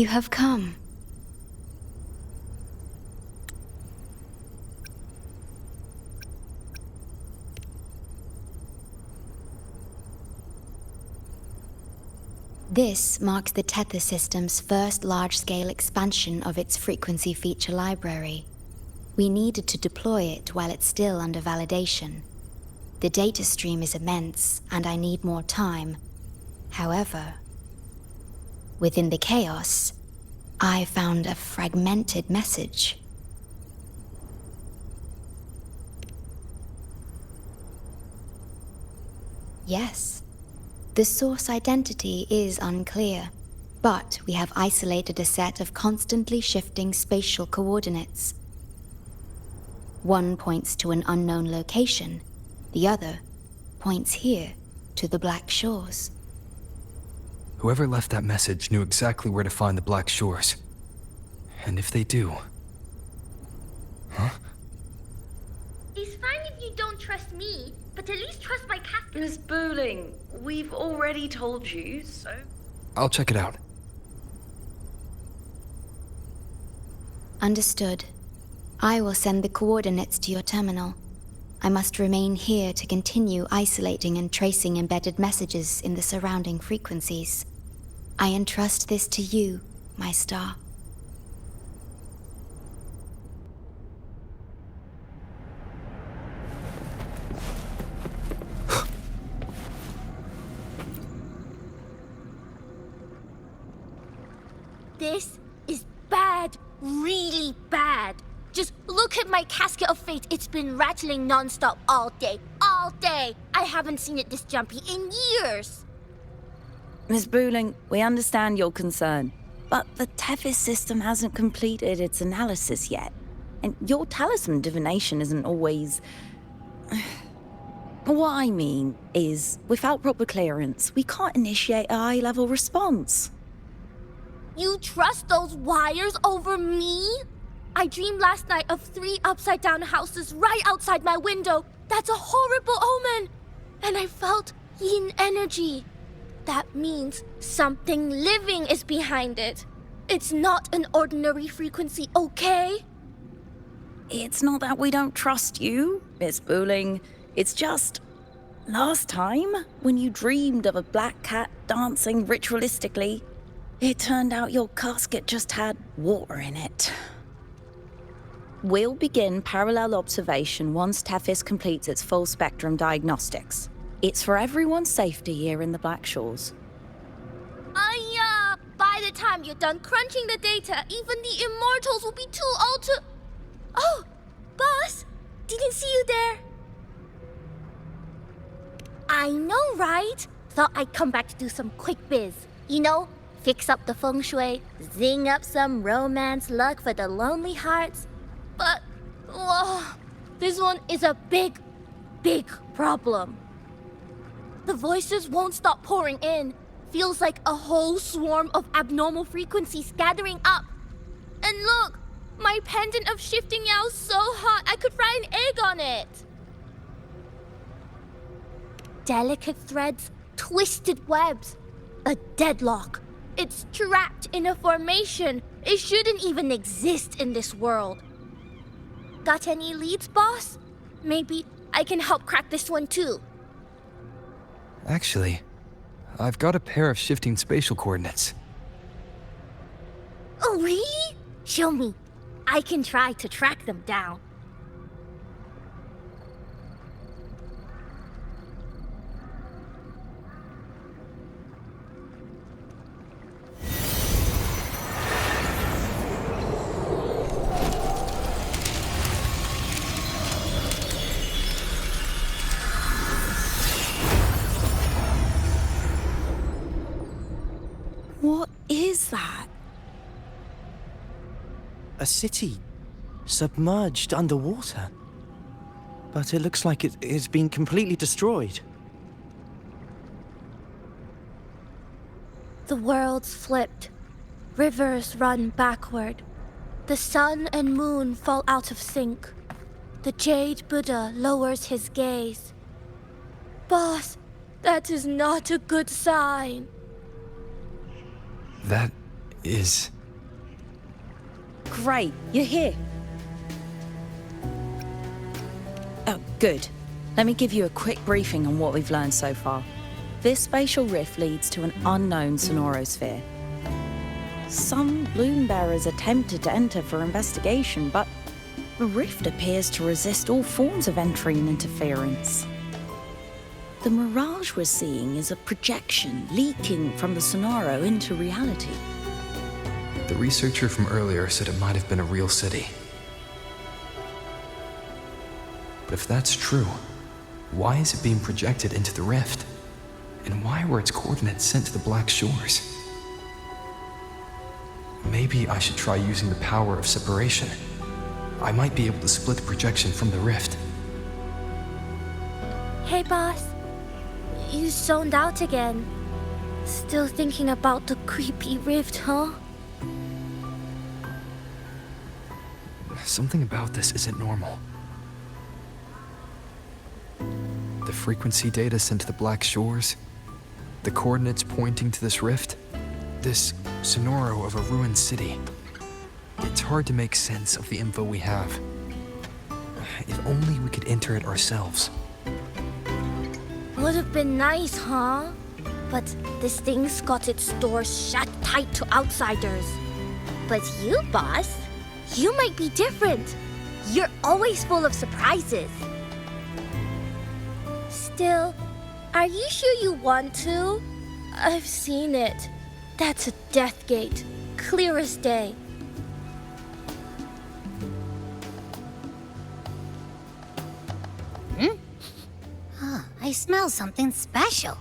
You have come. This marks the Tether system's first large-scale expansion of its frequency feature library. We needed to deploy it while it's still under validation. The data stream is immense, and I need more time. However, within the chaos, I found a fragmented message. Yes, the source identity is unclear, but we have isolated a set of constantly shifting spatial coordinates. One points to an unknown location, the other points here to the Black Shores. Whoever left that message knew exactly where to find the Black Shores. And if they do... Huh? It's fine if you don't trust me, but at least trust my captain. Miss Booling, we've already told you, so... I'll check it out. Understood. I will send the coordinates to your terminal. I must remain here to continue isolating and tracing embedded messages in the surrounding frequencies. I entrust this to you, my star. This is bad, really bad. Just look at my casket of fate. It's been rattling non-stop all day. All day! I haven't seen it this jumpy in years. Miss Booling, we understand your concern, but the Tethys system hasn't completed its analysis yet. And your talisman divination isn't always... What I mean is, without proper clearance, we can't initiate a high-level response. You trust those wires over me? I dreamed last night of 3 upside-down houses right outside my window. That's a horrible omen. And I felt yin energy. That means something living is behind it. It's not an ordinary frequency, okay? It's not that we don't trust you, Miss Booling. It's just... Last time, when you dreamed of a black cat dancing ritualistically, it turned out your casket just had water in it. We'll begin parallel observation once Tethys completes its full spectrum diagnostics. It's for everyone's safety here in the Black Shores. By the time you're done crunching the data, even the immortals will be too old to... Oh, boss! Didn't see you there. I know, right? Thought I'd come back to do some quick biz. You know, fix up the feng shui, zing up some romance luck for the lonely hearts. But, this one is a big, big problem. The voices won't stop pouring in. Feels like a whole swarm of abnormal frequencies gathering up. And look, my pendant of shifting yow's so hot I could fry an egg on it. Delicate threads, twisted webs, a deadlock. It's trapped in a formation. It shouldn't even exist in this world. Got any leads, boss? Maybe I can help crack this one too. Actually, I've got a pair of shifting spatial coordinates. Oh, really? Show me. I can try to track them down. What is that? A city submerged underwater. But it looks like it's been completely destroyed. The world's flipped. Rivers run backward. The sun and moon fall out of sync. The Jade Buddha lowers his gaze. Boss, that is not a good sign. That is... Great, you're here. Oh, good. Let me give you a quick briefing on what we've learned so far. This spatial rift leads to an unknown sonorosphere. Some bloom bearers attempted to enter for investigation, but the rift appears to resist all forms of entry and interference. The mirage we're seeing is a projection leaking from the sonoro into reality. The researcher from earlier said it might have been a real city. But if that's true, why is it being projected into the rift? And why were its coordinates sent to the Black Shores? Maybe I should try using the power of separation. I might be able to split the projection from the rift. Hey, boss. You zoned out again. Still thinking about the creepy rift, huh? Something about this isn't normal. The frequency data sent to the Black Shores, the coordinates pointing to this rift, this sonoro of a ruined city. It's hard to make sense of the info we have. If only we could enter it ourselves. Would have been nice, huh? But this thing's got its doors shut tight to outsiders. But you, boss, you might be different. You're always full of surprises. Still, are you sure you want to? I've seen it. That's a death gate, clear as day. I smell something special.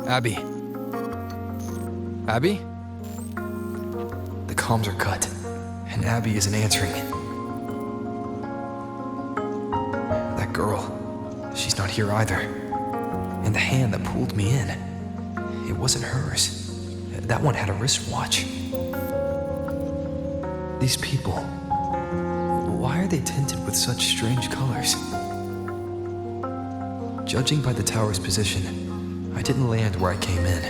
Abby? Abby? The comms are cut, and Abby isn't answering. girl. She's not here either. And the hand that pulled me in, it wasn't hers. That one had a wristwatch. These people, why are they tinted with such strange colors? Judging by the tower's position, I didn't land where I came in.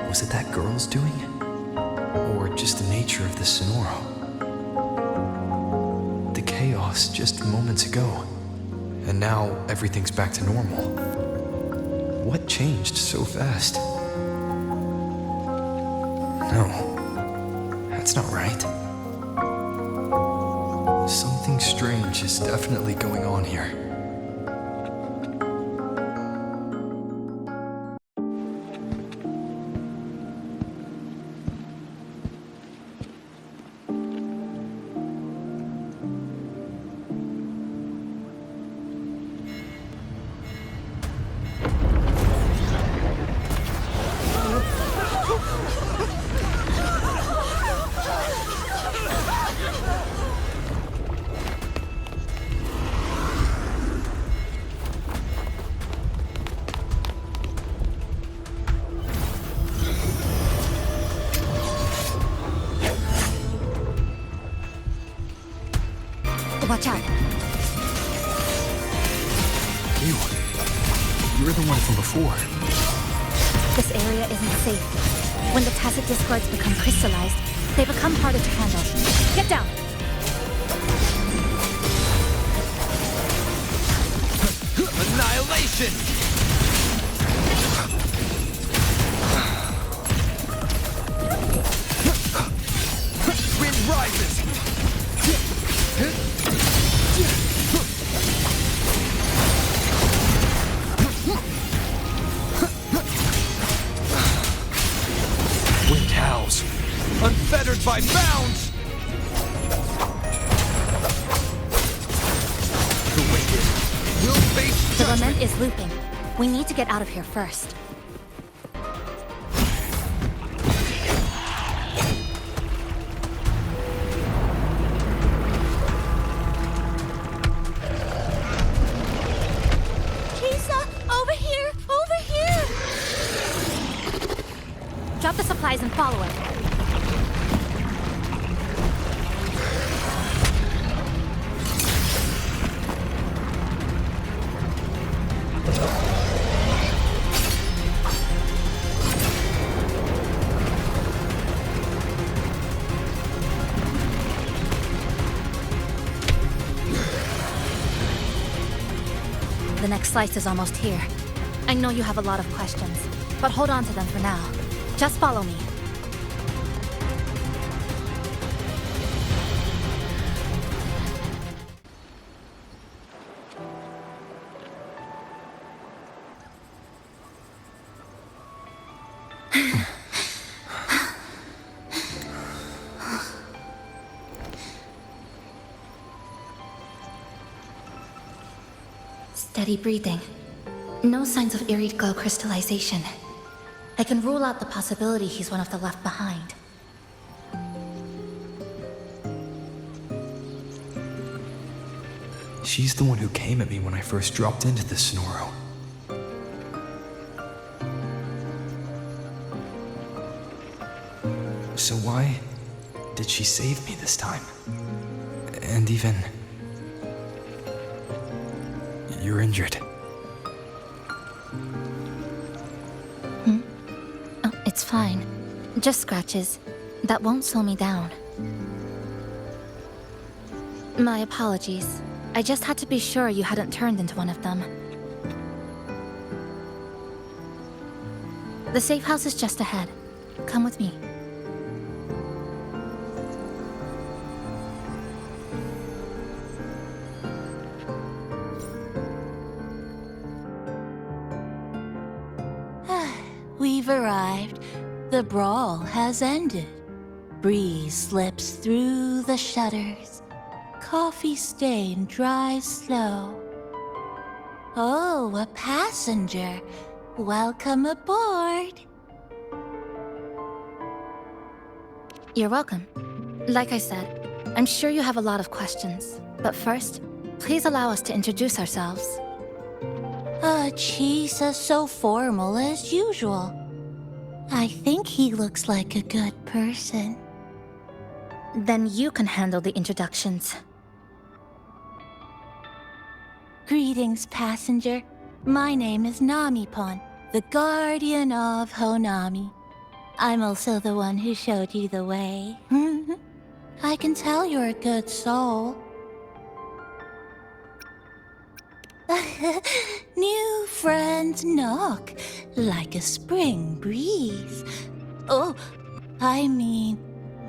Was it that girl's doing? Or just the nature of the Sonoro? The chaos just moments ago, and now everything's back to normal. What changed so fast? No, that's not right. Something strange is definitely going on here. Watch out. You. You're the one from before. This area isn't safe. When the tacit discords become crystallized, they become harder to handle. Get down! Annihilation! Wind rises! Wind howls, unfettered by bounds! The wicked will face The judgment. lament is looping. We need to get out of here first. Drop the supplies and follow it. The next slice is almost here. I know you have a lot of questions, but hold on to them for now. Just follow me. Steady breathing. No signs of eerie glow crystallization. I can rule out the possibility he's one of the left behind. She's the one who came at me when I first dropped into the Sonoro. So why did she save me this time? And even... You're injured. Oh, it's fine. Just scratches. That won't slow me down. My apologies. I just had to be sure you hadn't turned into one of them. The safe house is just ahead. Come with me. We've arrived. The brawl has ended. Breeze slips through the shutters. Coffee stain dries slow. Oh, a passenger. Welcome aboard. You're welcome. Like I said, I'm sure you have a lot of questions. But first, Please allow us to introduce ourselves. Chisa's so formal as usual. I think he looks like a good person. Then you can handle the introductions. Greetings, passenger. My name is Namipon, the guardian of Honami. I'm also the one who showed you the way. I can tell you're a good soul. New friends knock like a spring breeze. Oh, I mean,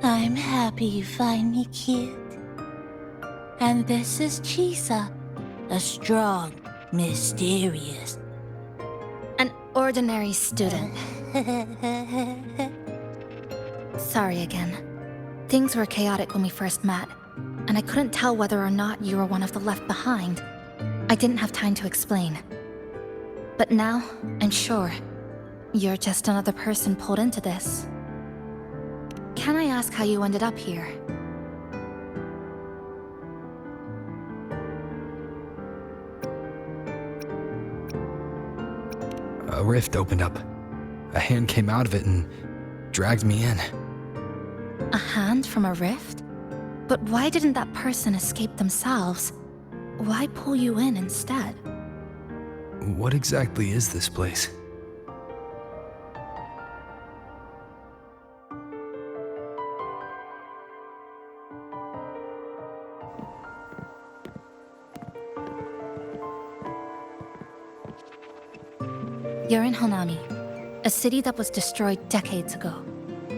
I'm happy you find me cute. And this is Chisa, a strong, mysterious. An ordinary student. Sorry again. Things were chaotic when we first met, and I couldn't tell whether or not you were one of the left behind. I didn't have time to explain. But now, I'm sure, you're just another person pulled into this. Can I ask how you ended up here? A rift opened up. A hand came out of it and dragged me in. A hand from a rift? But why didn't that person escape themselves? Why pull you in instead? What exactly is this place? You're in Honami, a city that was destroyed decades ago.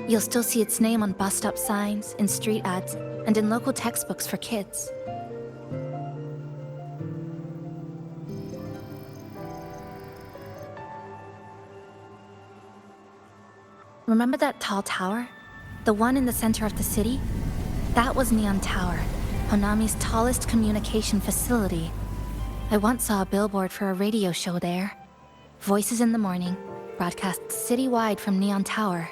You'll still see its name on bus-stop signs, in street ads, and in local textbooks for kids. Remember that tall tower? The one in the center of the city? That was Neon Tower, Honami's tallest communication facility. I once saw a billboard for a radio show there. Voices in the morning, broadcast citywide from Neon Tower.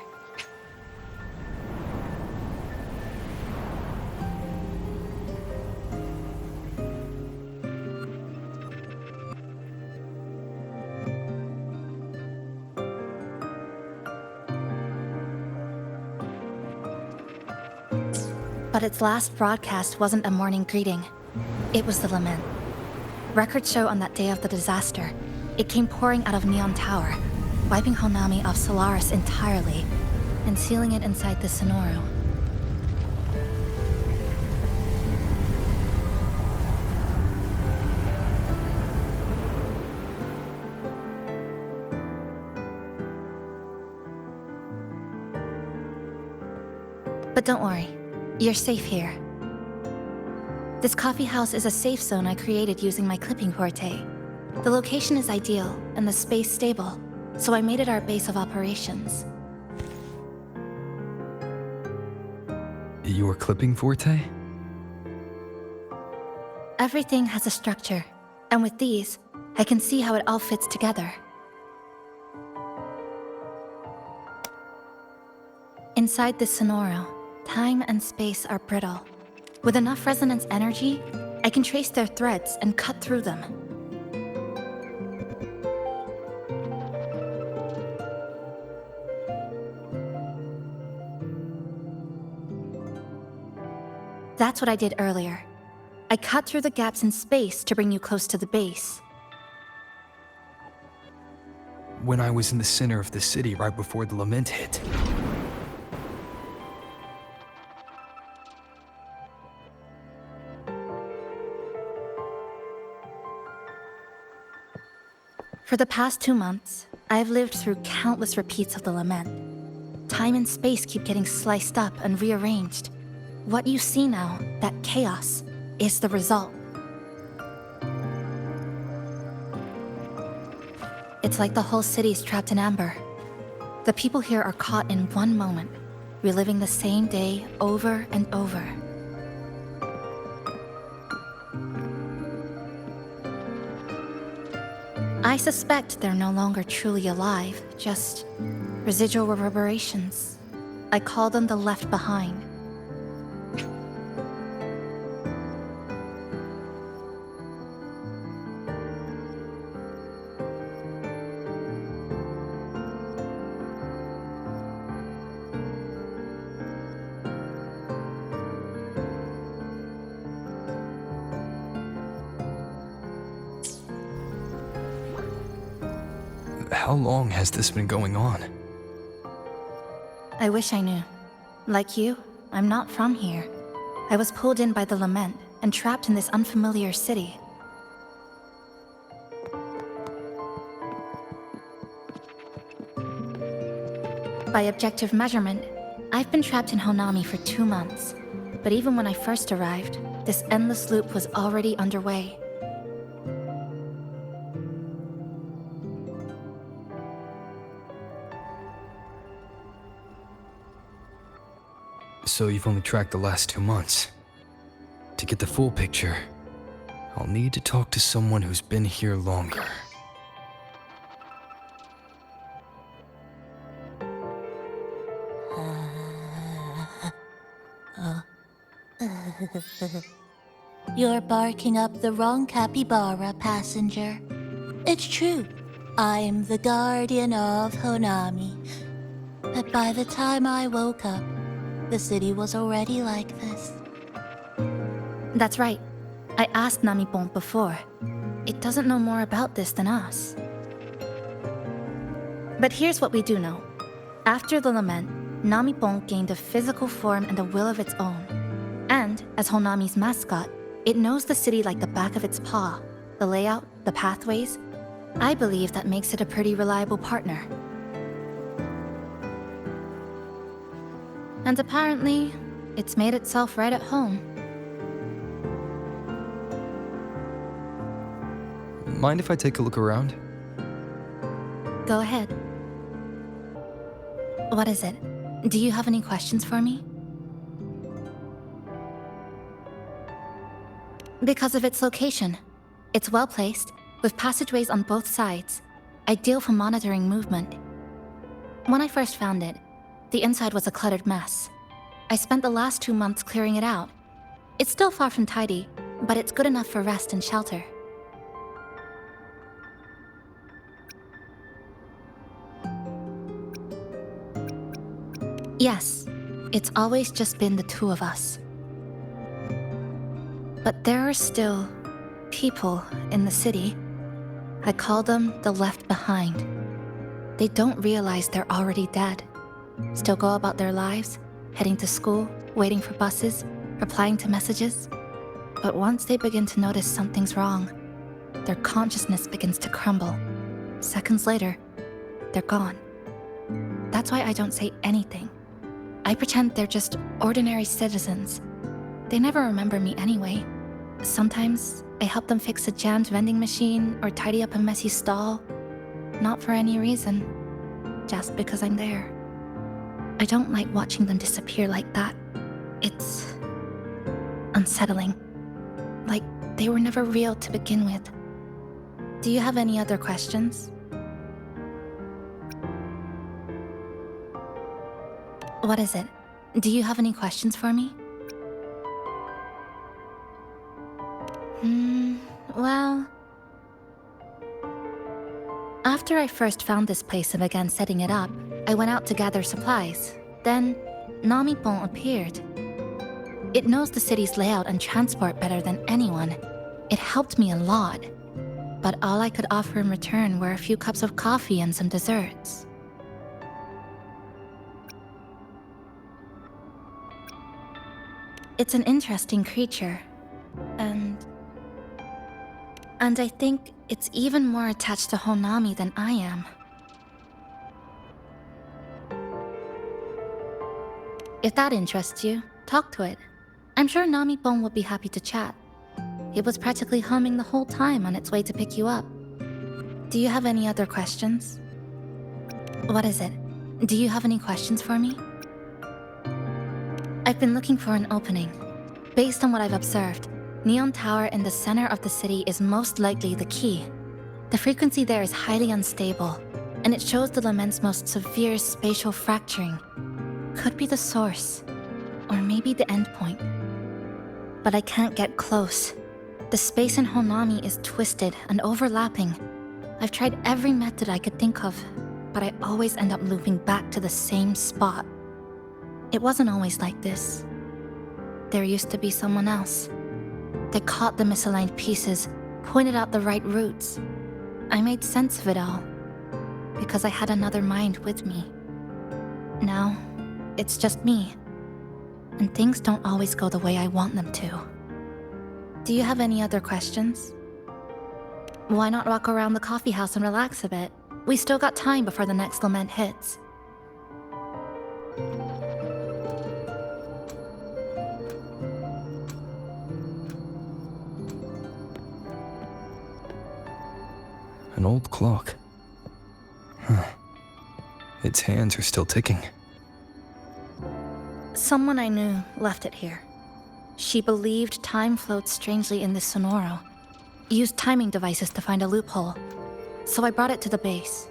But its last broadcast wasn't a morning greeting. It was the lament. Records show on that day of the disaster, it came pouring out of Neon Tower, wiping Honami off Solaris entirely, and sealing it inside the Sonoro. But don't worry, you're safe here. This coffee house is a safe zone I created using my clipping forte. The location is ideal and the space stable, so I made it our base of operations. Your clipping forte? Everything has a structure, and with these, I can see how it all fits together. Inside this Sonoro, time and space are brittle. With enough resonance energy, I can trace their threads and cut through them. That's what I did earlier. I cut through the gaps in space to bring you close to the base. When I was in the center of the city right before the lament hit. For the past 2 months, I've lived through countless repeats of the lament. Time and space keep getting sliced up and rearranged. What you see now, that chaos, is the result. It's like the whole city's trapped in amber. The people here are caught in one moment, reliving the same day over and over. I suspect they're no longer truly alive, just residual reverberations. I call them the left behind. How long has this been going on? I wish I knew. Like you, I'm not from here. I was pulled in by the lament and trapped in this unfamiliar city. By objective measurement, I've been trapped in Honami for 2 months. But even when I first arrived, this endless loop was already underway. So you've only tracked the last 2 months. To get the full picture, I'll need to talk to someone who's been here longer. You're barking up the wrong capybara, passenger. It's true. I'm the guardian of Honami. But by the time I woke up, the city was already like this. That's right. I asked Namipon before. It doesn't know more about this than us. But here's what we do know. After the lament, Namipon gained a physical form and a will of its own. And, as Honami's mascot, it knows the city like the back of its paw. The layout, the pathways. I believe that makes it a pretty reliable partner. And apparently, it's made itself right at home. Mind if I take a look around? Go ahead. What is it? Do you have any questions for me? Because of its location. It's well placed, with passageways on both sides, ideal for monitoring movement. When I first found it, the inside was a cluttered mess. I spent the last 2 months clearing it out. It's still far from tidy, but it's good enough for rest and shelter. Yes, it's always just been the two of us. But there are still people in the city. I call them the left behind. They don't realize they're already dead. Still go about their lives, heading to school, waiting for buses, replying to messages. But once they begin to notice something's wrong, their consciousness begins to crumble. Seconds later, they're gone. That's why I don't say anything. I pretend they're just ordinary citizens. They never remember me anyway. Sometimes I help them fix a jammed vending machine or tidy up a messy stall. Not for any reason, just because I'm there. I don't like watching them disappear like that. It's unsettling. Like they were never real to begin with. Do you have any other questions? What is it? Do you have any questions for me? Well... After I first found this place and began setting it up, I went out to gather supplies. Then, Namipon appeared. It knows the city's layout and transport better than anyone. It helped me a lot. But all I could offer in return were a few cups of coffee and some desserts. It's an interesting creature. And I think it's even more attached to Honami than I am. If that interests you, talk to it. I'm sure Namipon would be happy to chat. It was practically humming the whole time on its way to pick you up. Do you have any other questions? What is it? Do you have any questions for me? I've been looking for an opening. Based on what I've observed, Neon Tower in the center of the city is most likely the key. The frequency there is highly unstable, and it shows the lament's most severe spatial fracturing. Could be the source, or maybe the endpoint. But I can't get close. The space in Honami is twisted and overlapping. I've tried every method I could think of, but I always end up looping back to the same spot. It wasn't always like this. There used to be someone else. They caught the misaligned pieces, pointed out the right routes. I made sense of it all. because I had another mind with me. Now, it's just me. And things don't always go the way I want them to. Do you have any other questions? Why not walk around the coffee house and relax a bit? We still got time before the next lament hits. An old clock. Huh. Its hands are still ticking. Someone I knew left it here. She believed time flowed strangely in this Sonoro. Used timing devices to find a loophole. So I brought it to the base.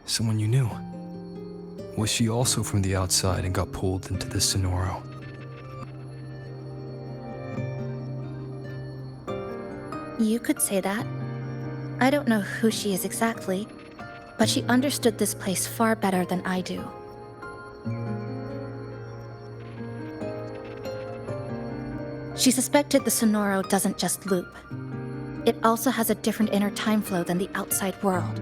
Someone you knew. Was she also from the outside and got pulled into this Sonoro? You could say that. I don't know who she is exactly, but she understood this place far better than I do. She suspected the Sonoro doesn't just loop. It also has a different inner time flow than the outside world.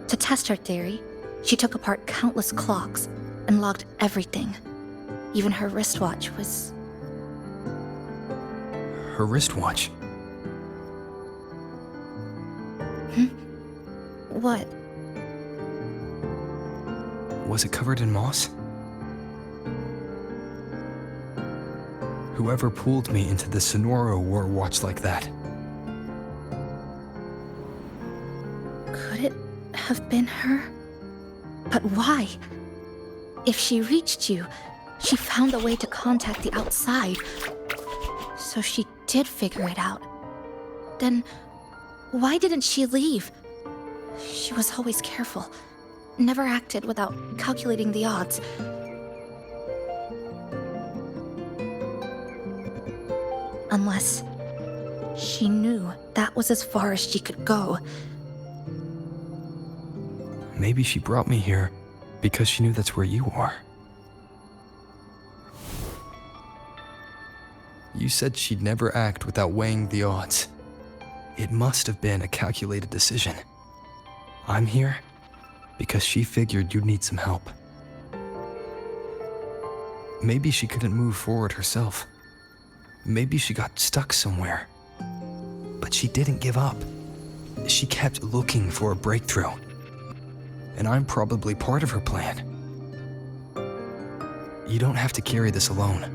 To test her theory, she took apart countless clocks and logged everything. Even her wristwatch was... Her wristwatch? What? Was it covered in moss? Whoever pulled me into the Sonoro wore a watch like that. Could it have been her? But why? If she reached you, she found a way to contact the outside. So she did figure it out. Then why didn't she leave? She was always careful. Never acted without calculating the odds. Unless she knew that was as far as she could go. Maybe she brought me here because she knew that's where you are. You said she'd never act without weighing the odds. It must have been a calculated decision. I'm here because she figured you'd need some help. Maybe she couldn't move forward herself. Maybe she got stuck somewhere. But she didn't give up. She kept looking for a breakthrough. And I'm probably part of her plan. You don't have to carry this alone.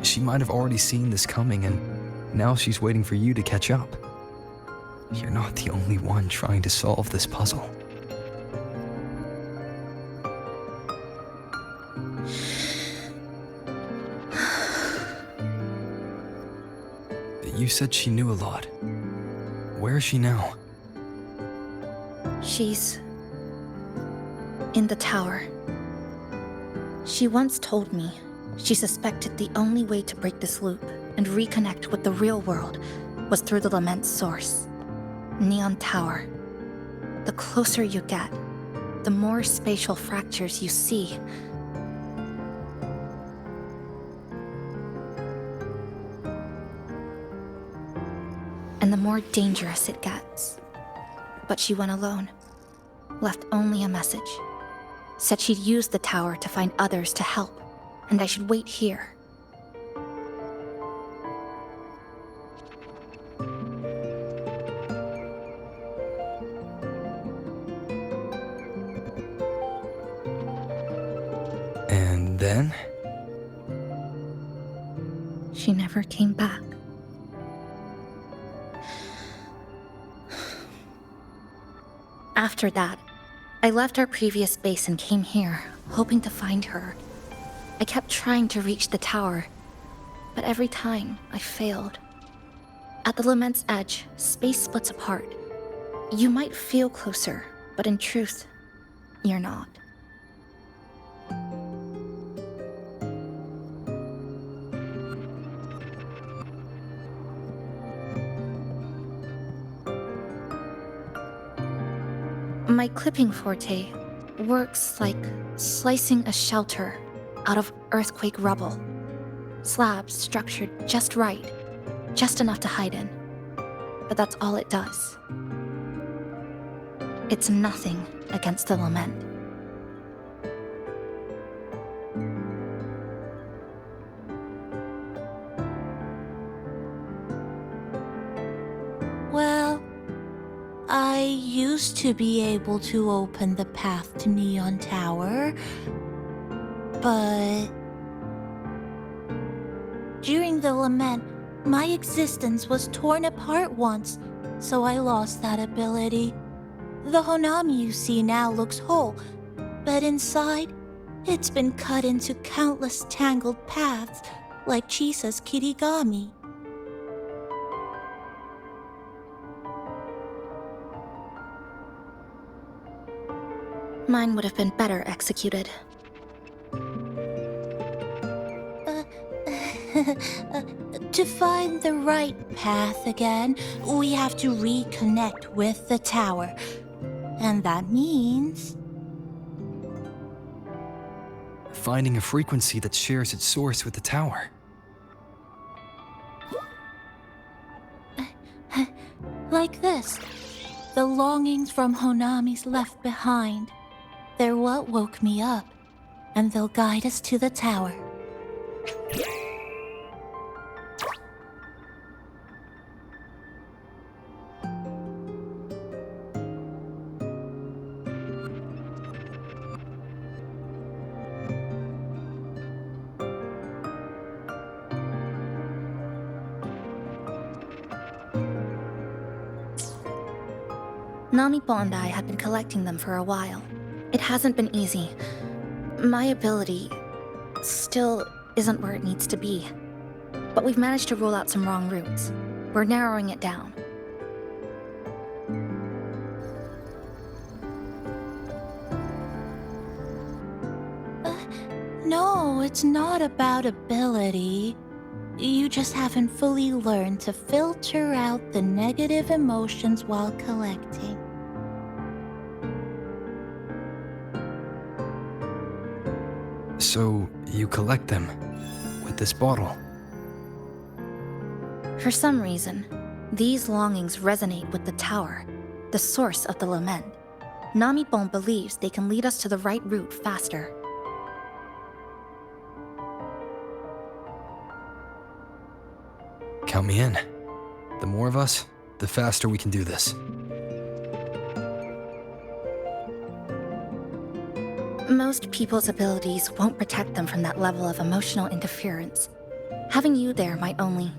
She might have already seen this coming, and now she's waiting for you to catch up. You're not the only one trying to solve this puzzle. You said she knew a lot. Where is she now? She's in the tower. She once told me she suspected the only way to break this loop and reconnect with the real world was through the Lament's source, Neon Tower. The closer you get, the more spatial fractures you see. And the more dangerous it gets. But she went alone, left only a message. Said she'd use the tower to find others to help, and I should wait here. And then? She never came back. After that, I left our previous base and came here, hoping to find her. I kept trying to reach the tower, but every time I failed. At the Lament's edge, space splits apart. You might feel closer, but in truth, you're not. My clipping forte works like slicing a shelter out of earthquake rubble. Slabs structured just right, just enough to hide in. but that's all it does. It's nothing against the lament. Well, I used to be able to open the path to Neon Tower, but during the lament, my existence was torn apart once, so I lost that ability. The Honami you see now looks whole, but inside, it's been cut into countless tangled paths, like Chisa's Kirigami. Mine would have been better executed. To find the right path again, we have to reconnect with the tower. And that means... Finding a frequency that shares its source with the tower. like this. The longings from Honami's left behind. They're what woke me up, and they'll guide us to the tower. Namipo and I have been collecting them for a while. It hasn't been easy. My ability still isn't where it needs to be. But we've managed to rule out some wrong routes. We're narrowing it down. No, it's not about ability. You just haven't fully learned to filter out the negative emotions while collecting. So, you collect them with this bottle. For some reason, these longings resonate with the tower, the source of the lament. Namipon believes they can lead us to the right route faster. Count me in. The more of us, the faster we can do this. Most people's abilities won't protect them from that level of emotional interference. Having you there might only...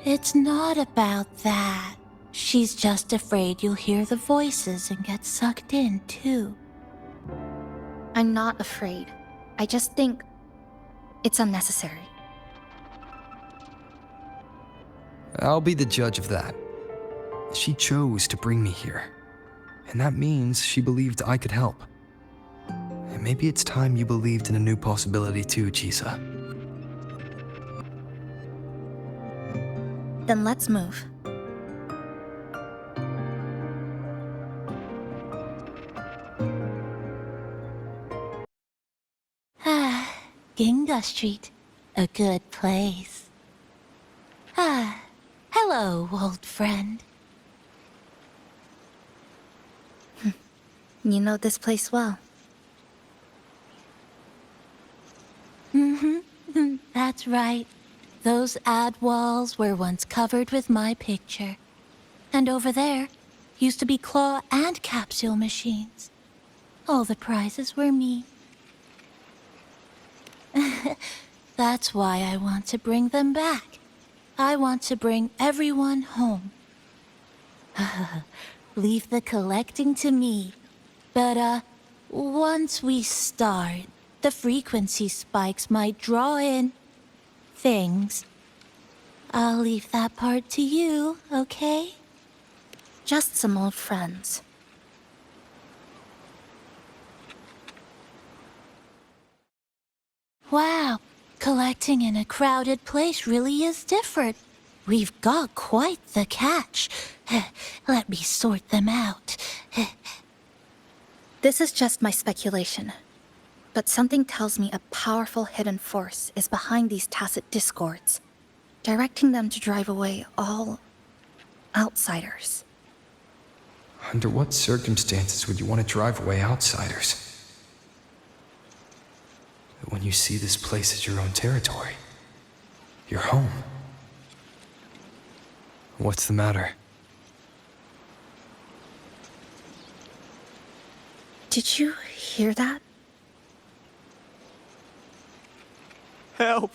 It's not about that. She's just afraid you'll hear the voices and get sucked in, too. I'm not afraid. I just think it's unnecessary. I'll be the judge of that. She chose to bring me here. And that means she believed I could help. And maybe it's time you believed in a new possibility too, Chisa. Then let's move. Ah, Ginga Street. A good place. Ah, hello, old friend. You know this place well. That's right. Those ad walls were once covered with my picture. And over there used to be claw and capsule machines. All the prizes were me. That's why I want to bring them back. I want to bring everyone home. Leave the collecting to me. But, once we start, the frequency spikes might draw in things. I'll leave that part to you, okay? Just some old friends. Wow, collecting in a crowded place really is different. We've got quite the catch. Let me sort them out. This is just my speculation. But something tells me a powerful hidden force is behind these tacit discords. directing them to drive away all outsiders. Under what circumstances would you want to drive away outsiders? When you see this place as your own territory, your home. What's the matter? Did you hear that? Help!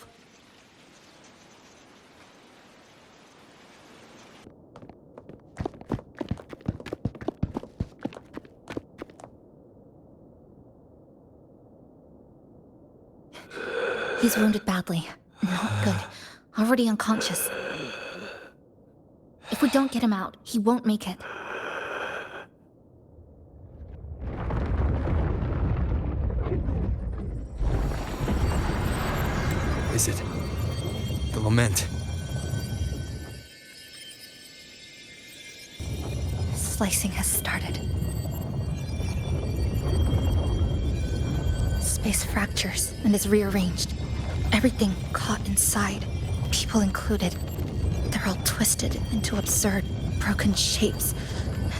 He's wounded badly. Not good. Already unconscious. If we don't get him out, he won't make it. Is it the lament? Slicing has started. Space fractures and is rearranged. Everything caught inside, people included. They're all twisted into absurd, broken shapes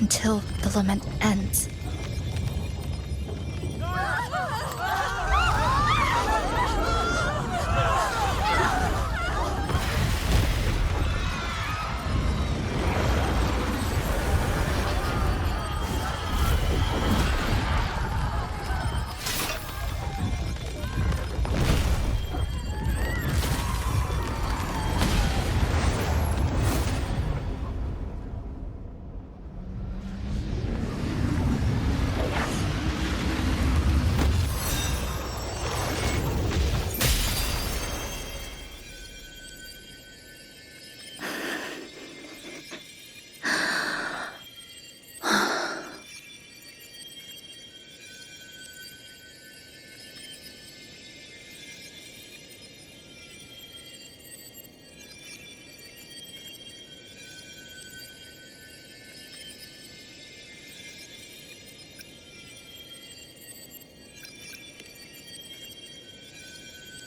until the lament ends.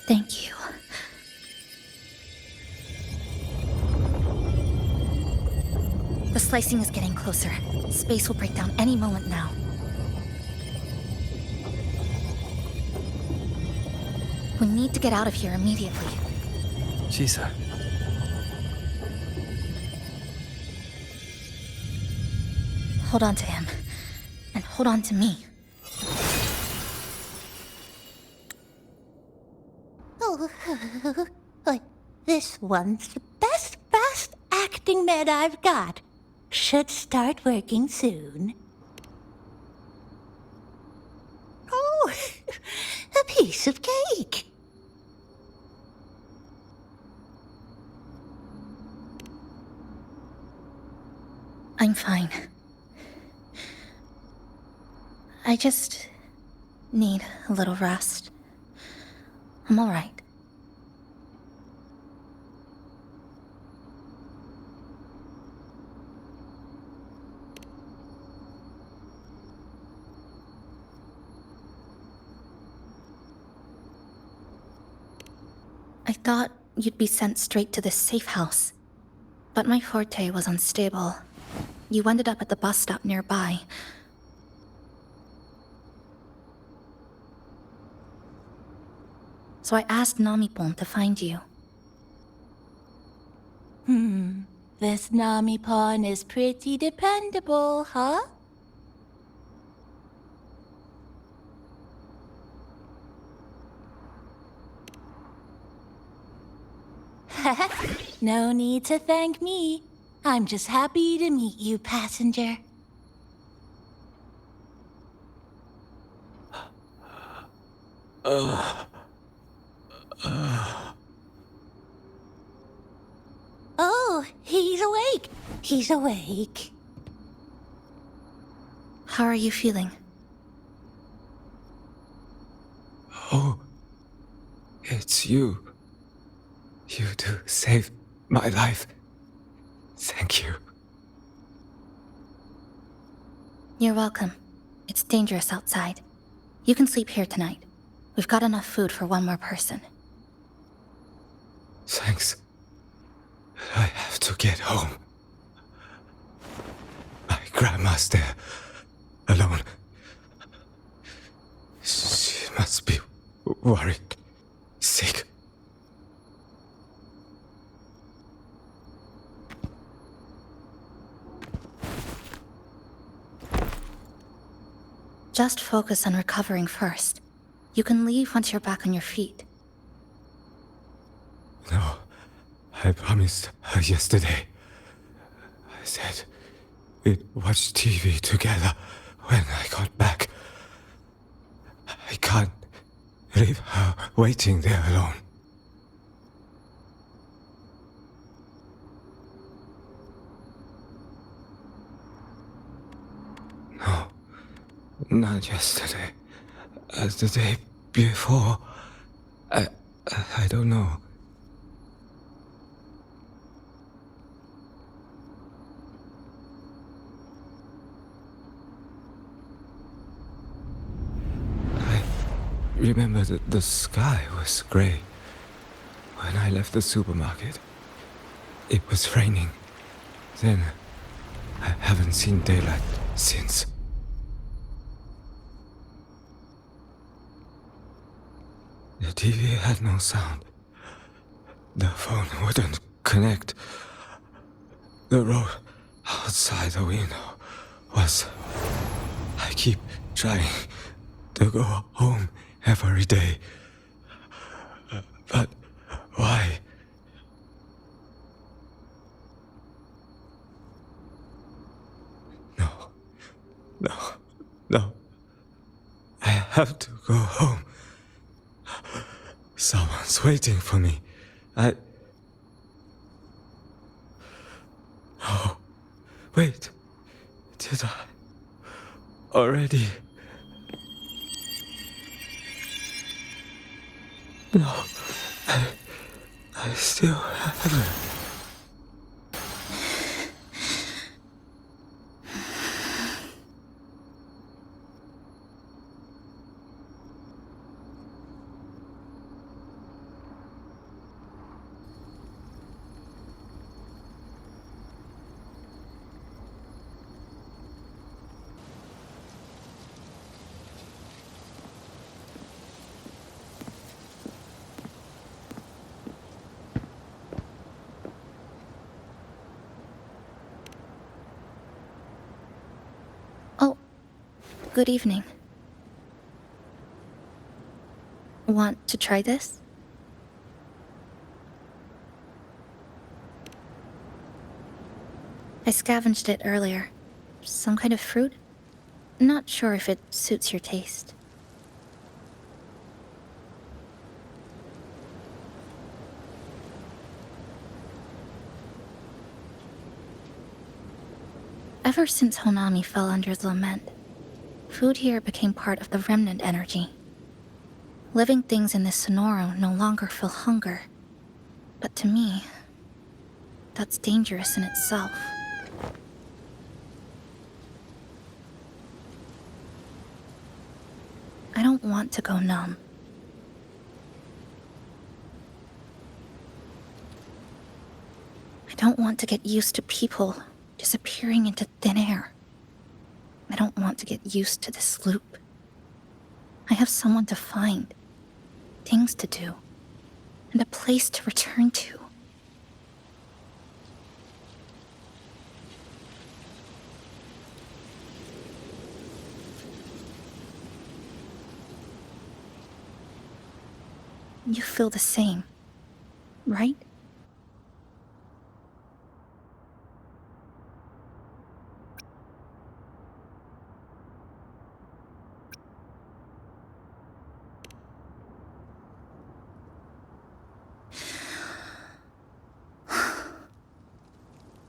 Thank you. The slicing is getting closer. Space will break down any moment now. We need to get out of here immediately. Shisa. Hold on to him. And hold on to me. But this one's the best fast acting med I've got. Should start working soon. Oh, a piece of cake. I'm fine. I just need a little rest. I'm all right. I thought you'd be sent straight to this safe house, but my forte was unstable. You ended up at the bus stop nearby. So I asked Namipon to find you. This Namipon is pretty dependable, huh? No need to thank me. I'm just happy to meet you, passenger. Oh, he's awake. He's awake. How are you feeling? Oh, it's you. You two saved my life. Thank you. You're welcome. It's dangerous outside. You can sleep here tonight. We've got enough food for one more person. Thanks. to get home. My grandma's there, alone. She must be worried, sick. Just focus on recovering first. You can leave once you're back on your feet. No, I promised her yesterday. I said we'd watch TV together when I got back. I can't leave her waiting there alone. No, not yesterday. The day before. I don't know. I remember that the sky was gray. When I left the supermarket, it was raining. Then, I haven't seen daylight since. The TV had no sound. The phone wouldn't connect. The road outside the window was... I keep trying to go home every day. But why? No. I have to go home. Someone's waiting for me. Oh, wait. Did I already? No, I still haven't. Good evening. Want to try this? I scavenged it earlier. Some kind of fruit? Not sure if it suits your taste. Ever since Honami fell under the lament, food here became part of the remnant energy. Living things in this Sonoro no longer feel hunger. But to me, that's dangerous in itself. I don't want to go numb. I don't want to get used to people disappearing into thin air. I don't want to get used to this loop. I have someone to find, things to do, and a place to return to. You feel the same, right?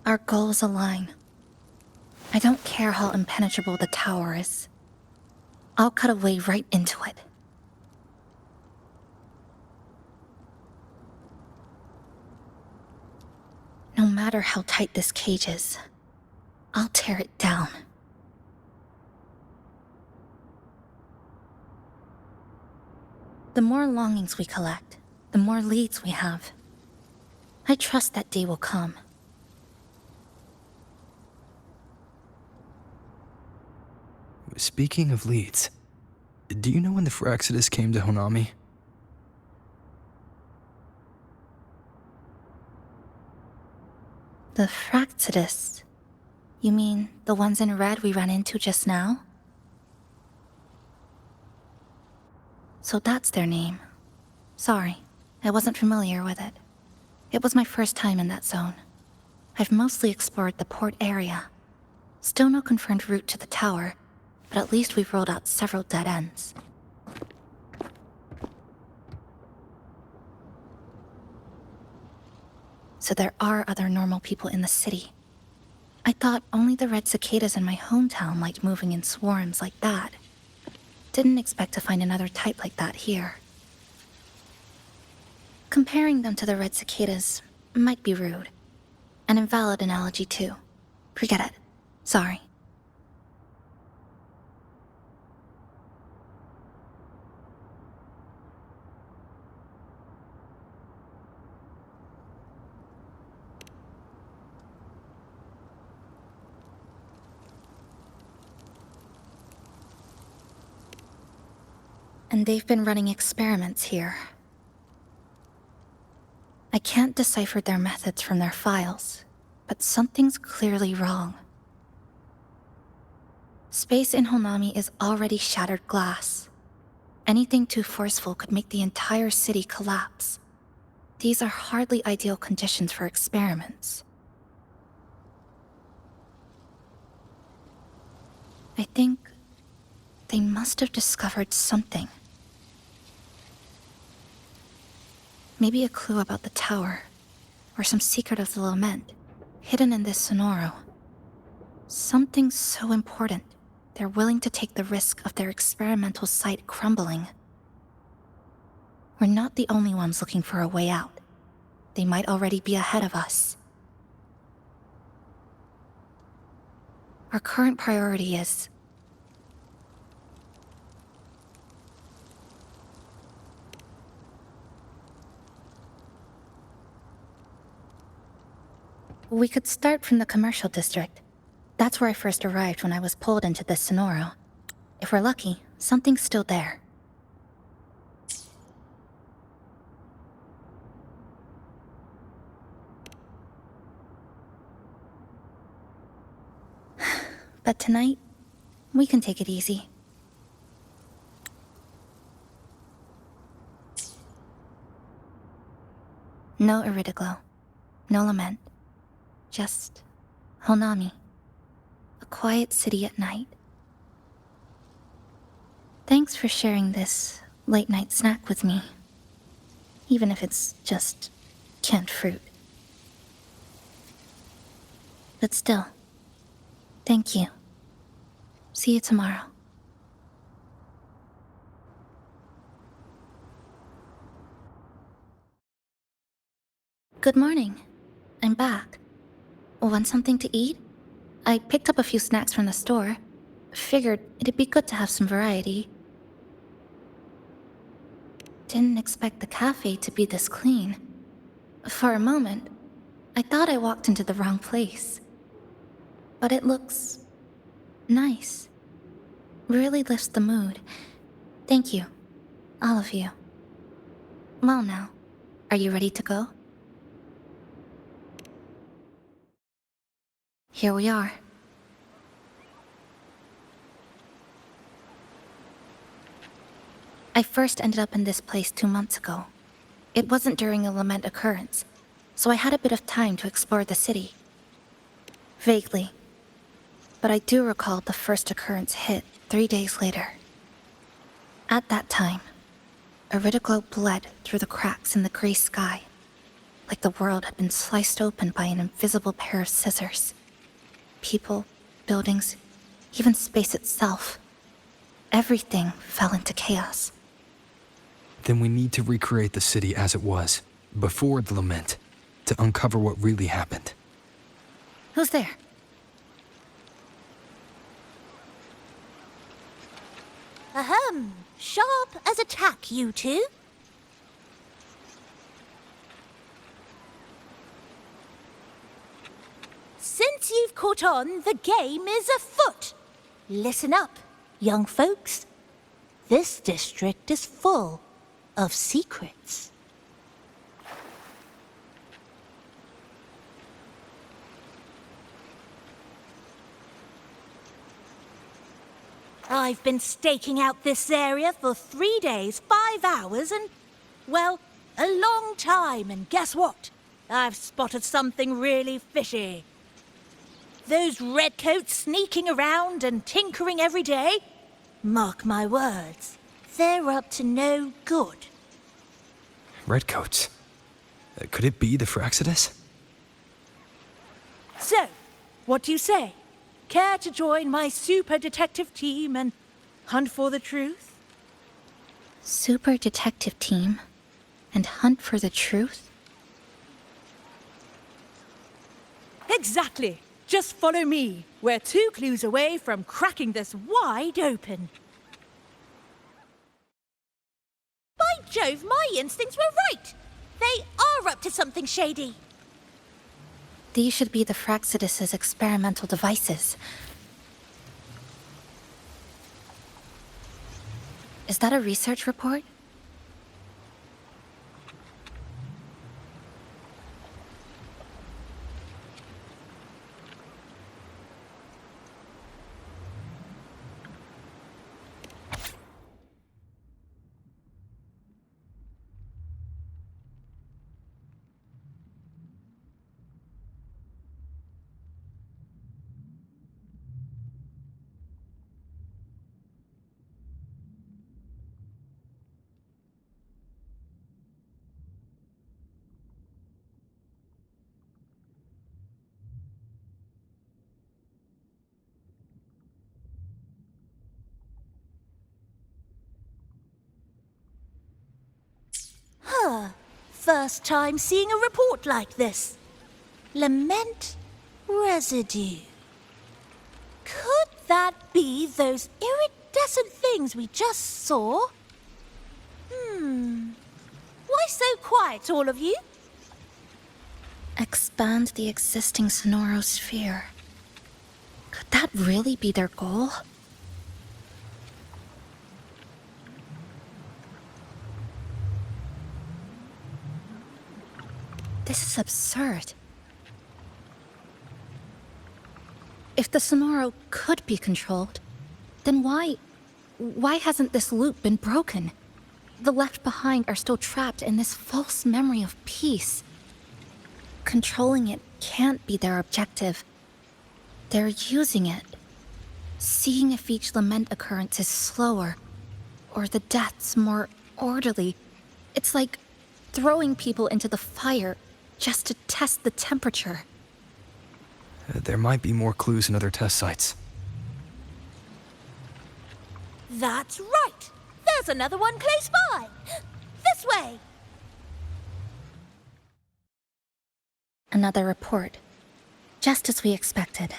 Our goals align. I don't care how impenetrable the tower is. I'll cut a way right into it. No matter how tight this cage is, I'll tear it down. The more longings we collect, the more leads we have. I trust that day will come. speaking of leads, do you know when the Fraxidus came to Honami? The Fraxidus? You mean the ones in red we ran into just now? So that's their name. Sorry, I wasn't familiar with it. It was my first time in that zone. I've mostly explored the port area. Still no confirmed route to the tower, but at least we've rolled out several dead ends. So there are other normal people in the city. I thought only the red cicadas in my hometown liked moving in swarms like that. Didn't expect to find another type like that here. Comparing them to the red cicadas might be rude. An invalid analogy too. Forget it. Sorry. And they've been running experiments here. I can't decipher their methods from their files, but something's clearly wrong. Space in Honami is already shattered glass. Anything too forceful could make the entire city collapse. These are hardly ideal conditions for experiments. I think they must have discovered something. Maybe a clue about the tower, or some secret of the lament, hidden in this sonoro. Something so important, they're willing to take the risk of their experimental site crumbling. We're not the only ones looking for a way out. They might already be ahead of us. Our current priority is... We could start from the commercial district. That's where I first arrived when I was pulled into this sonoro. If we're lucky, something's still there. But tonight, we can take it easy. No Iridoglow. No lament. Just Honami. A quiet city at night. Thanks for sharing this late-night snack with me. Even if it's just canned fruit. But still, thank you. See you tomorrow. Good morning. I'm back. Want something to eat? I picked up a few snacks from the store. Figured it'd be good to have some variety. Didn't expect the cafe to be this clean. For a moment, I thought I walked into the wrong place. But it looks... nice. Really lifts the mood. Thank you. All of you. Well now, are you ready to go? Here we are. I first ended up in this place 2 months ago. It wasn't during a lament occurrence, so I had a bit of time to explore the city. Vaguely. But I do recall the first occurrence hit 3 days later. At that time, Iridoglow bled through the cracks in the gray sky, like the world had been sliced open by an invisible pair of scissors. People, buildings, even space itself. Everything fell into chaos. Then we need to recreate the city as it was, before the lament, to uncover what really happened. Who's there? Ahem. Sharp as a tack, you two. Since you've caught on, the game is afoot. Listen up. young folks, this district is full of secrets. I've been staking out this area for 3 days, 5 hours, and, well, a long time, and guess what? I've spotted something really fishy. Those redcoats sneaking around and tinkering every day, mark my words, they're up to no good. Redcoats. Could it be the Fraxidus? So, what do you say? Care to join my super detective team and hunt for the truth? Super detective team? And hunt for the truth? Exactly. Just follow me. We're 2 clues away from cracking this wide open. By Jove, my instincts were right! They are up to something shady. These should be the Fraxidus's experimental devices. Is that a research report? First time seeing a report like this. Lament residue. Could that be those iridescent things we just saw? Why so quiet, all of you? Expand the existing sonorosphere. Could that really be their goal? This is absurd. If the Sonoro could be controlled, then why hasn't this loop been broken? The left behind are still trapped in this false memory of peace. Controlling it can't be their objective. They're using it. Seeing if each lament occurrence is slower, or the deaths more orderly. It's like throwing people into the fire just to test the temperature. There might be more clues in other test sites. That's right! There's another one close by! This way! Another report. Just as we expected.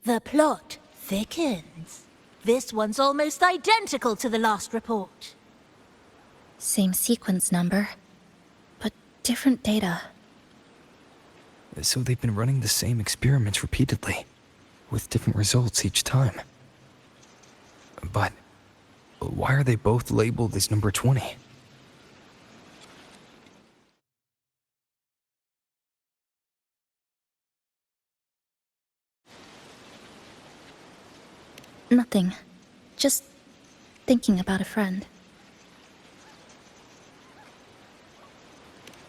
The plot thickens. This one's almost identical to the last report. Same sequence number, but different data. So they've been running the same experiments repeatedly, with different results each time. But why are they both labeled as number 20? Nothing. Just thinking about a friend.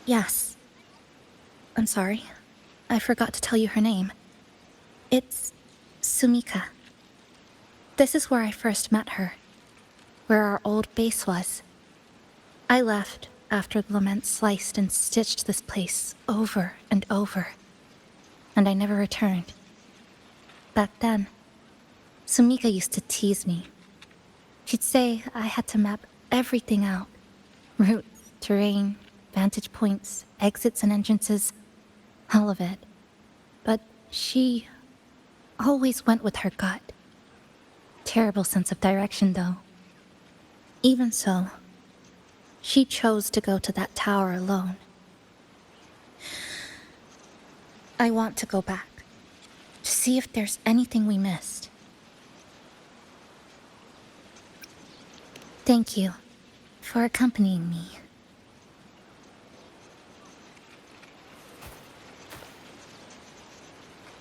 Yes. I'm sorry. I forgot to tell you her name. It's Sumika. This is where I first met her. Where our old base was. I left after the lament sliced and stitched this place over and over. And I never returned. Back then, Sumika used to tease me. She'd say I had to map everything out. Routes, terrain, vantage points, exits and entrances, all of it. But she always went with her gut. Terrible sense of direction, though. Even so, She chose to go to that tower alone. I want to go back, to see if there's anything we missed. Thank you for accompanying me.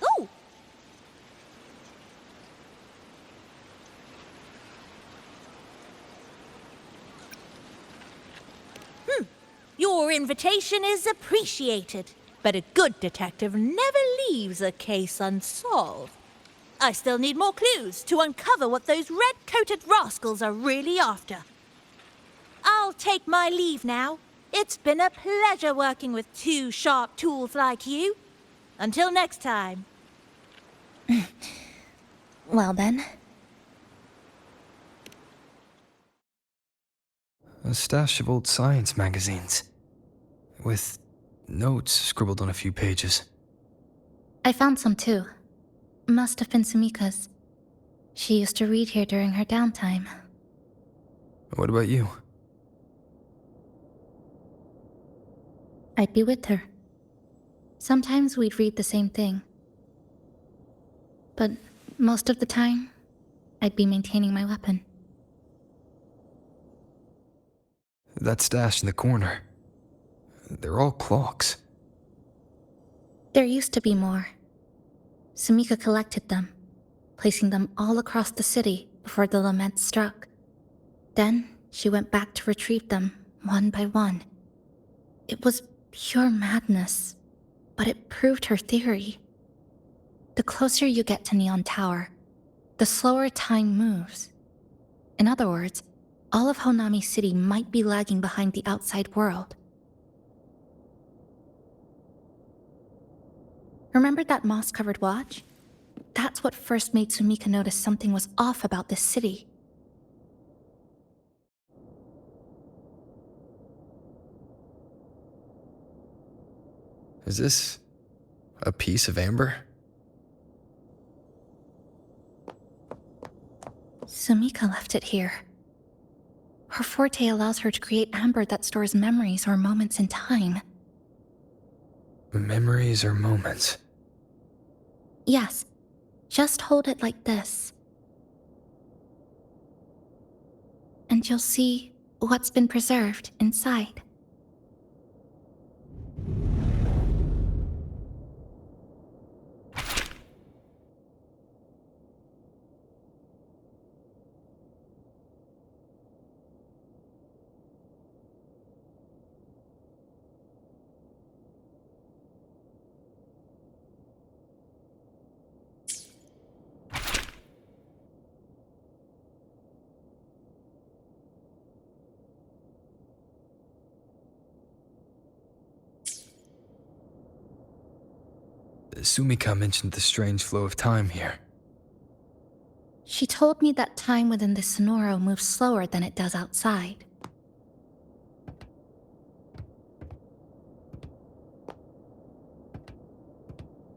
Ooh! Your invitation is appreciated, but a good detective never leaves a case unsolved. I still need more clues to uncover what those red-coated rascals are really after. I'll take my leave now. It's been a pleasure working with two sharp tools like you. Until next time. Well then. A stash of old science magazines, with notes scribbled on a few pages. I found some too. Must have been Sumika's. She used to read here during her downtime. What about you? I'd be with her. Sometimes we'd read the same thing. But most of the time, I'd be maintaining my weapon. That stash in the corner. They're all clocks. There used to be more. Sumika collected them, placing them all across the city before the lament struck. Then she went back to retrieve them one by one. It was pure madness, but it proved her theory. The closer you get to Neon Tower, the slower time moves. In other words, all of Honami City might be lagging behind the outside world. Remember that moss-covered watch? That's what first made Sumika notice something was off about this city. Is this a piece of amber? Sumika left it here. Her forte allows her to create amber that stores memories or moments in time. Memories or moments? Yes, just hold it like this. And you'll see what's been preserved inside. Sumika mentioned the strange flow of time here. She told me that time within the Sonoro moves slower than it does outside.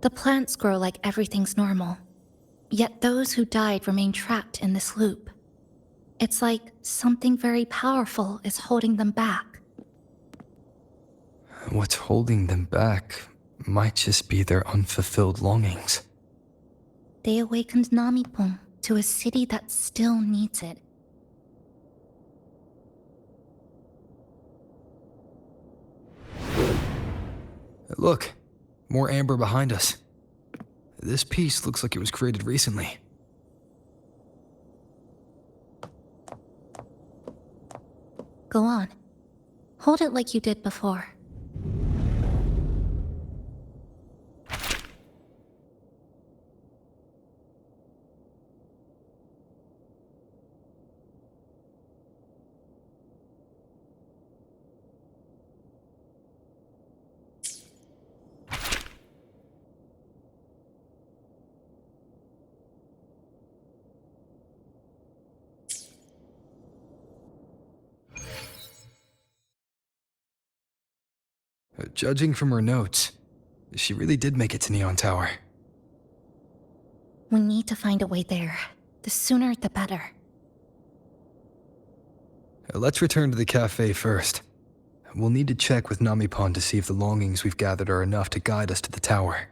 The plants grow like everything's normal, yet those who died remain trapped in this loop. It's like something very powerful is holding them back. What's holding them back might just be their unfulfilled longings. They awakened Namipon to a city that still needs it. Look, more amber behind us. This piece looks like it was created recently. Go on. Hold it like you did before. Judging from her notes, she really did make it to Neon Tower. We need to find a way there. The sooner, the better. Let's return to the cafe first. We'll need to check with Namipon to see if the longings we've gathered are enough to guide us to the tower.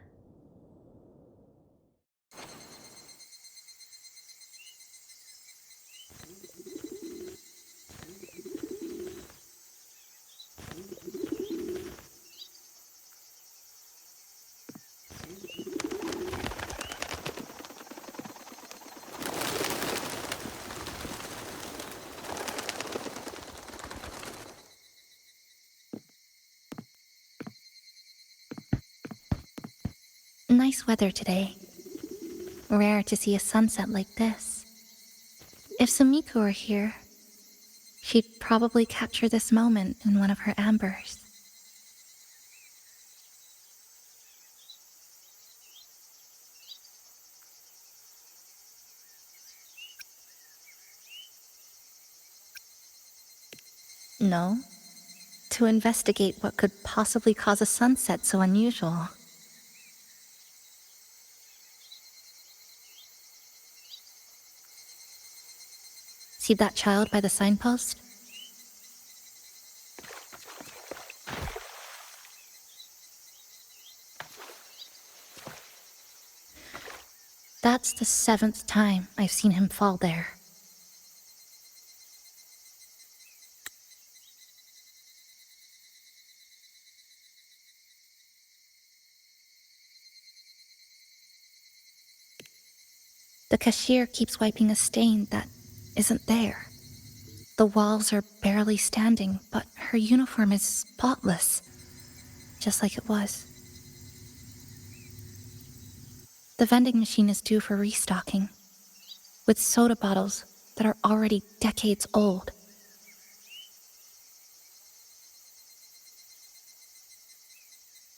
Nice weather today. Rare to see a sunset like this. If Sumiko were here, she'd probably capture this moment in one of her ambers. No, to investigate what could possibly cause a sunset so unusual. See that child by the signpost? That's the 7th time I've seen him fall there. The cashier keeps wiping a stain that isn't there. The walls are barely standing, but her uniform is spotless, just like it was. The vending machine is due for restocking, with soda bottles that are already decades old.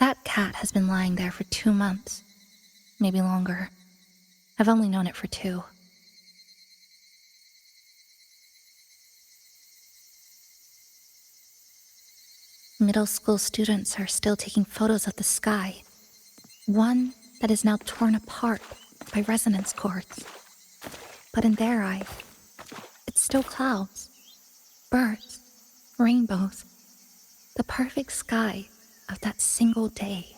That cat has been lying there for 2 months, maybe longer. I've only known it for 2. Middle school students are still taking photos of the sky. One that is now torn apart by resonance cords. But in their eye, it's still clouds, birds, rainbows, the perfect sky of that single day.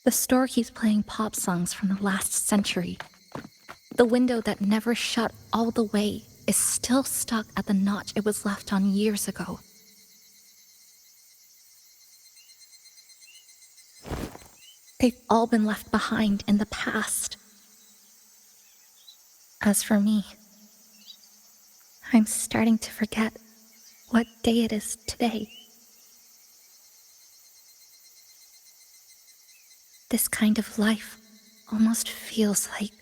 The store keeps playing pop songs from the last century. The window that never shut all the way is still stuck at the notch it was left on years ago. They've all been left behind in the past. As for me, I'm starting to forget what day it is today. This kind of life almost feels like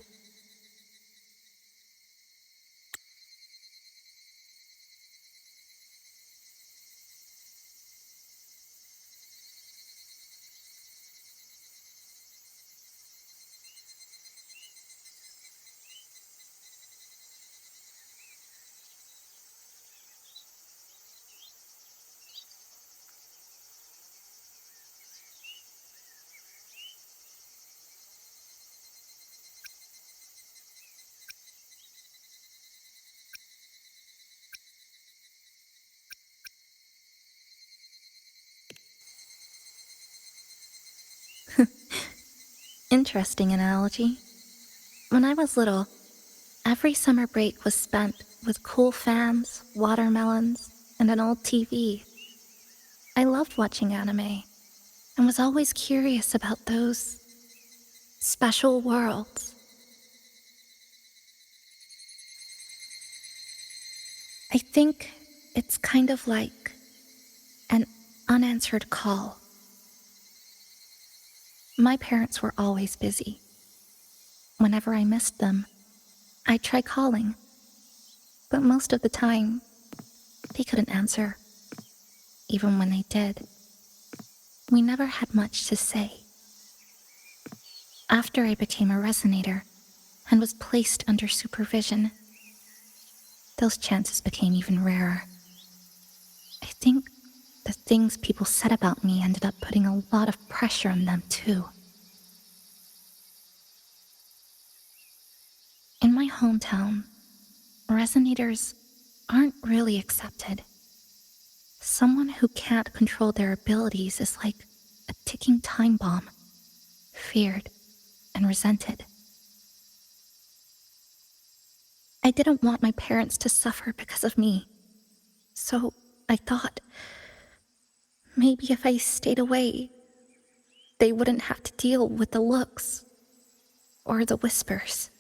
interesting analogy. When I was little, every summer break was spent with cool fans, watermelons, and an old TV. I loved watching anime, and was always curious about those special worlds. I think it's kind of like an unanswered call. My parents were always busy. Whenever I missed them, I'd try calling, but most of the time, they couldn't answer. Even when they did, we never had much to say. After I became a resonator and was placed under supervision, those chances became even rarer. I think the things people said about me ended up putting a lot of pressure on them too. hometown, resonators aren't really accepted. Someone who can't control their abilities is like a ticking time bomb, feared and resented. I didn't want my parents to suffer because of me, so I thought maybe if I stayed away, they wouldn't have to deal with the looks or the whispers.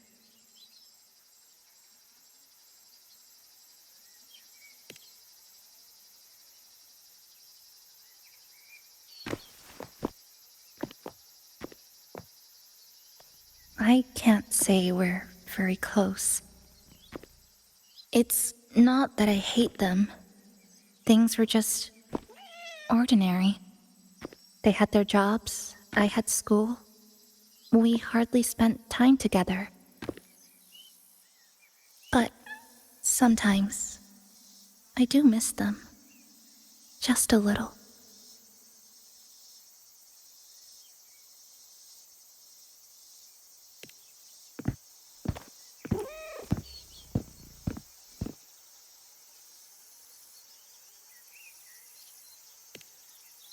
I can't say we're very close. It's not that I hate them. Things were just ordinary. They had their jobs, I had school. We hardly spent time together. But sometimes I do miss them. Just a little.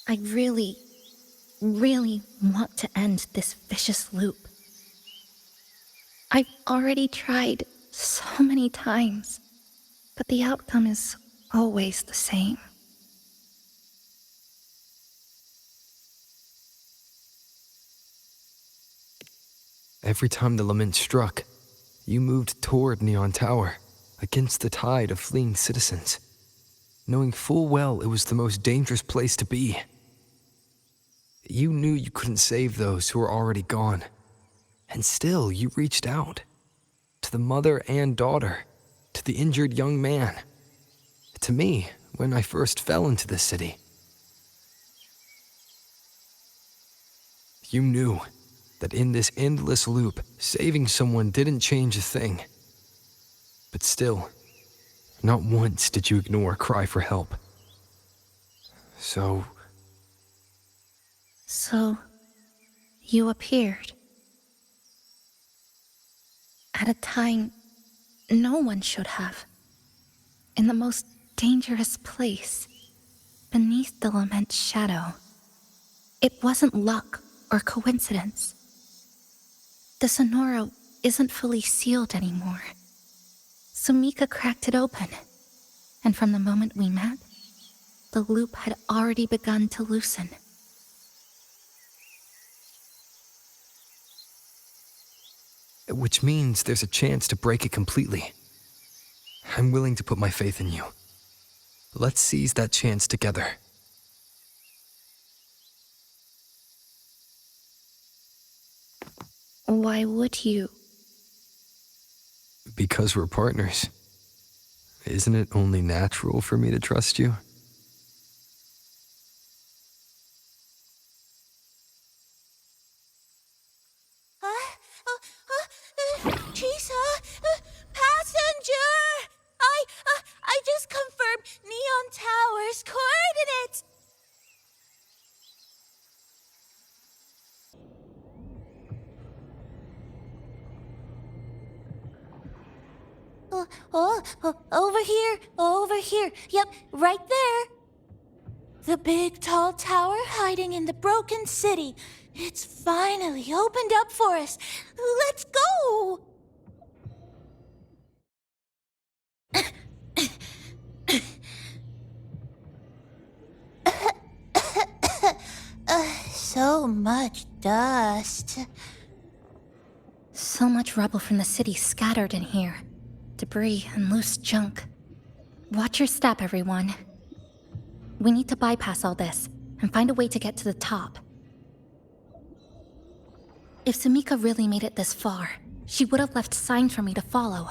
I really want to end this vicious loop. I've already tried so many times, but the outcome is always the same. Every time the lament struck, you moved toward Neon Tower, against the tide of fleeing citizens, knowing full well it was the most dangerous place to be. You knew you couldn't save those who were already gone, and still you reached out. To the mother and daughter, to the injured young man, to me when I first fell into this city. You knew that in this endless loop, saving someone didn't change a thing. But still, not once did you ignore a cry for help. So, you appeared. At a time no one should have. In the most dangerous place, beneath the lament's shadow. It wasn't luck or coincidence. The Sonoro isn't fully sealed anymore. Sumika cracked it open, and from the moment we met, the loop had already begun to loosen. which means there's a chance to break it completely. I'm willing to put my faith in you. Let's seize that chance together. Why would you? Because we're partners. Isn't it only natural for me to trust you? Chisa, passenger! I just confirmed Neon Tower's coordinates. Over here. Yep, right there. The big tall tower hiding in the broken city. It's finally opened up for us. Let's go! So much dust. So much rubble from the city scattered in here. Debris and loose junk. Watch your step, everyone. We need to bypass all this and find a way to get to the top. If Sumika really made it this far, she would have left signs for me to follow.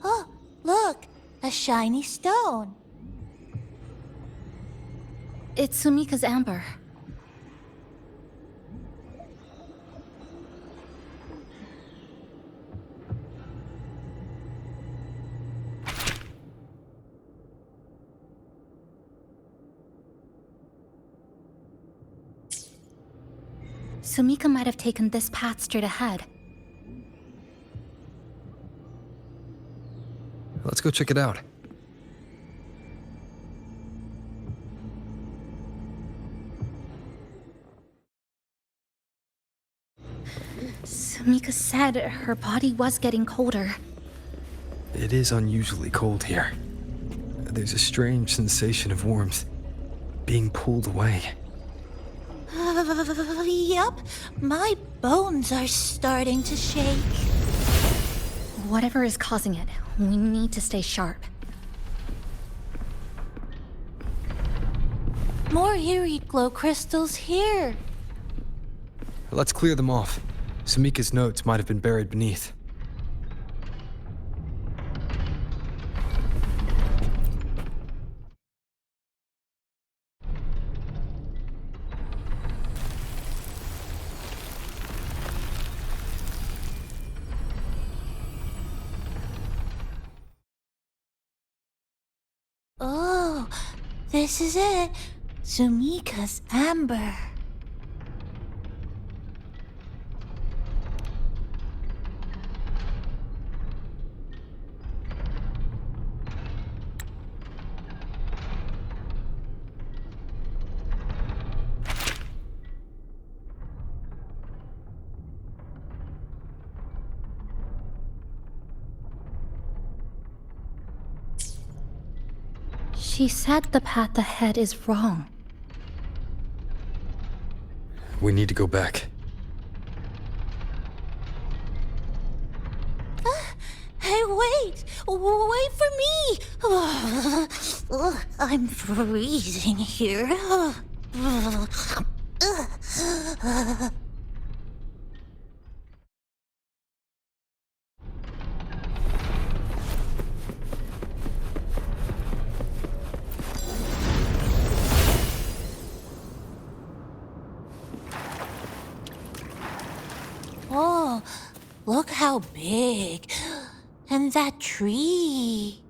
Oh, look, a shiny stone. It's Sumika's amber. Sumika might have taken this path straight ahead. Let's go check it out. Sumika said her body was getting colder. It is unusually cold here. There's a strange sensation of warmth, being pulled away. Yup, my bones are starting to shake. Whatever is causing it, we need to stay sharp. More eerie glow crystals here. Let's clear them off. Sumika's notes might have been buried beneath. Oh, this is it. Sumika's amber. She said the path ahead is wrong. We need to go back. Hey, wait! Wait for me! I'm freezing here. Oh, look how big. And that tree.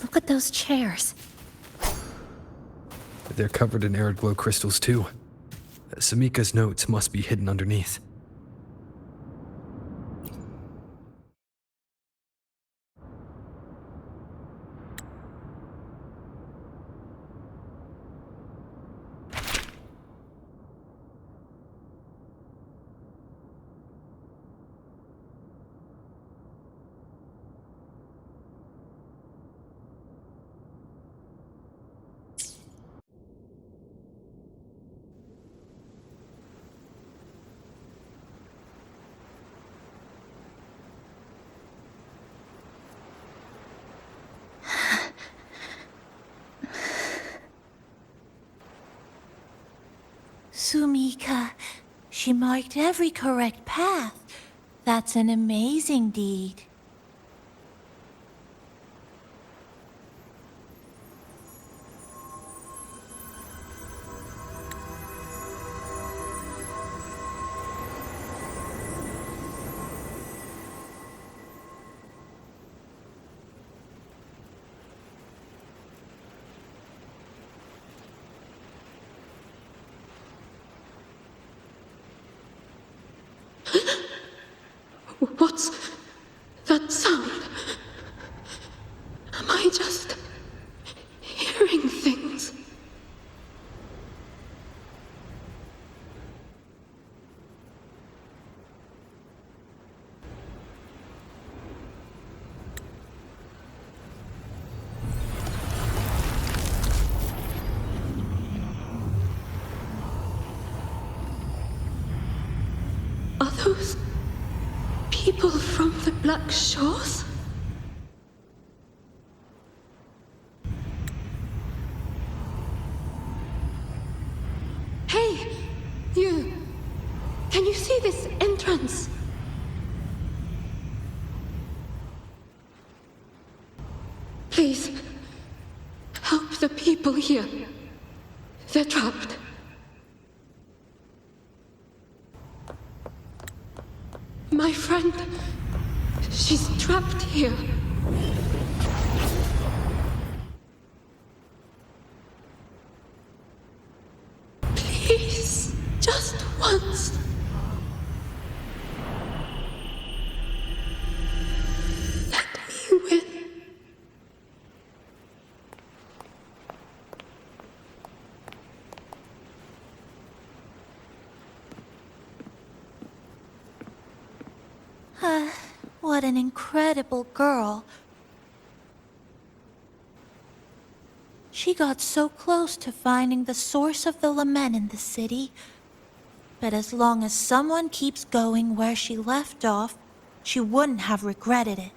Look at those chairs. They're covered in arid glow crystals too. Sumika's notes must be hidden underneath. Sumika, she marked every correct path. That's an amazing deed. What's that sound? Am I just hearing things? Are those people from the Black Shores? Hey, you! Can you see this entrance? Please, help the people here. They're trapped. My friend, she's trapped here. Please, just one once. Let me win. What an incredible girl. She got so close to finding the source of the lament in the city. But as long as someone keeps going where she left off, she wouldn't have regretted it.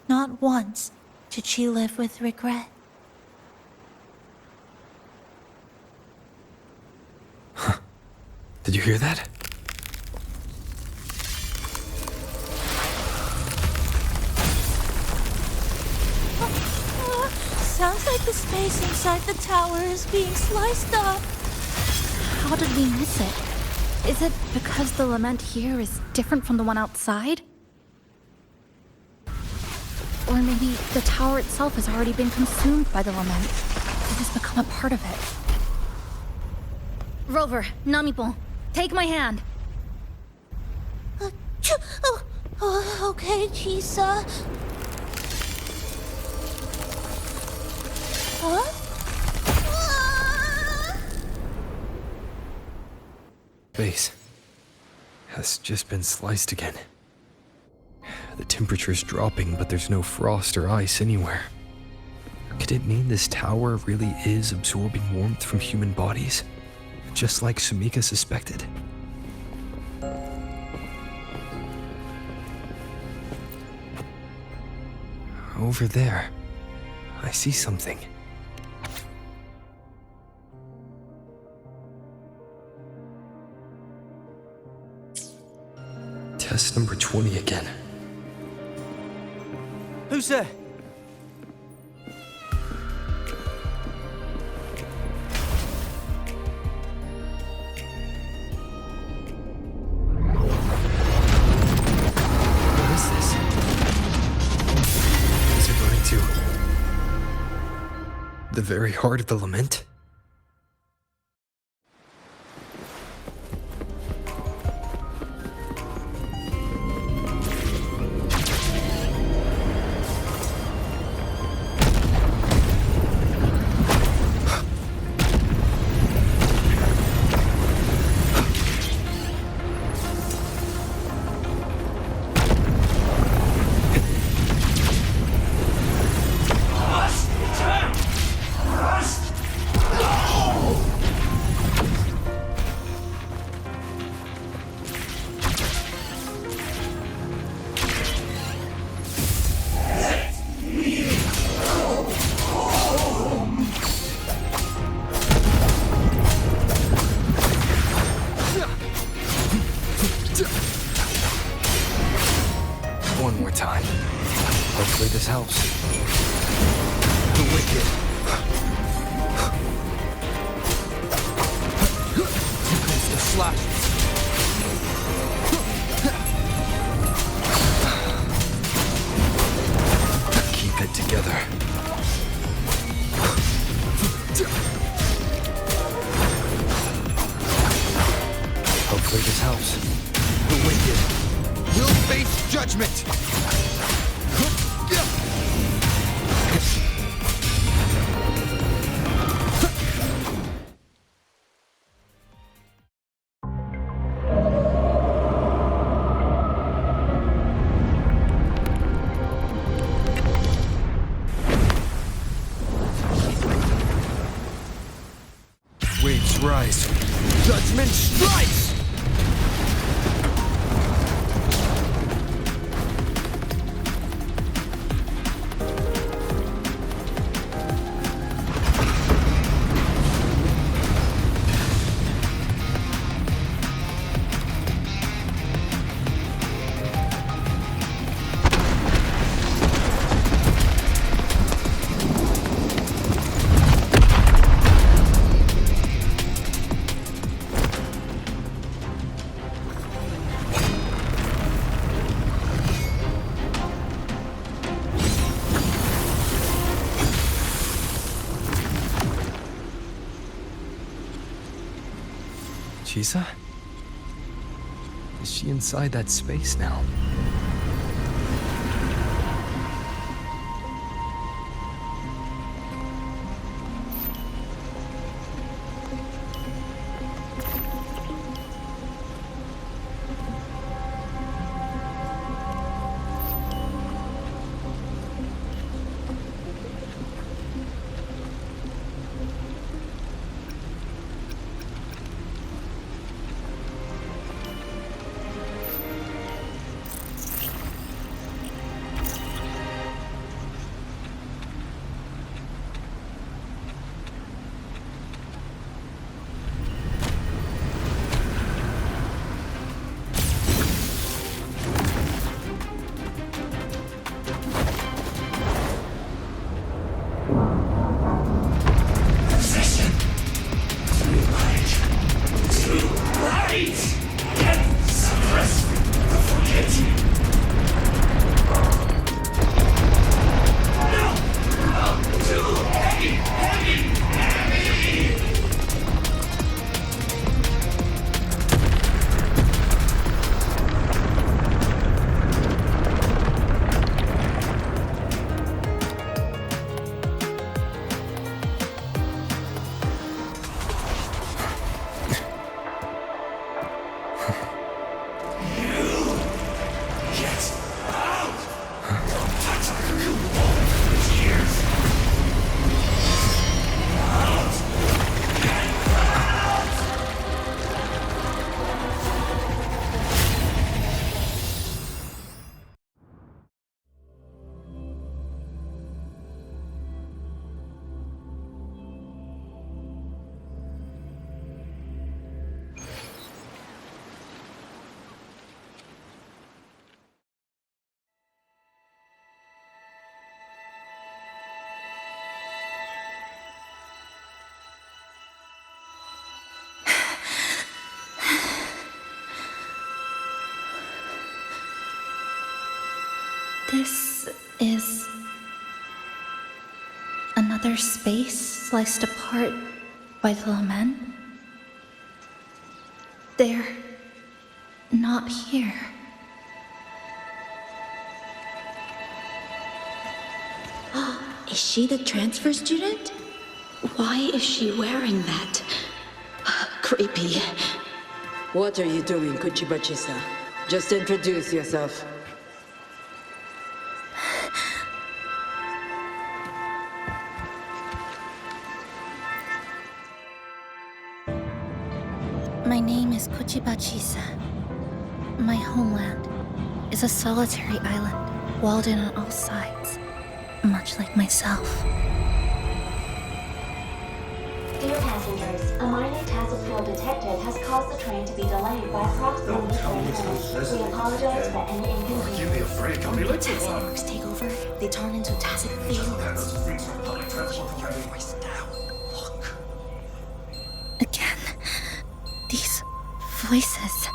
Not once did she live with regret. Did you hear that? Sounds like the space inside the tower is being sliced up. How did we miss it? Is it because the lament here is different from the one outside? Or maybe the tower itself has already been consumed by the lament. It has become a part of it. Rover, Namipon, take my hand. Okay, Chisa. Huh? Base has just been sliced again. The temperature's dropping, but there's no frost or ice anywhere. Could it mean this tower really is absorbing warmth from human bodies? Just like Sumika suspected? Over there, I see something. Test number 20 again. Who's there? What is this? Is it going to the very heart of the lament? One more time. Hopefully this helps. The wicked. It's the slashes. Keep it together. Hopefully this helps. The wicked will face judgment. Waves rise. Judgment strikes! Chisa? Is she inside that space now? This is another space sliced apart by the lament. They're not here. Is she the transfer student? Why is she wearing that? Creepy. What are you doing, Kuchibachi-san? Just introduce yourself. My name is Kuchibachi-sa. My homeland is a solitary island, walled in on all sides, much like myself. Dear passengers, a minor tassel flow detected has caused the train to be delayed by approximately 20 minutes. We apologize for any inconvenience. Give me a break, I'll be late to Tassel marks take over, they turn into tacit fields. Again, these voices.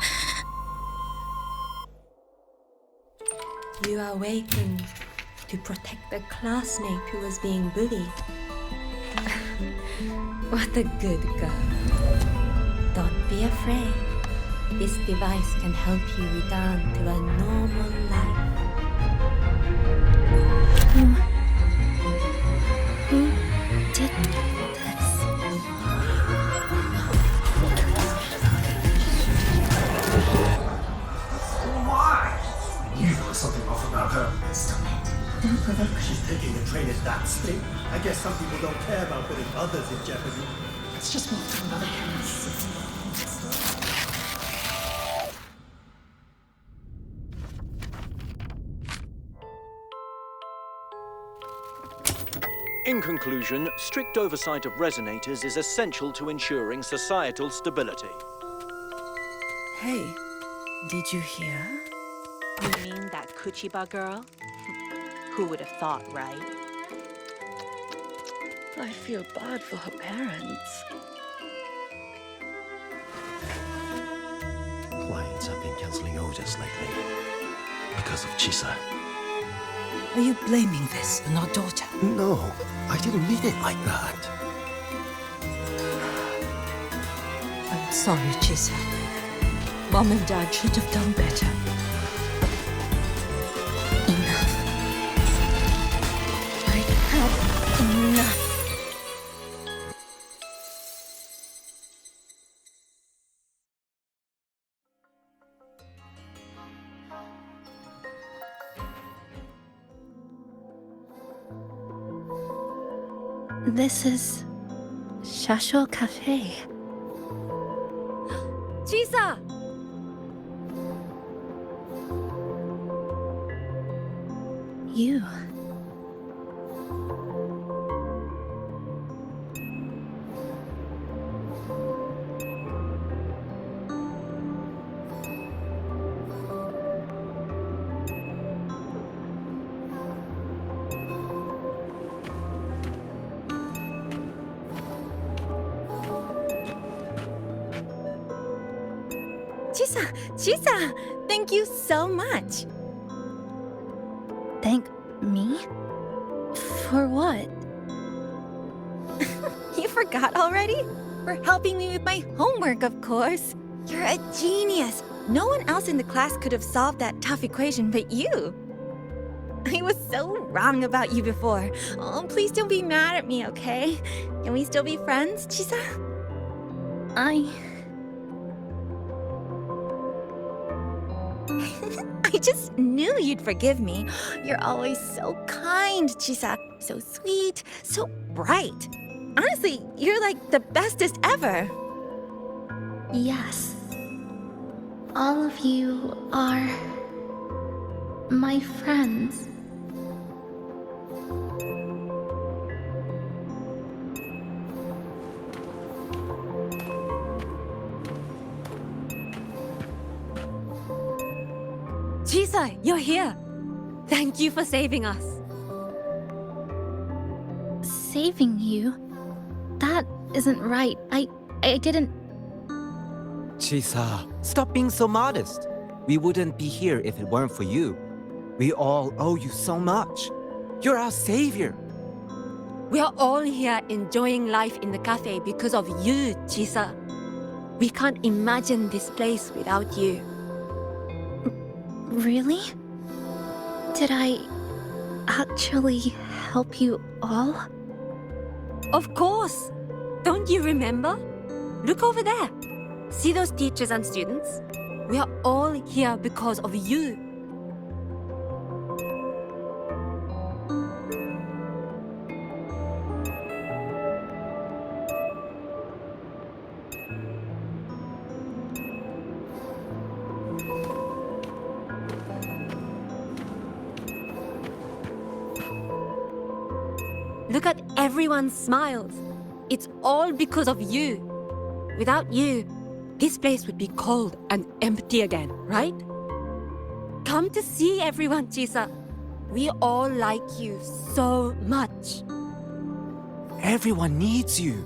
You are awakened to protect the classmate who was being bullied. What a good girl. Don't be afraid. This device can help you return to a normal life. Who did this? Why? You know something off about her. Stop it. She's thinking the train is that state. I guess some people don't care about putting others in jeopardy. Let's just move to another premise. In conclusion, strict oversight of resonators is essential to ensuring societal stability. Hey, did you hear? You mean that Kuchiba girl? Who would have thought, right? I feel bad for her parents. Clients have been canceling orders lately because of Chisa. Are you blaming this on our daughter? No, I didn't mean it like that. I'm sorry, Chisa. Mom and Dad should have done better. Enough. I've had enough. This is Shasho Cafe. Chisa! You. Chisa! Thank you so much! Thank me? For what? You forgot already? For helping me with my homework, of course. You're a genius. No one else in the class could have solved that tough equation but you. I was so wrong about you before. Oh, please don't be mad at me, okay? Can we still be friends, Chisa? I just knew you'd forgive me. You're always so kind, Chisa. So sweet, so bright. Honestly, you're like the bestest ever. Yes. All of you are my friends. Chisa, you're here. Thank you for saving us. Saving you? That isn't right. I didn't... Chisa, stop being so modest. We wouldn't be here if it weren't for you. We all owe you so much. You're our savior. We are all here enjoying life in the cafe because of you, Chisa. We can't imagine this place without you. Really? Did I actually help you all? Of course! Don't you remember? Look over there. See those teachers and students? We are all here because of you. Look at everyone's smiles. It's all because of you. Without you, this place would be cold and empty again, right? Come to see everyone, Chisa. We all like you so much. Everyone needs you.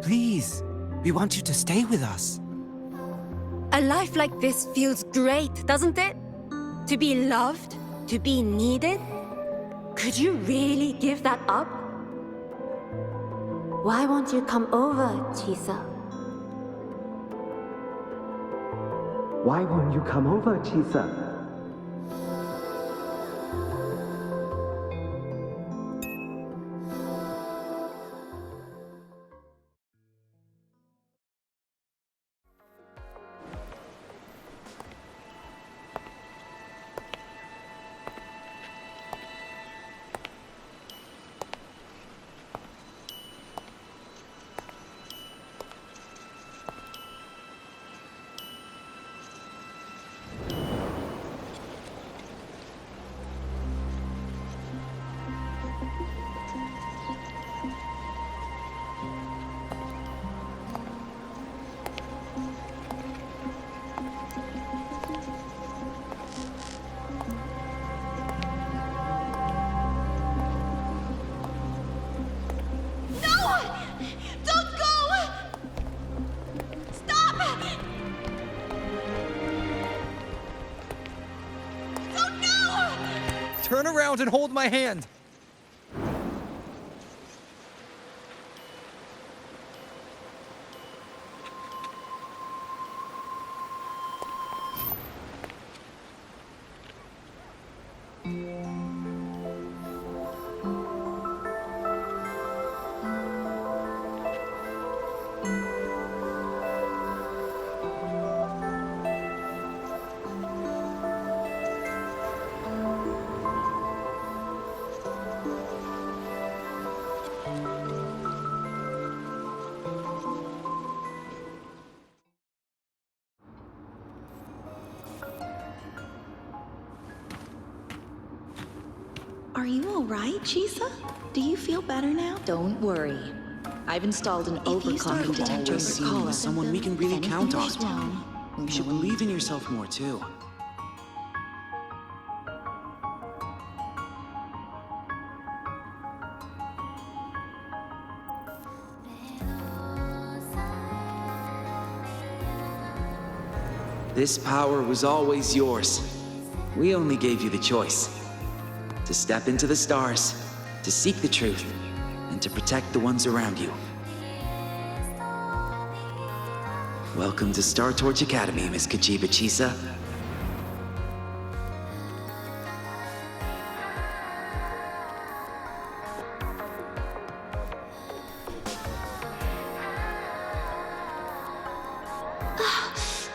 Please, we want you to stay with us. A life like this feels great, doesn't it? To be loved, to be needed. Could you really give that up? Why won't you come over, Chisa? Why won't you come over, Chisa? Turn around and hold my hand! Are you alright, Chisa? Do you feel better now? Don't worry. I've installed an overclocking detector in Always your collar. someone we can really count on. Anything goes wrong, You should believe in yourself more, too. This power was always yours. We only gave you the choice. To step into the stars, to seek the truth, and to protect the ones around you. Welcome to Star Torch Academy, Miss Kachiba Chisa.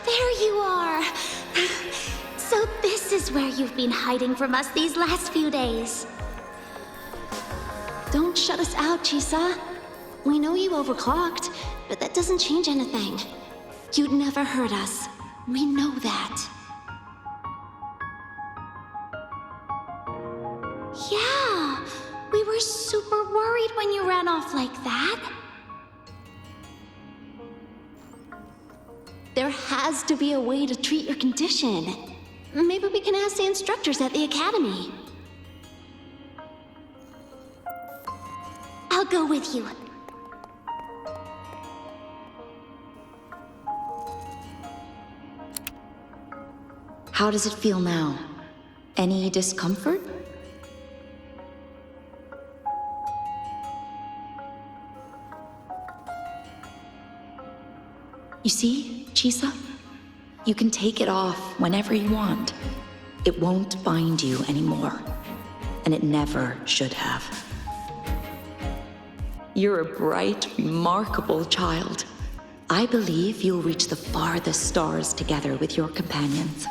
There you are! So this is where you've been hiding from us these last few days. Don't shut us out, Chisa. We know you overclocked, but that doesn't change anything. You'd never hurt us. We know that. Yeah, we were super worried when you ran off like that. There has to be a way to treat your condition. Maybe we can ask the instructors at the academy. I'll go with you. How does it feel now? Any discomfort? You see, Chisa? You can take it off whenever you want. It won't bind you anymore. And it never should have. You're a bright, remarkable child. I believe you'll reach the farthest stars together with your companions.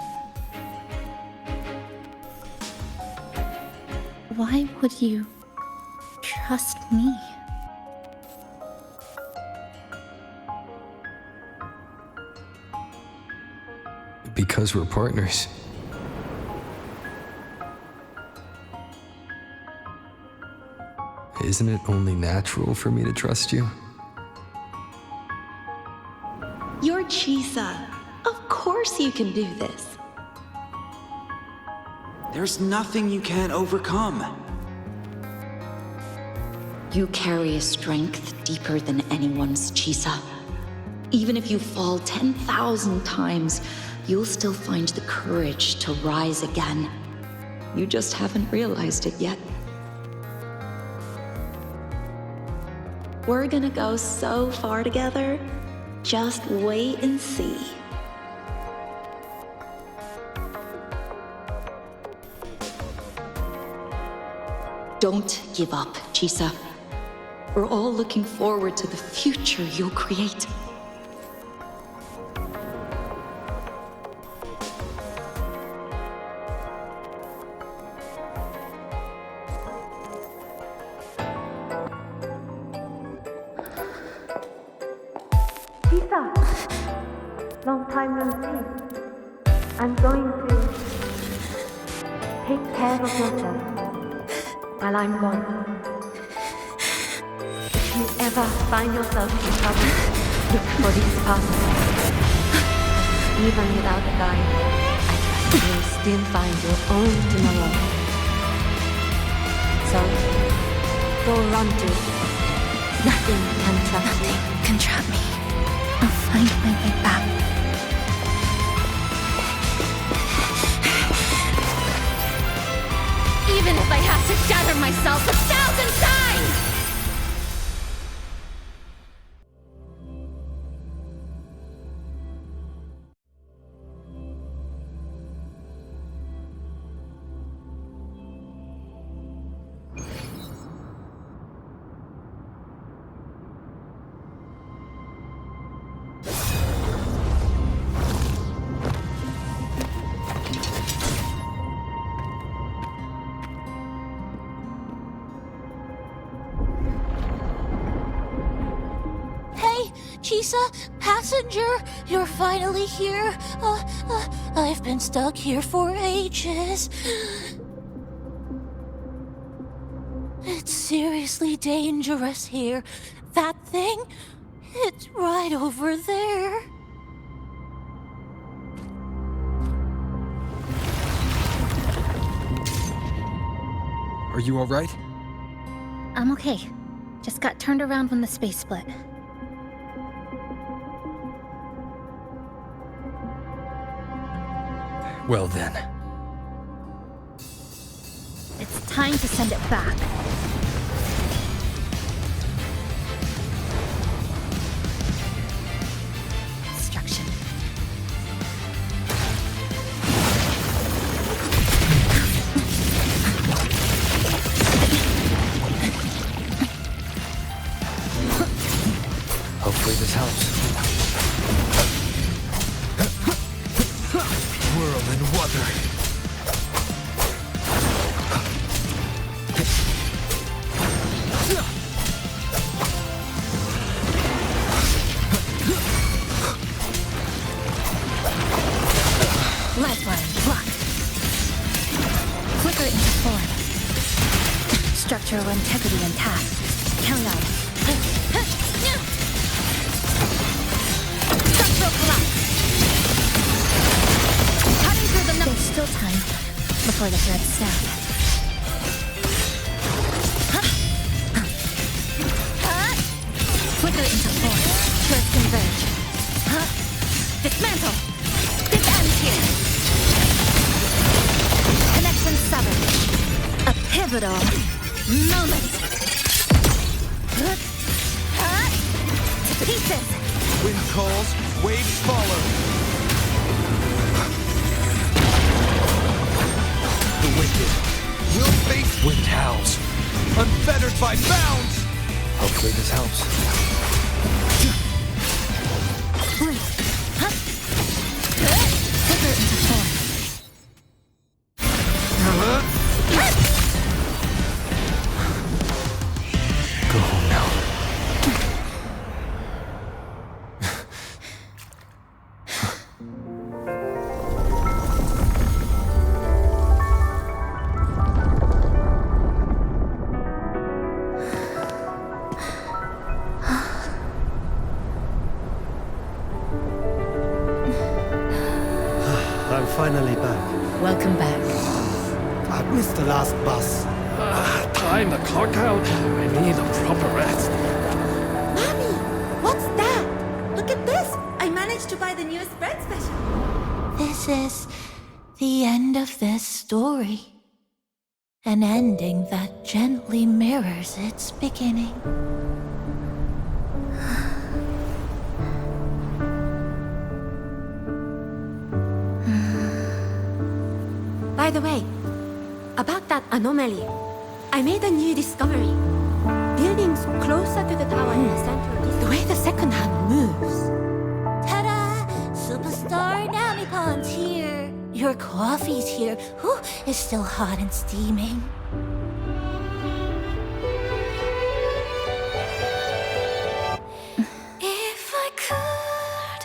Why would you trust me? Because we're partners. Isn't it only natural for me to trust you? You're Chisa. Of course you can do this. There's nothing you can't overcome. You carry a strength deeper than anyone's, Chisa. Even if you fall 10,000 times, you'll still find the courage to rise again. You just haven't realized it yet. We're gonna go so far together. Just wait and see. Don't give up, Chisa. We're all looking forward to the future you'll create. Chisa! Long time no see. I'm going to take care of yourself while I'm gone. If you ever find yourself in trouble, look for these passes. Even without a guide, I trust you'll still find your own tomorrow. So, go run to it. Nothing can trap me. Nothing can trap me. I'll find my way back. Even if I have to shatter myself 1,000 times! Chisa, passenger, you're finally here. I've been stuck here for ages. seriously dangerous here. That thing, it's right over there. Are you alright? I'm okay. Just got turned around when the space split. Well then. It's time to send it back. Destruction. Hopefully this helps. Whirl and wuthering. Lifeline blocked. Flicker into form. Structural integrity intact. Carry on. Structural collapse. Cutting through the There's still time before the threads snap. Flicker into form. Threads converge. Dismantle. This ends here. Connection severed. A pivotal moment. To pieces. Wind calls, waves follow. The wicked will face Wind howls. unfettered by bounds. Hopefully this helps. Flicker into form. Go home now. I'm finally back. Welcome back. I missed the last bus. Time to clock out. I need a proper rest. Mommy, what's that? Look at this. I managed to buy the newest bread special. This is the end of this story. An ending that gently mirrors its beginning. By the way, about that anomaly, I made a new discovery. Buildings closer to the tower in the center, the way the second hand moves. Ta-da! Superstar Namipon's here. Your coffee's here. Whew, it's still hot and steaming. If I could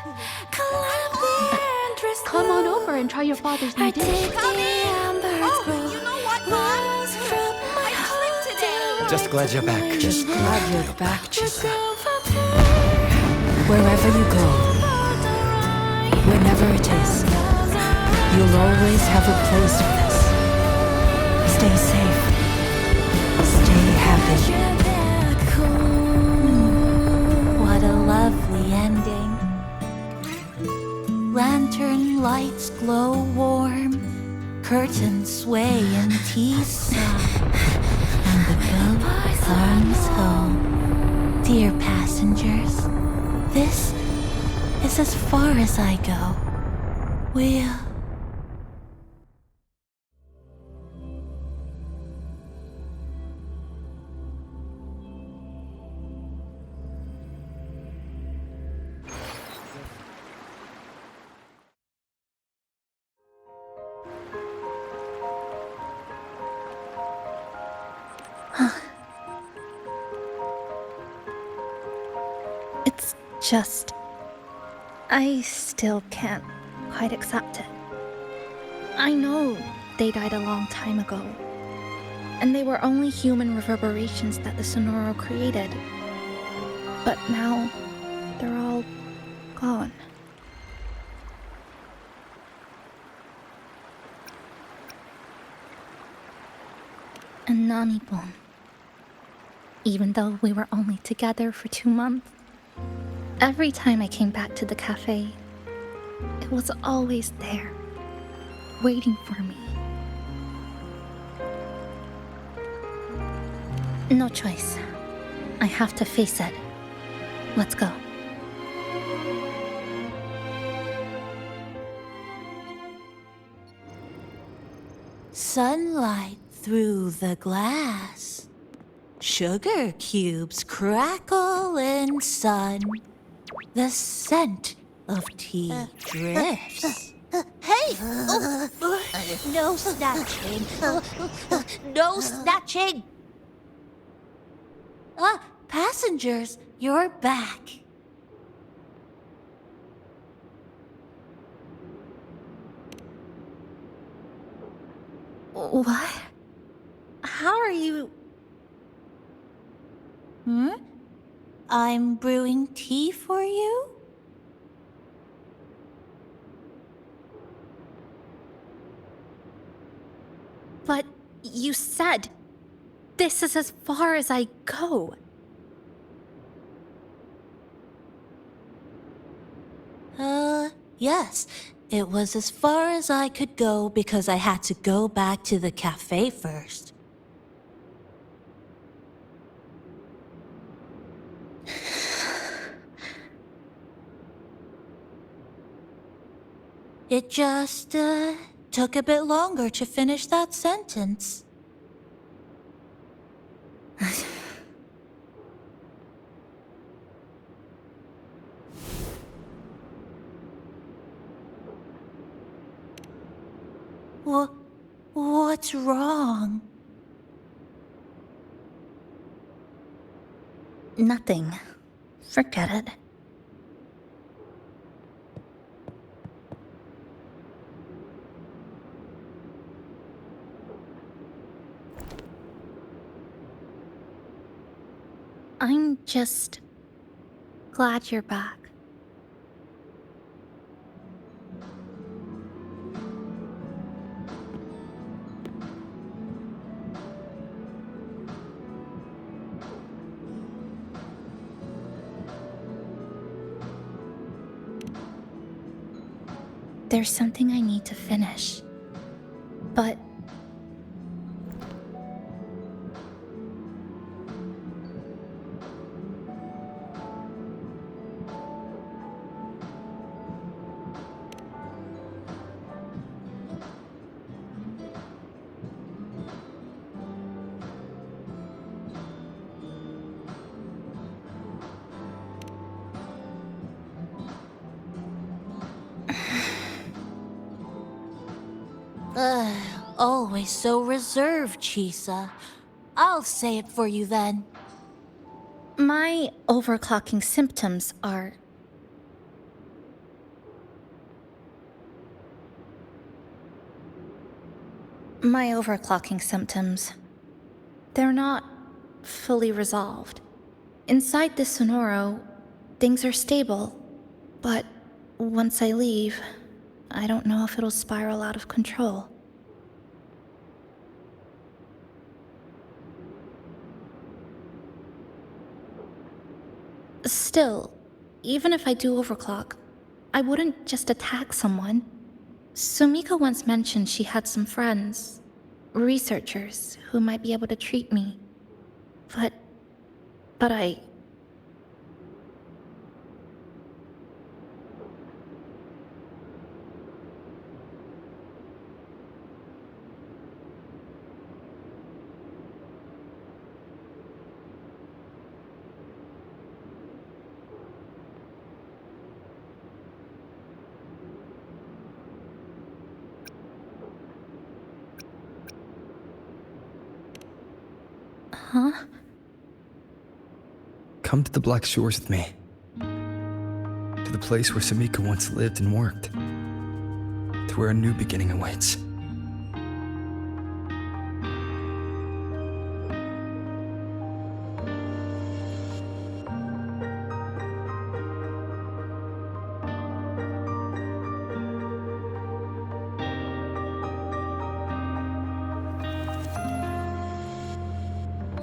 climb the entrance. Come on over and try your father's new dish. You know what, Mom? Just glad you're back. Just glad you're back, Chisa. Wherever you go, whenever it is, you'll always have a place with us. Stay safe. Stay happy. What a lovely ending. Lantern lights glow warm, curtains sway in Tisa, and the boat comes home. Dear passengers, this is as far as I go. We'll... It's just... I still can't quite accept it. I know they died a long time ago. and they were only human reverberations that the Sonoro created. But now, they're all gone. And Nami-pon. Even though we were only together for 2 months, every time I came back to the cafe, it was always there, waiting for me. No choice. I have to face it. Let's go. Sunlight through the glass. Sugar cubes crackle in sun. The scent of tea drifts. Hey! No snatching. No snatching! Passengers, you're back. What? How are you? I'm brewing tea for you? But you said this is as far as I go. Yes. It was as far as I could go because I had to go back to the cafe first. It just, took a bit longer to finish that sentence. What's wrong? Nothing. Forget it. I'm just glad you're back. There's something I need to finish, but Always so reserved, Chisa. I'll say it for you then. my overclocking symptoms are... My overclocking symptoms, they're not fully resolved. Inside this Sonoro, things are stable, but once I leave, I don't know if it'll spiral out of control. Still, even if I do overclock, I wouldn't just attack someone. Sumika once mentioned she had some friends, researchers, who might be able to treat me. But I... Huh? Come to the Black Shores with me. To the place where Sumika once lived and worked. To where a new beginning awaits.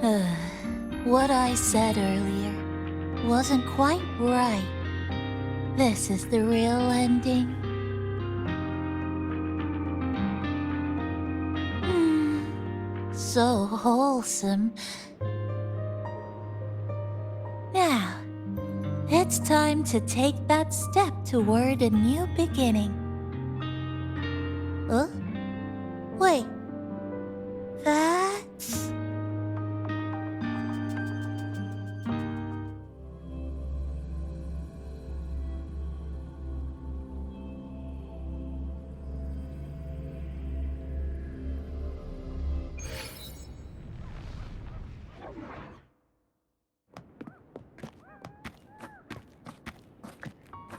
What I said earlier wasn't quite right. This is the real ending. So wholesome. Now, it's time to take that step toward a new beginning. Huh? Wait. That's...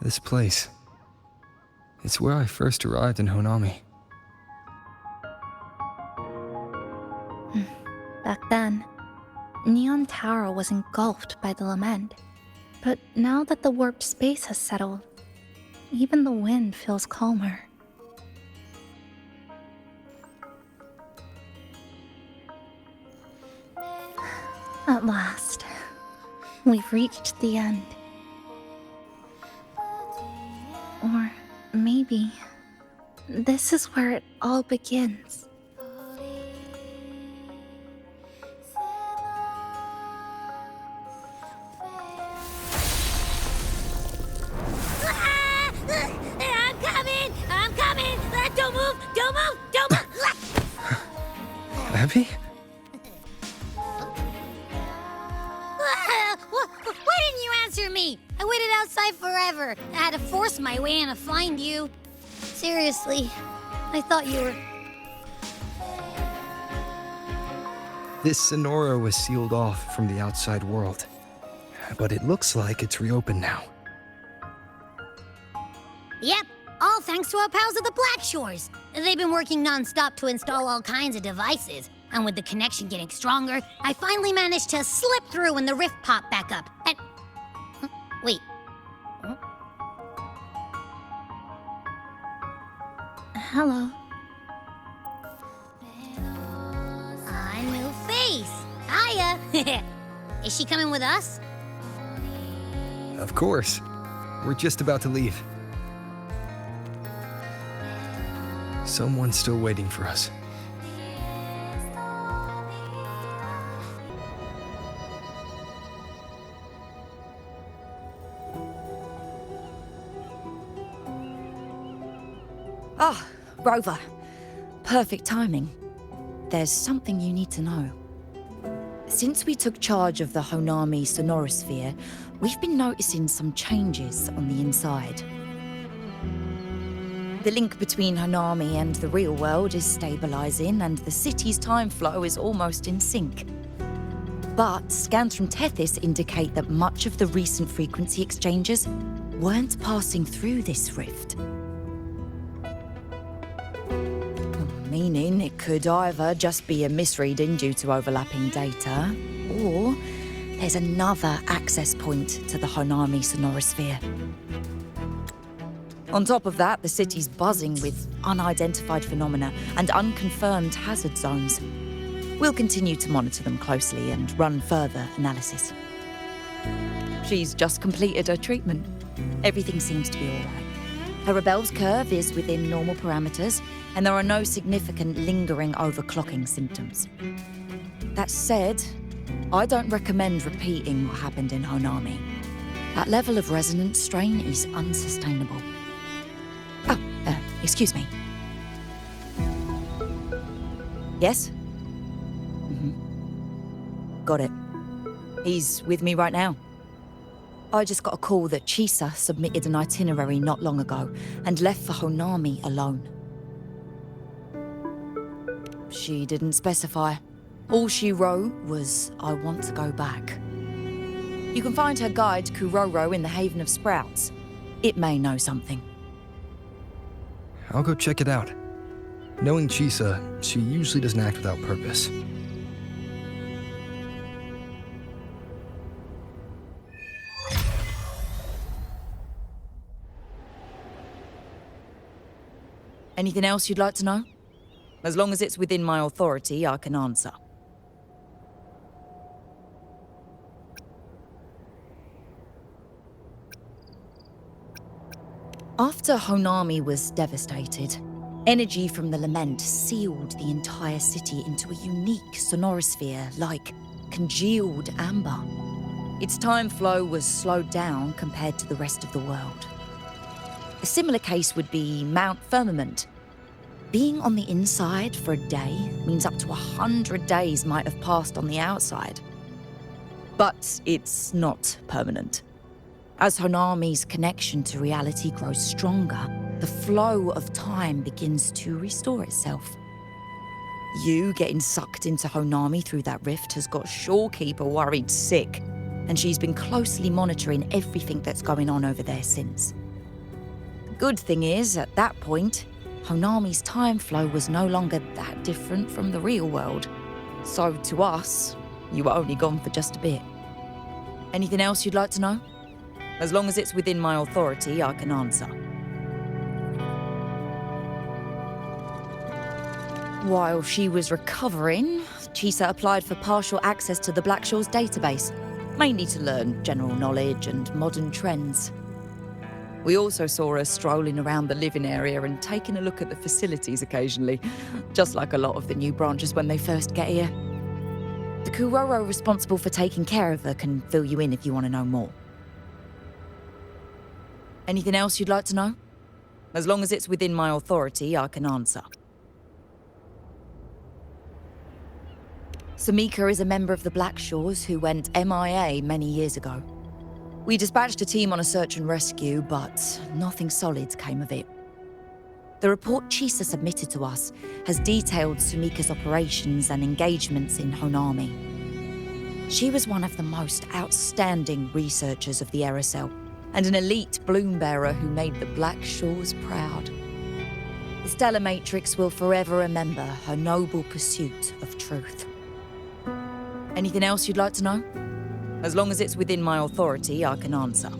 This place. It's where I first arrived in Honami. Back then, Neon Tower was engulfed by the lament. But now that the warped space has settled, even the wind feels calmer. At last, we've reached the end. Or maybe this is where it all begins. I'm coming! Don't move! Don't move! Don't move! Abby? Why didn't you answer me? I waited outside forever. I had to force my way in to find you. Seriously, I thought you were... This Sonora was sealed off from the outside world. But it looks like it's reopened now. Yep, all thanks to our pals at the Black Shores. They've been working non-stop to install all kinds of devices. And with the connection getting stronger, I finally managed to slip through when the rift popped back up. And... Wait. Hello. A new face. Hiya. Is she coming with us? Of course. We're just about to leave. Someone's still waiting for us. Ah, Rover. Perfect timing. There's something you need to know. Since we took charge of the Honami Sonorosphere, we've been noticing some changes on the inside. The link between Honami and the real world is stabilizing, and the city's time flow is almost in sync. But scans from Tethys indicate that much of the recent frequency exchanges weren't passing through this rift. Meaning it could either just be a misreading due to overlapping data, or there's another access point to the Honami Sonorosphere. On top of that, the city's buzzing with unidentified phenomena and unconfirmed hazard zones. We'll continue to monitor them closely and run further analysis. She's just completed her treatment. Everything seems to be all right. Her rebel's curve is within normal parameters, and there are no significant lingering overclocking symptoms. That said, I don't recommend repeating what happened in Honami. That level of resonance strain is unsustainable. Oh, excuse me. Yes? Got it. He's with me right now. I just got a call that XII submitted an itinerary not long ago and left for Honami alone. She didn't specify. All she wrote was, "I want to go back." You can find her guide, Kuro, in the Haven of Sprouts. It may know something. I'll go check it out. Knowing XII, she usually doesn't act without purpose. Anything else you'd like to know? As long as it's within my authority, I can answer. After Honami was devastated, energy from the lament sealed the entire city into a unique sonorosphere like congealed amber. Its time flow was slowed down compared to the rest of the world. A similar case would be Mount Firmament. Being on the inside for a day means up to 100 days might have passed on the outside. But it's not permanent. As Honami's connection to reality grows stronger, the flow of time begins to restore itself. You getting sucked into Honami through that rift has got Shorekeeper worried sick, and she's been closely monitoring everything that's going on over there since. The good thing is, at that point, Honami's time flow was no longer that different from the real world. So to us, you were only gone for just a bit. Anything else you'd like to know? As long as it's within my authority, I can answer. While she was recovering, Chisa applied for partial access to the Black Shores database, mainly to learn general knowledge and modern trends. We also saw her strolling around the living area and taking a look at the facilities occasionally, just like a lot of the new branches when they first get here. The Kuro responsible for taking care of her can fill you in if you want to know more. Anything else you'd like to know? As long as it's within my authority, I can answer. Samika is a member of the Black Shores who went MIA many years ago. We dispatched a team on a search and rescue, but nothing solid came of it. The report Chisa submitted to us has detailed Sumika's operations and engagements in Honami. She was one of the most outstanding researchers of the Aerosel, and an elite bloom bearer who made the Black Shores proud. The Stellar Matrix will forever remember her noble pursuit of truth. Anything else you'd like to know? As long as it's within my authority, I can answer.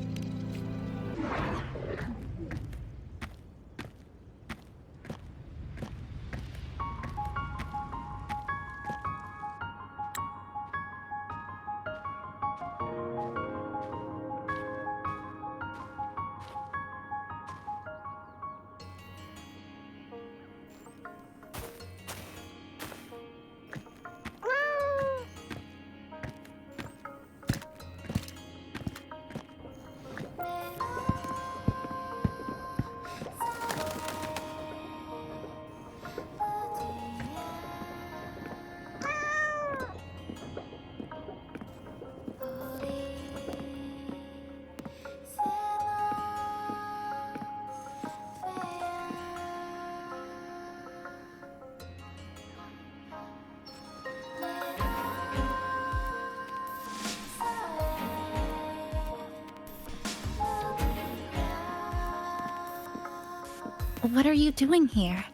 What are you doing here?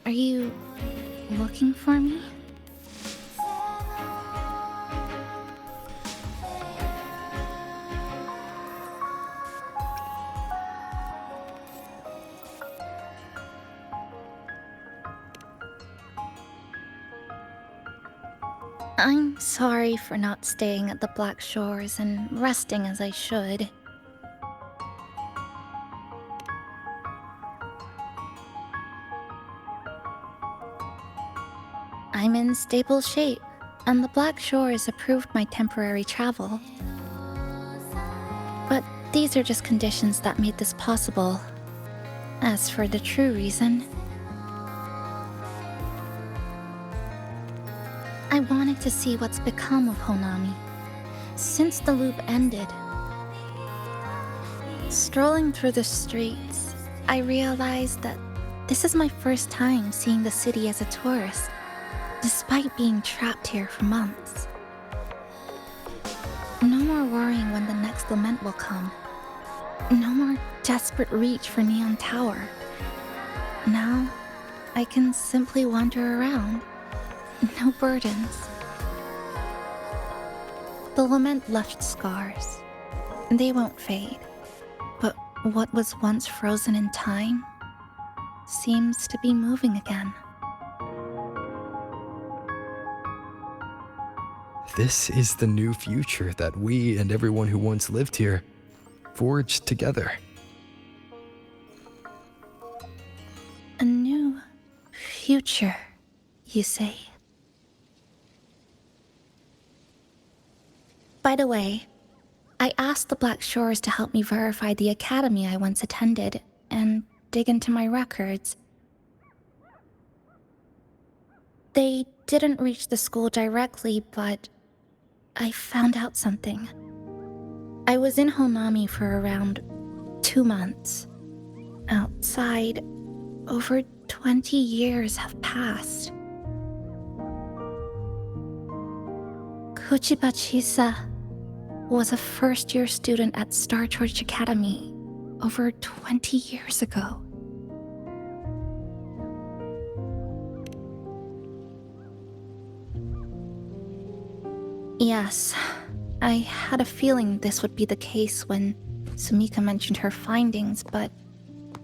Are you looking for me? I'm sorry for not staying at the Black Shores and resting as I should. I'm in stable shape, and the Black Shores approved my temporary travel. But these are just conditions that made this possible. As for the true reason, I wanted to see what's become of Honami since the loop ended. Strolling through the streets, I realized that this is my first time seeing the city as a tourist, despite being trapped here for months. No more worrying when the next lament will come. No more desperate reach for Neon Tower. Now, I can simply wander around. No burdens. The lament left scars. They won't fade. But what was once frozen in time seems to be moving again. This is the new future that we and everyone who once lived here forged together. A new future, you say? By the way, I asked the Black Shores to help me verify the academy I once attended and dig into my records. They didn't reach the school directly, but I found out something. I was in Honami for around 2 months. Outside, over 20 years have passed. Kuchiba Chisa was a first-year student at Star Church Academy over 20 years ago. Yes, I had a feeling this would be the case when Sumika mentioned her findings, but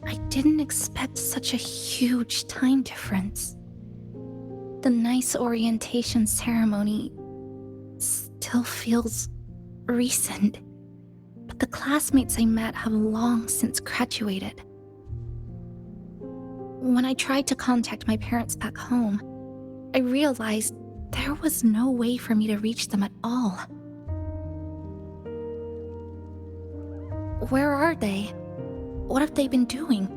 I didn't expect such a huge time difference. The nice orientation ceremony still feels recent, but the classmates I met have long since graduated. When I tried to contact my parents back home, I realized there was no way for me to reach them at all. Where are they? What have they been doing?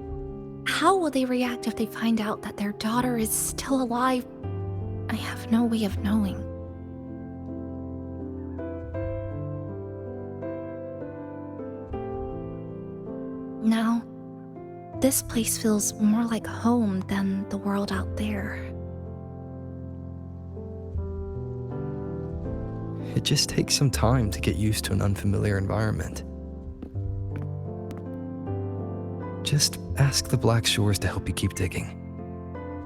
How will they react if they find out that their daughter is still alive? I have no way of knowing. Now, this place feels more like home than the world out there. It just takes some time to get used to an unfamiliar environment. Just ask the Black Shores to help you keep digging.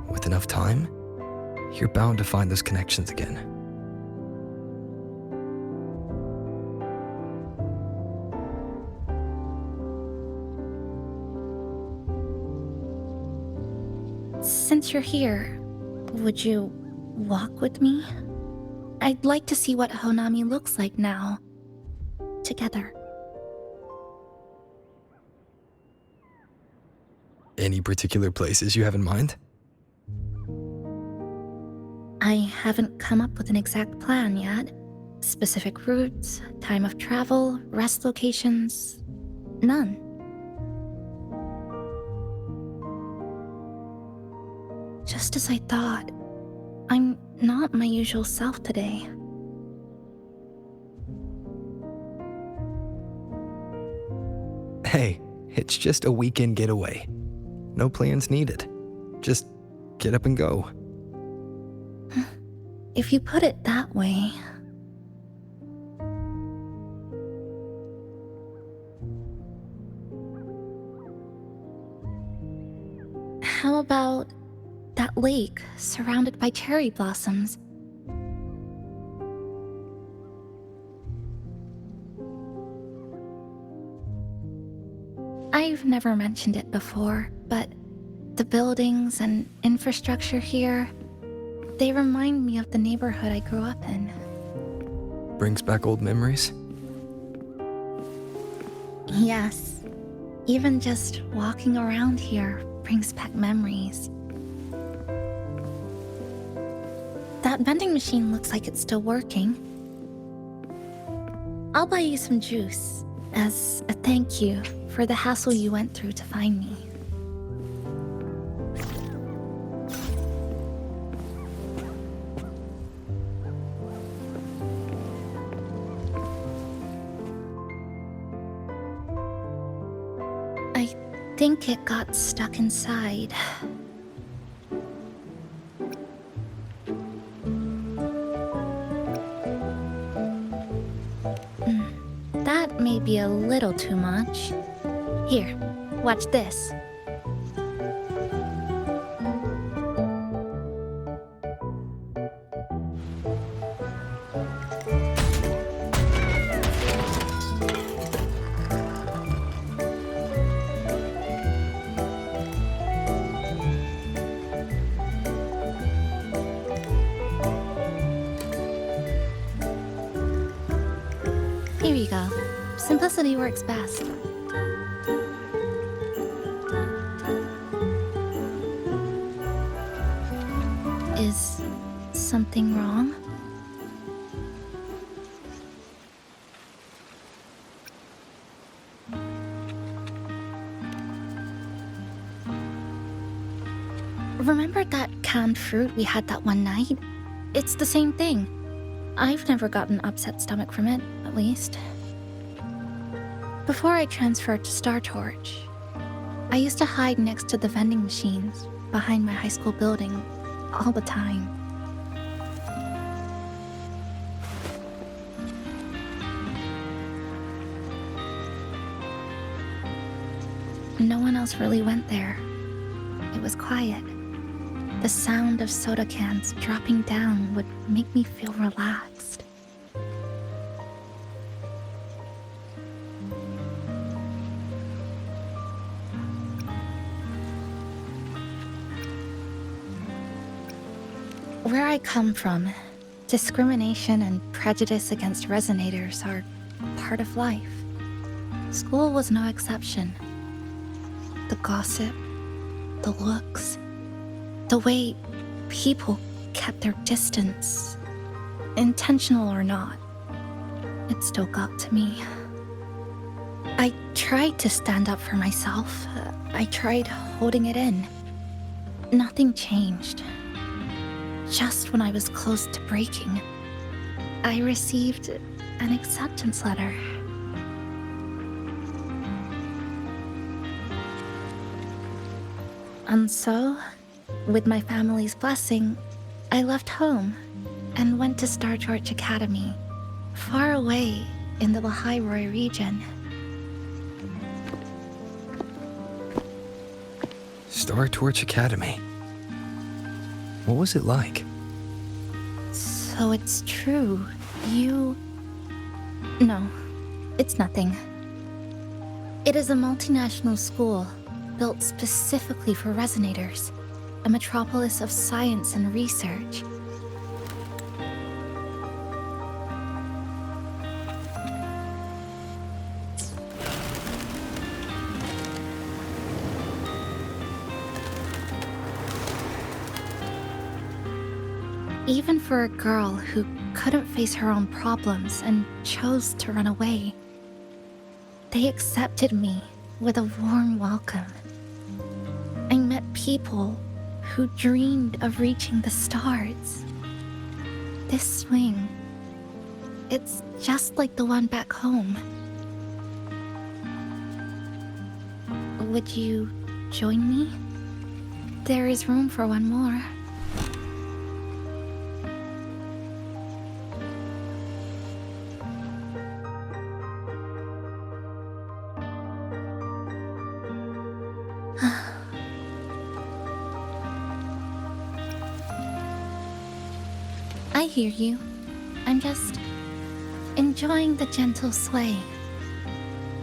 With enough time, you're bound to find those connections again. Since you're here, would you walk with me? I'd like to see what Honami looks like now. Together. Any particular places you have in mind? I haven't come up with an exact plan yet. Specific routes, time of travel, rest locations, none. Just as I thought, I'm not my usual self today. Hey, it's just a weekend getaway. No plans needed. Just get up and go. If you put it that way. How about that lake surrounded by cherry blossoms? I've never mentioned it before, but the buildings and infrastructure here, they remind me of the neighborhood I grew up in. Brings back old memories? Yes. Even just walking around here brings back memories. That vending machine looks like it's still working. I'll buy you some juice as a thank you for the hassle you went through to find me. I think it got stuck inside. That may be a little too much. Here, watch this. Here you go. Simplicity works best. something wrong? Remember that canned fruit we had that one night? It's the same thing. I've never gotten upset stomach from it, at least. Before I transferred to Star Torch, I used to hide next to the vending machines behind my high school building all the time. No one else really went there. It was quiet. The sound of soda cans dropping down would make me feel relaxed. Where I come from, discrimination and prejudice against resonators are part of life. School was no exception. The gossip, the looks, the way people kept their distance, intentional or not, it still got to me. I tried to stand up for myself. I tried holding it in. Nothing changed. Just when I was close to breaking, I received an acceptance letter. And so, with my family's blessing, I left home and went to Star Torch Academy, far away in the Lahairoi region. Star Torch Academy. What was it like? So it's true. No, it's nothing. It is a multinational school built specifically for resonators, a metropolis of science and research. Even for a girl who couldn't face her own problems and chose to run away, they accepted me with a warm welcome. I met people who dreamed of reaching the stars. This swing, it's just like the one back home. Would you join me? There is room for one more. I hear you. I'm just enjoying the gentle sway,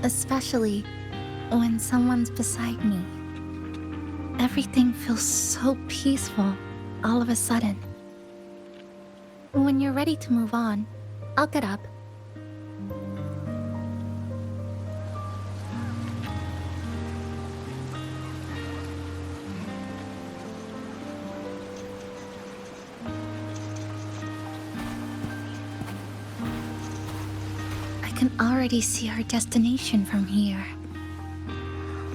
especially when someone's beside me. Everything feels so peaceful all of a sudden. When you're ready to move on, I'll get up. I can already see our destination from here.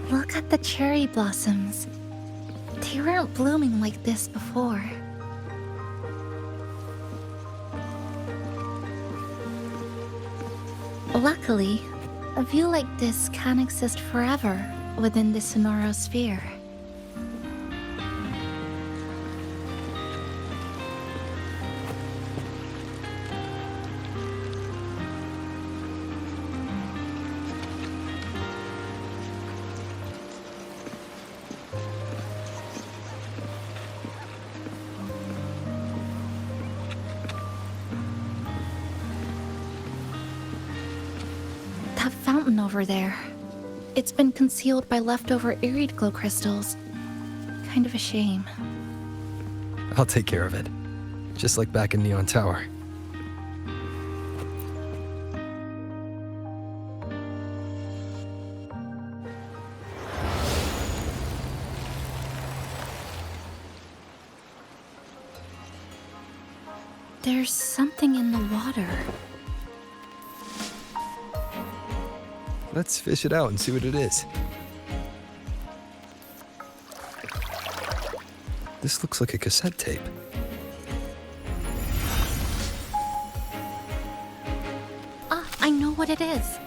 Look at the cherry blossoms. They weren't blooming like this before. Luckily, a view like this can exist forever within the Sonoro sphere. That fountain over there. It's been concealed by leftover irid glow crystals. Kind of a shame. I'll take care of it. Just like back in Neon Tower. There's something in the water. Let's fish it out and see what it is. This looks like a cassette tape. I know what it is.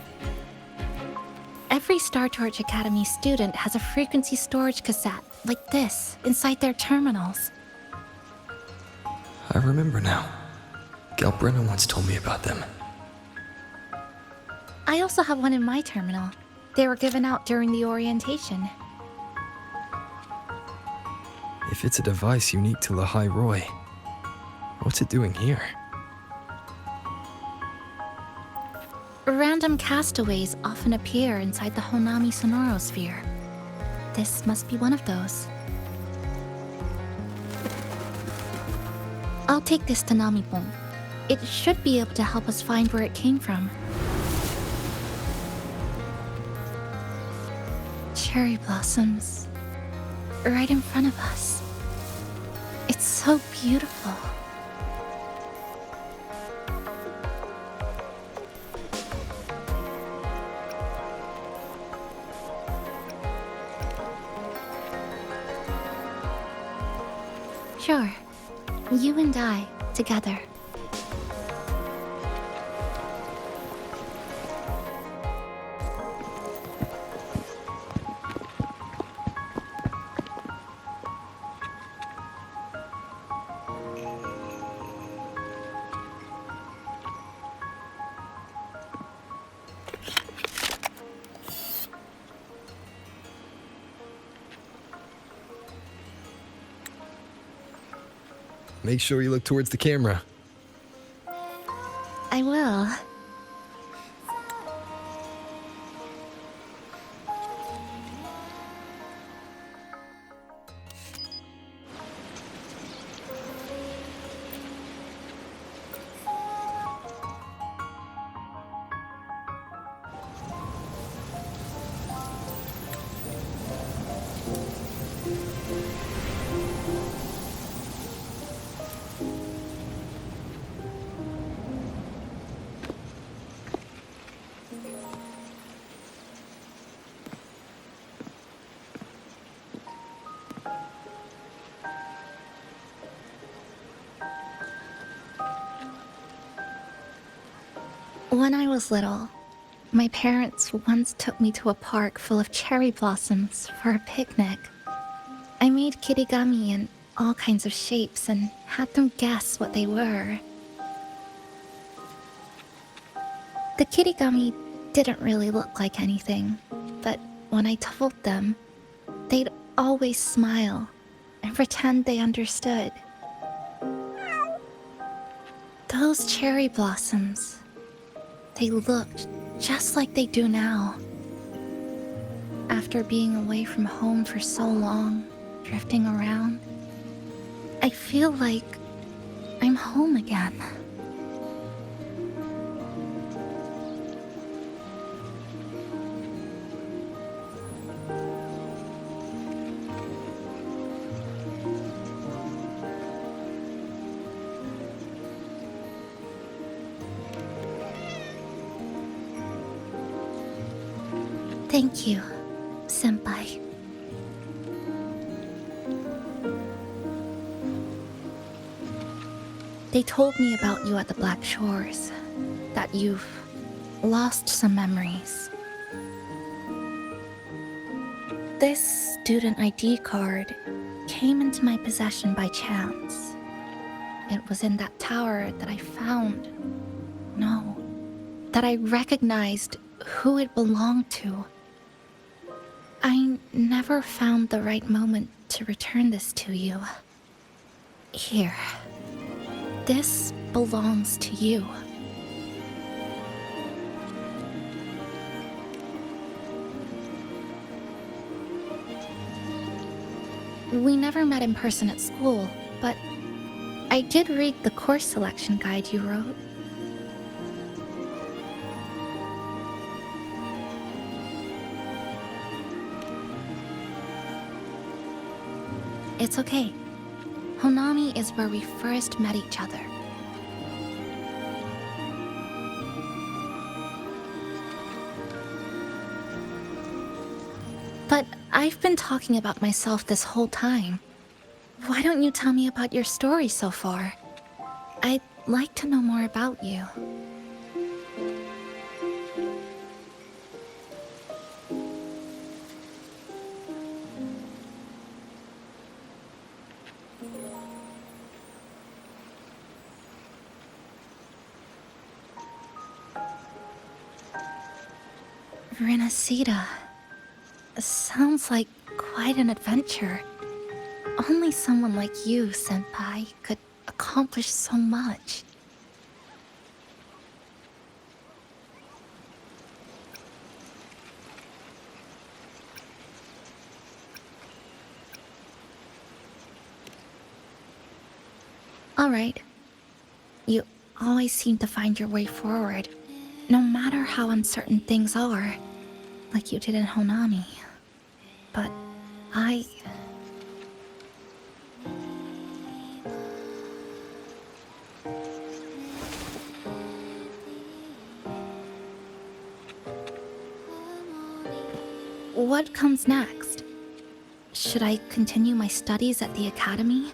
Every Star Torch Academy student has a frequency storage cassette, like this, inside their terminals. I remember now. Galbrenna once told me about them. I also have one in my terminal. They were given out during the orientation. If it's a device unique to Lahai Roy, what's it doing here? Random castaways often appear inside the Honami sonorosphere. This must be one of those. I'll take this to Namipon. It should be able to help us find where it came from. Cherry blossoms. Right in front of us. It's so beautiful. Sure. You and I, together. Make sure you look towards the camera. I will. When I was little, my parents once took me to a park full of cherry blossoms for a picnic. I made kirigami in all kinds of shapes and had them guess what they were. The kirigami didn't really look like anything, but when I told them, they'd always smile and pretend they understood. Those cherry blossoms, they looked just like they do now. After being away from home for so long, drifting around, I feel like I'm home again. Thank you, Senpai. They told me about you at the Black Shores, that you've lost some memories. This student ID card came into my possession by chance. It was in that tower that I found. No, that I recognized who it belonged to. I never found the right moment to return this to you. Here. This belongs to you. We never met in person at school, but I did read the course selection guide you wrote. It's okay. Honami is where we first met each other. But I've been talking about myself this whole time. Why don't you tell me about your story so far? I'd like to know more about you. Renacida. Sounds like quite an adventure. Only someone like you, Senpai, could accomplish so much. Alright. You always seem to find your way forward, no matter how uncertain things are, like you did in Honami. But I... What comes next? Should I continue my studies at the academy?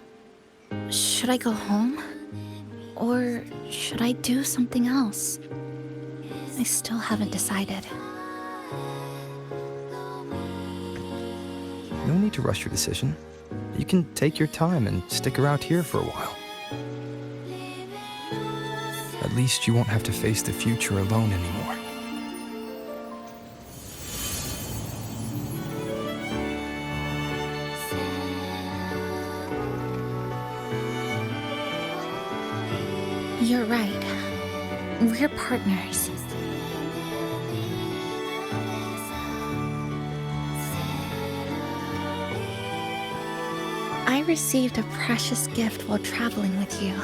Should I go home? Or should I do something else? I still haven't decided. No need to rush your decision. You can take your time and stick around here for a while. At least you won't have to face the future alone anymore. You're right. We're partners. I received a precious gift while traveling with you.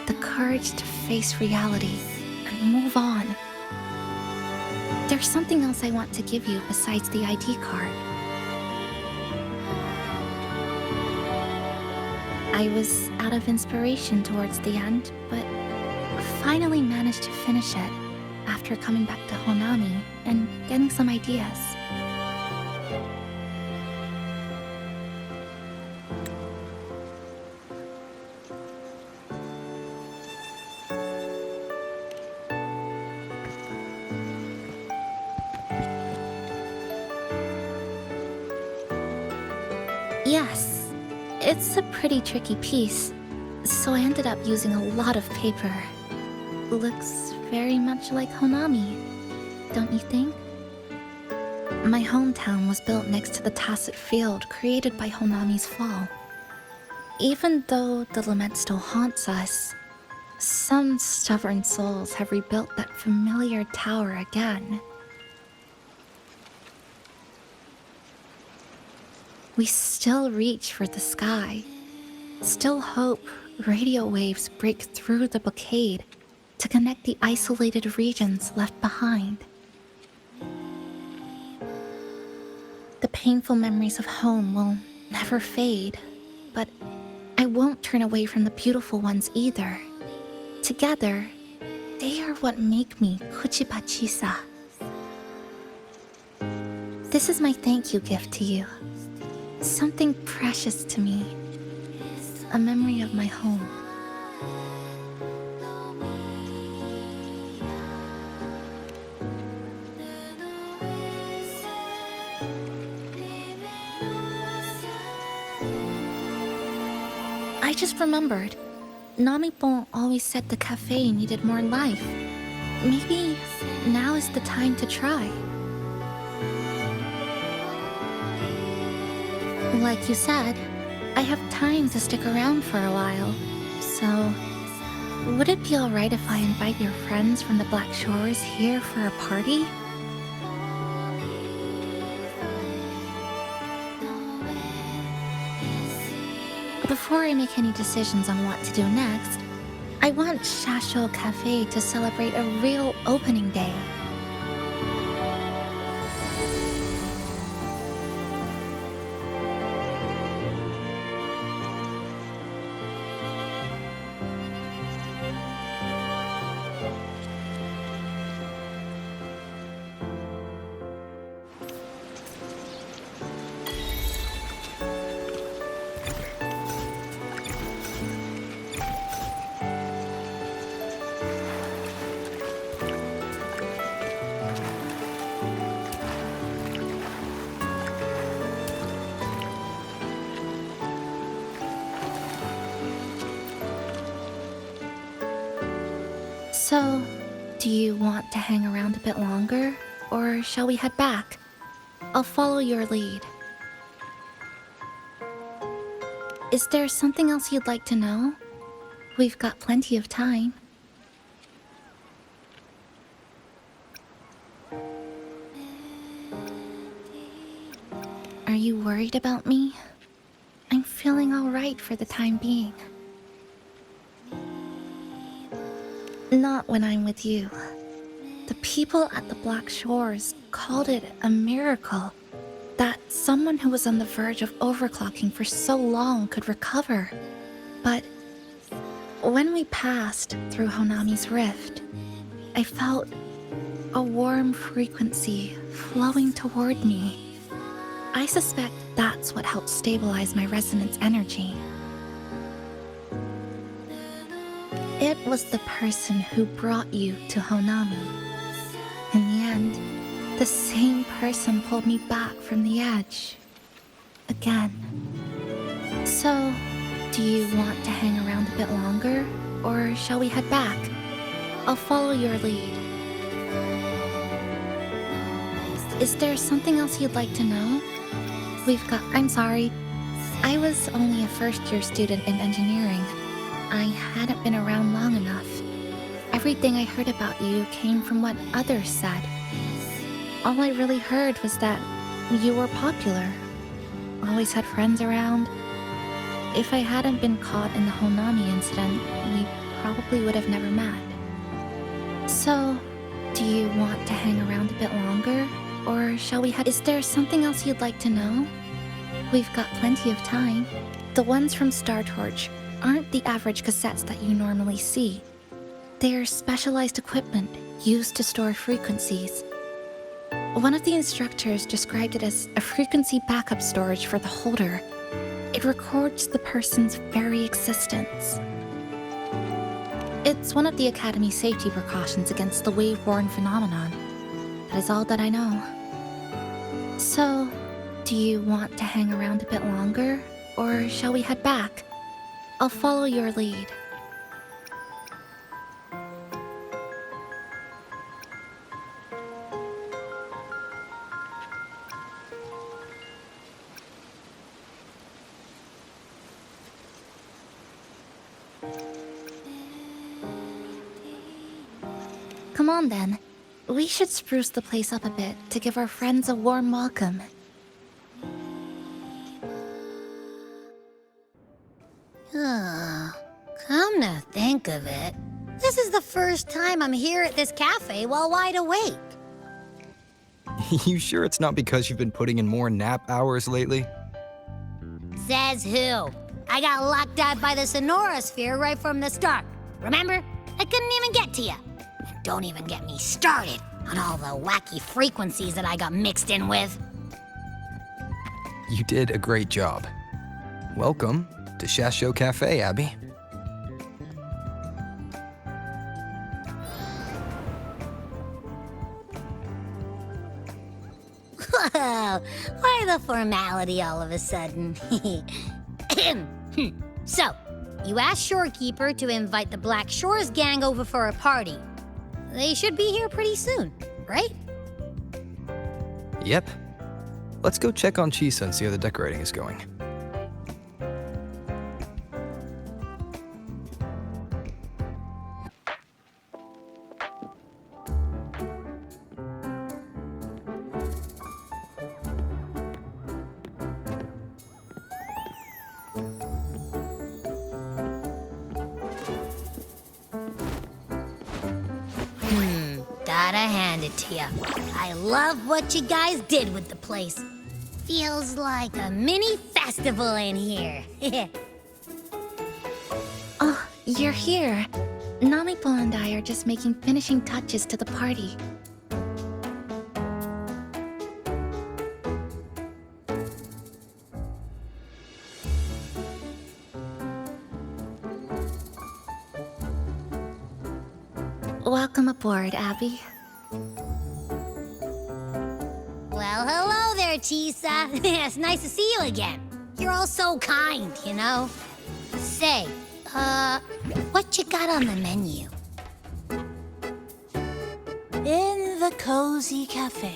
The courage to face reality and move on. There's something else I want to give you besides the ID card. I was out of inspiration towards the end, but finally managed to finish it after coming back to Honami and getting some ideas. Yes, it's a pretty tricky piece, so I ended up using a lot of paper. Looks very much like Honami, don't you think? My hometown was built next to the tacit field created by Honami's fall. Even though the lament still haunts us, some stubborn souls have rebuilt that familiar tower again. We still reach for the sky, still hope radio waves break through the blockade to connect the isolated regions left behind. The painful memories of home will never fade, but I won't turn away from the beautiful ones either. Together, they are what make me Kuchibachisa. This is my thank you gift to you. Something precious to me. A memory of my home. I just remembered. Namipon always said the cafe needed more life. Maybe now is the time to try. Like you said, I have time to stick around for a while. So, would it be alright if I invite your friends from the Black Shores here for a party? Before I make any decisions on what to do next, I want Shasho Cafe to celebrate a real opening day. So, do you want to hang around a bit longer, or shall we head back? I'll follow your lead. Is there something else you'd like to know? We've got plenty of time. Are you worried about me? I'm feeling alright for the time being. Not when I'm with you. The people at the Black Shores called it a miracle that someone who was on the verge of overclocking for so long could recover. But when we passed through Honami's rift, I felt a warm frequency flowing toward me. I suspect that's what helped stabilize my resonance energy. It was the person who brought you to Honami. In the end, the same person pulled me back from the edge. Again. So, do you want to hang around a bit longer, or shall we head back? I'll follow your lead. Is there something else you'd like to know? I'm sorry. I was only a first-year student in engineering. I hadn't been around long enough. Everything I heard about you came from what others said. All I really heard was that you were popular. Always had friends around. If I hadn't been caught in the Honami incident, we probably would have never met. So, do you want to hang around a bit longer? Or shall we head? Is there something else you'd like to know? We've got plenty of time. The ones from Star Torch aren't the average cassettes that you normally see. They're specialized equipment used to store frequencies. One of the instructors described it as a frequency backup storage for the holder. It records the person's very existence. It's one of the Academy's safety precautions against the wave-worn phenomenon. That is all that I know. So, do you want to hang around a bit longer, or shall we head back? I'll follow your lead. Come on then. We should spruce the place up a bit to give our friends a warm welcome. Come to think of it, this is the first time I'm here at this cafe while wide awake. You sure it's not because you've been putting in more nap hours lately? Says who? I got locked out by the Sonora Sphere right from the start. Remember? I couldn't even get to you. Don't even get me started on all the wacky frequencies that I got mixed in with. You did a great job. Welcome to Shasho Cafe, Abby. Whoa, why the formality all of a sudden? So, you asked Shorekeeper to invite the Black Shores gang over for a party. They should be here pretty soon, right? Yep. Let's go check on Chisa and see how the decorating is going. Gotta hand it to ya. I love what you guys did with the place. Feels like a mini festival in here. Oh, you're here. Namipo and I are just making finishing touches to the party. Welcome aboard, Abby. Well, hello there, Chisa. It's nice to see you again. You're all so kind, you know? Say, what you got on the menu? In the cozy cafe,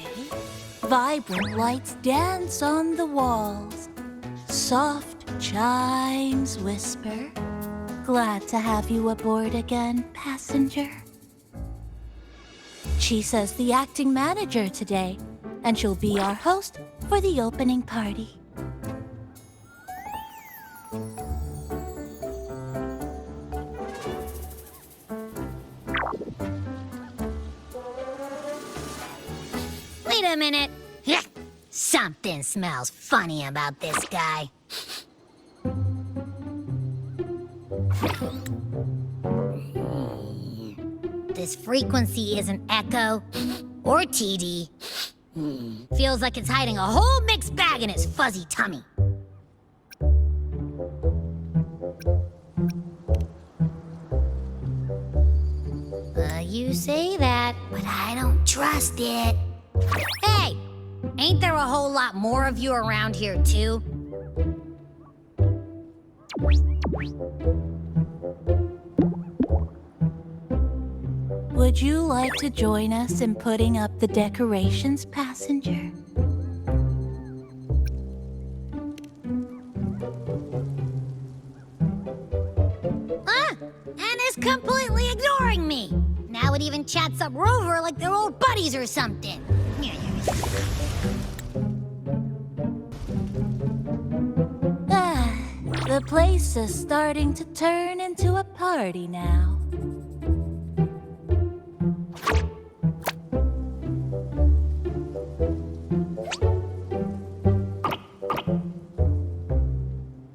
vibrant lights dance on the walls. Soft chimes whisper. Glad to have you aboard again, passenger. Chisa's the acting manager today, and she'll be our host for the opening party. Wait a minute. Something smells funny about this guy. This frequency isn't echo or TD. Feels like it's hiding a whole mixed bag in its fuzzy tummy. You say that, but I don't trust it. Hey! Ain't there a whole lot more of you around here, too? Would you like to join us in putting up the decorations, passenger? And is completely ignoring me. Now it even chats up Rover like they're old buddies or something. The place is starting to turn into a party now.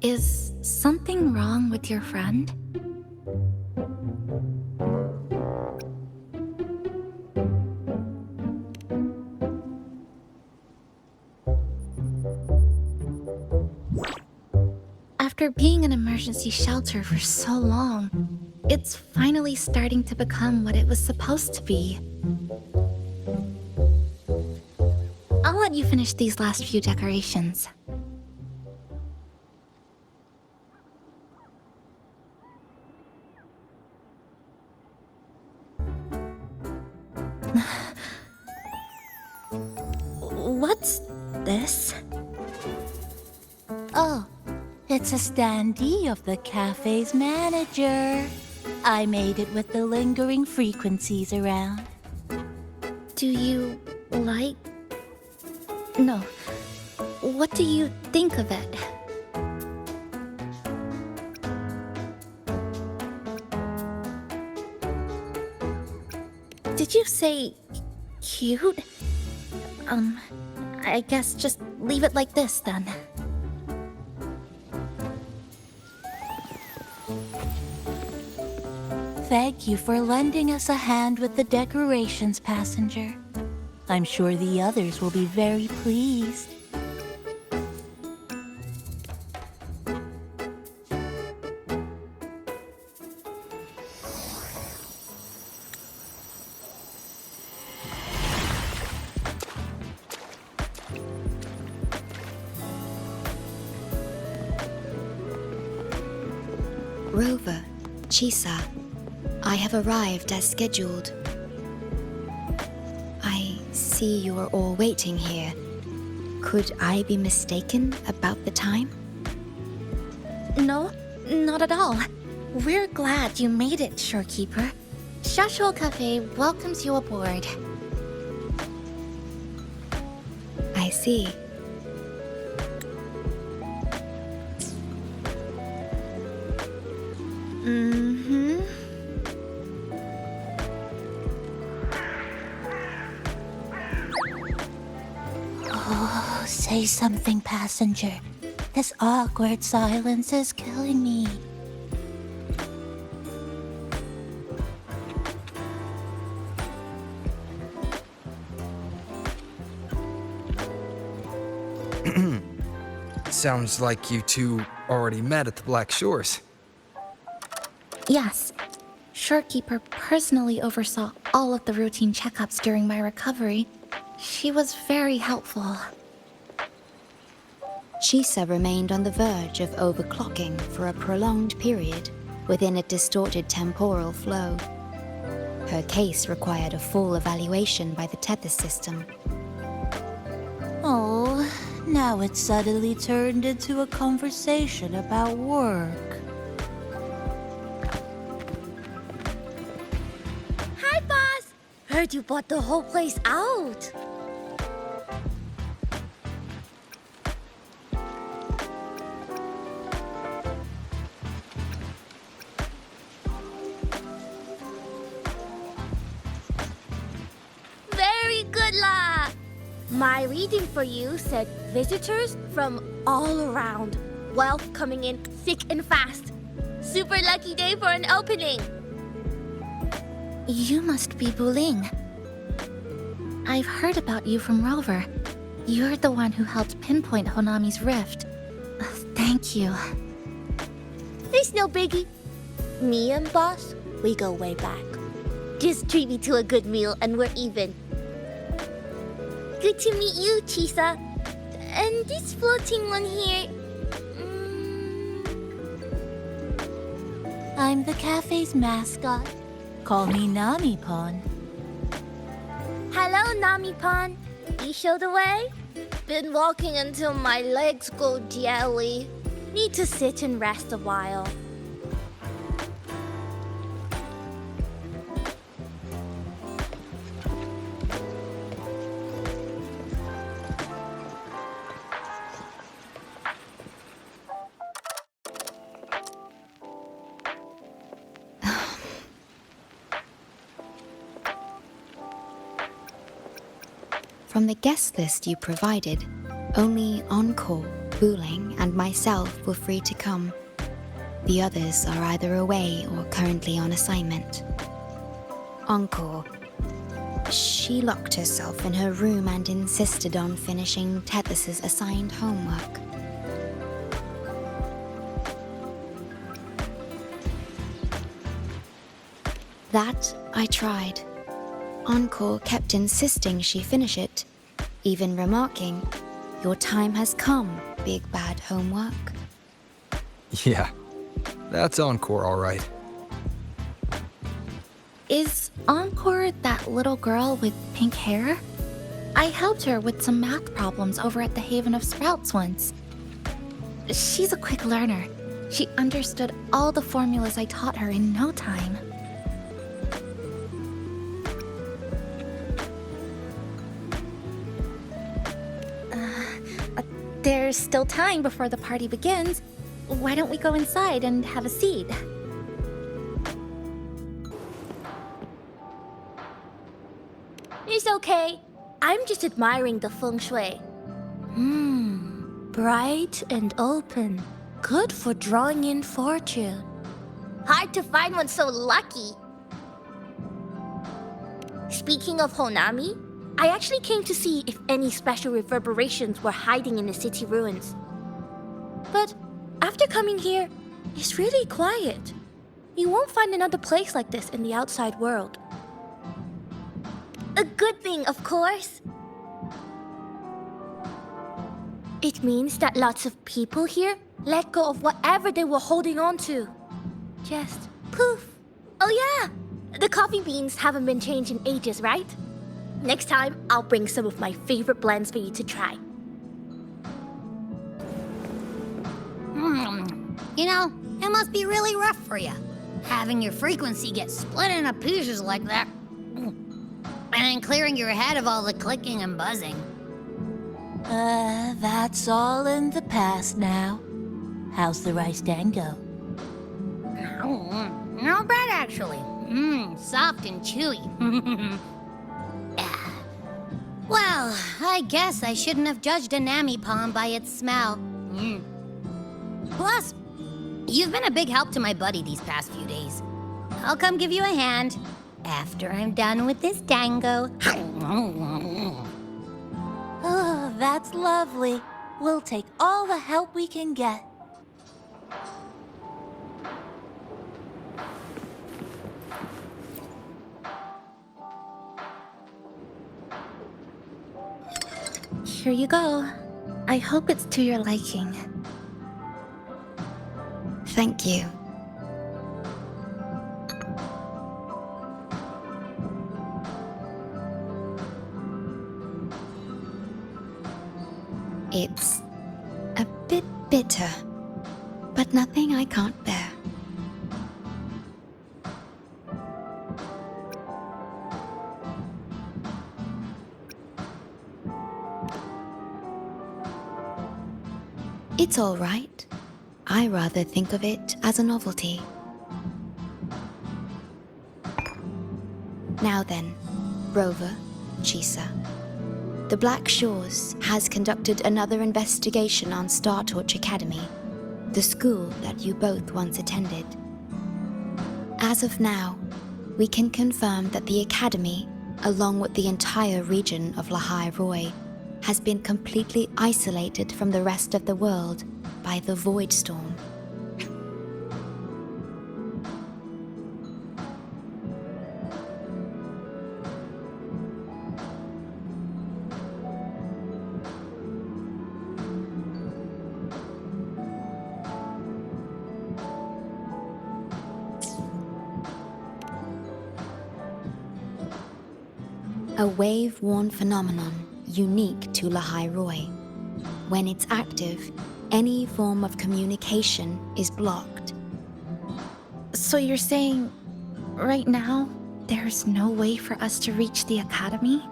Is something wrong with your friend? After being an emergency shelter for so long, it's finally starting to become what it was supposed to be. I'll let you finish these last few decorations. What's this? Oh, it's a standee of the cafe's manager. I made it with the lingering frequencies around. Do you like... No. What do you think of it? Did you say... cute? I guess just leave it like this then. Thank you for lending us a hand with the decorations, passenger. I'm sure the others will be very pleased. Rover, Chisa, I have arrived as scheduled. I see you are all waiting here. Could I be mistaken about the time? No, not at all. We're glad you made it, Shorekeeper. Shashuo Cafe welcomes you aboard. I see. Mm-hmm. Oh, say something, passenger. This awkward silence is killing me. Sounds like you two already met at the Black Shores. Yes. Shorekeeper personally oversaw all of the routine checkups during my recovery. She was very helpful. Chisa remained on the verge of overclocking for a prolonged period within a distorted temporal flow. Her case required a full evaluation by the tether system. Oh, now it's suddenly turned into a conversation about work. Hi, boss! Heard you bought the whole place out. Very good, La! My reading for you said visitors from all around. Wealth coming in thick and fast. Super lucky day for an opening. You must be Buling. I've heard about you from Rover. You're the one who helped pinpoint Honami's rift. Thank you. It's no biggie. Me and boss, we go way back. Just treat me to a good meal and we're even. Good to meet you, Chisa. And this floating one here... I'm the cafe's mascot. Call me Nami-pon. Hello, Nami-pon. You show the way? Been walking until my legs go jelly. Need to sit and rest a while. From the guest list you provided, only Encore, Buling, and myself were free to come. The others are either away or currently on assignment. Encore. She locked herself in her room and insisted on finishing Tethys' assigned homework. That I tried. Encore kept insisting she finish it, even remarking, "Your time has come, big bad homework." Yeah, that's Encore, all right. Is Encore that little girl with pink hair? I helped her with some math problems over at the Haven of Sprouts once. She's a quick learner. She understood all the formulas I taught her in no time. There's still time before the party begins. Why don't we go inside and have a seat? It's okay. I'm just admiring the feng shui. Bright and open. Good for drawing in fortune. Hard to find one so lucky. Speaking of Honami, I actually came to see if any special reverberations were hiding in the city ruins. But after coming here, it's really quiet. You won't find another place like this in the outside world. A good thing, of course. It means that lots of people here let go of whatever they were holding on to. Just poof. Oh yeah, the coffee beans haven't been changed in ages, right? Next time, I'll bring some of my favorite blends for you to try. You know, it must be really rough for you, having your frequency get split into pieces like that. And then clearing your head of all the clicking and buzzing. That's all in the past now. How's the rice dango? Not bad, actually. Soft and chewy. Well, I guess I shouldn't have judged a Nami-pon by its smell. Plus, you've been a big help to my buddy these past few days. I'll come give you a hand after I'm done with this dango. Oh, that's lovely. We'll take all the help we can get. Here you go. I hope it's to your liking. Thank you. It's a bit bitter, but nothing I can't bear. It's all right. I rather think of it as a novelty. Now then, Rover, Chisa. The Black Shores has conducted another investigation on Startorch Academy, the school that you both once attended. As of now, we can confirm that the Academy, along with the entire region of Lahai Roi, has been completely isolated from the rest of the world by the Void Storm. A wave-worn phenomenon unique to Lahai Roi. When it's active, any form of communication is blocked. So you're saying, right now, there's no way for us to reach the Academy?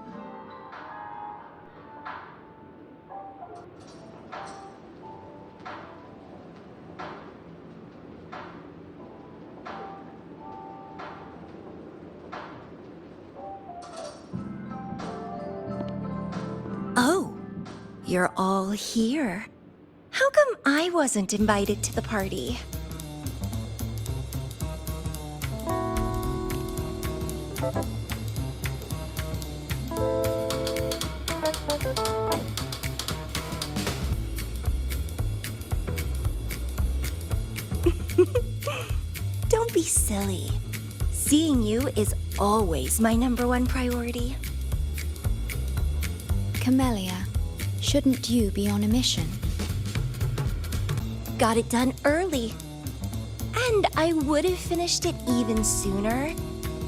Oh, you're all here. How come I wasn't invited to the party? Don't be silly. Seeing you is always my #1 priority. Camellia, shouldn't you be on a mission? Got it done early. And I would have finished it even sooner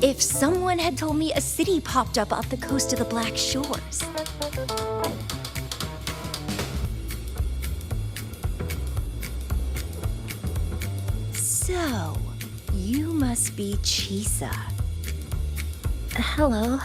if someone had told me a city popped up off the coast of the Black Shores. So, you must be Chisa. Hello.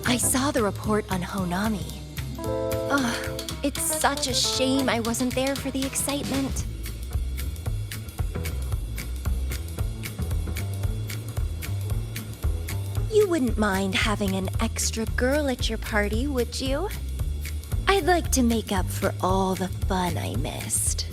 I saw the report on Honami. Ugh, it's such a shame I wasn't there for the excitement. You wouldn't mind having an extra girl at your party, would you? I'd like to make up for all the fun I missed.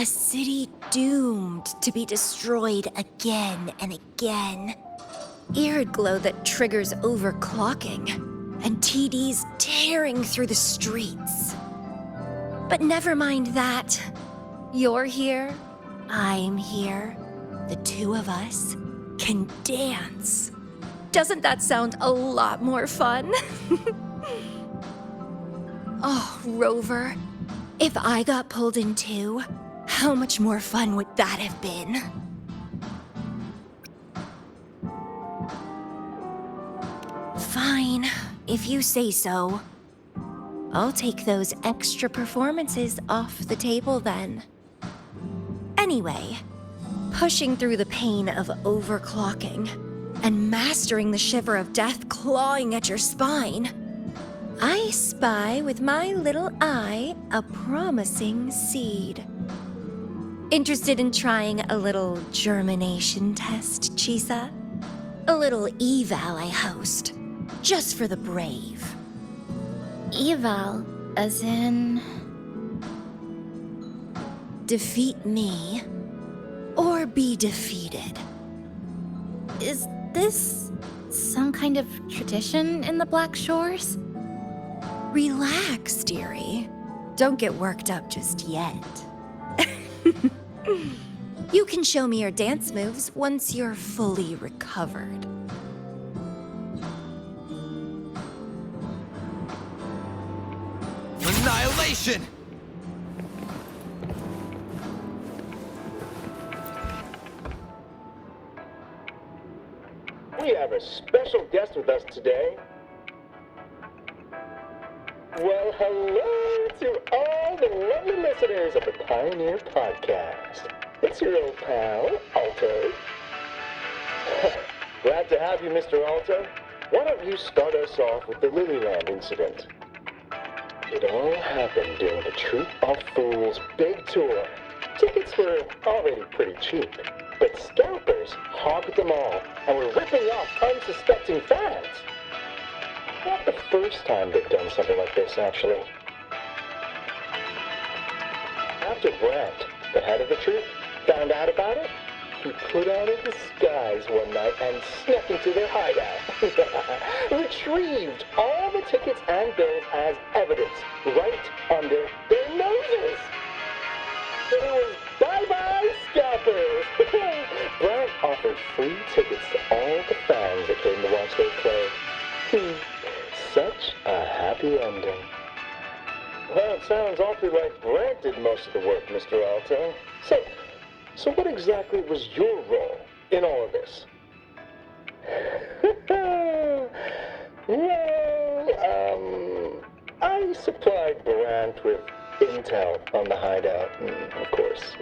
A city doomed to be destroyed again and again. Arid glow that triggers overclocking, and TDs tearing through the streets. But never mind that. You're here, I'm here. The two of us can dance. Doesn't that sound a lot more fun? Oh, Rover, if I got pulled in too, how much more fun would that have been? Fine, if you say so. I'll take those extra performances off the table then. Anyway, pushing through the pain of overclocking and mastering the shiver of death clawing at your spine, I spy with my little eye a promising seed. Interested in trying a little germination test, Chisa? A little eval I host, just for the brave. Eval, as in... Defeat me, or be defeated. Is this some kind of tradition in the Black Shores? Relax, dearie. Don't get worked up just yet. You can show me your dance moves once you're fully recovered. Annihilation! We have a special guest with us today. Well, hello to all the lovely listeners of the Pioneer Podcast. It's your old pal, Alto. Glad to have you, Mr. Alto. Why don't you start us off with the Lilyland incident? It all happened during the Troop of Fools big tour. Tickets were already pretty cheap, but scalpers hogged them all and were ripping off unsuspecting fans. Not the first time they've done something like this, actually. After Brent, the head of the troupe, found out about it, he put on a disguise one night and snuck into their hideout. Retrieved all the tickets and bills as evidence right under their noses. It was bye-bye scalpers. Brent offered free tickets to all the fans that came to watch their play. Such a happy ending. Well, it sounds awfully like Brent did most of the work, Mr. Alto. So what exactly was your role in all of this? Well, I supplied Brent with intel on the hideout, of course.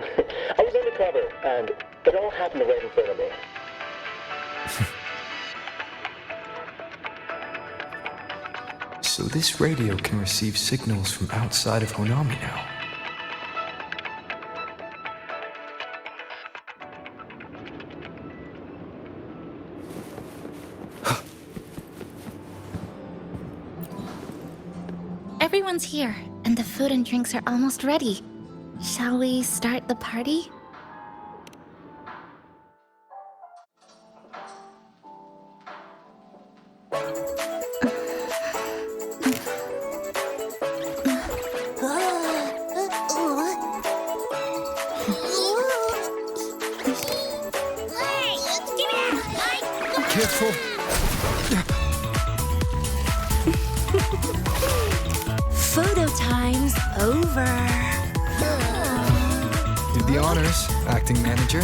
I was undercover, and it all happened right in front of me. So this radio can receive signals from outside of Honami now. Everyone's here, and the food and drinks are almost ready. Shall we start the party? Careful. Photo time's over. Do the honors, acting manager.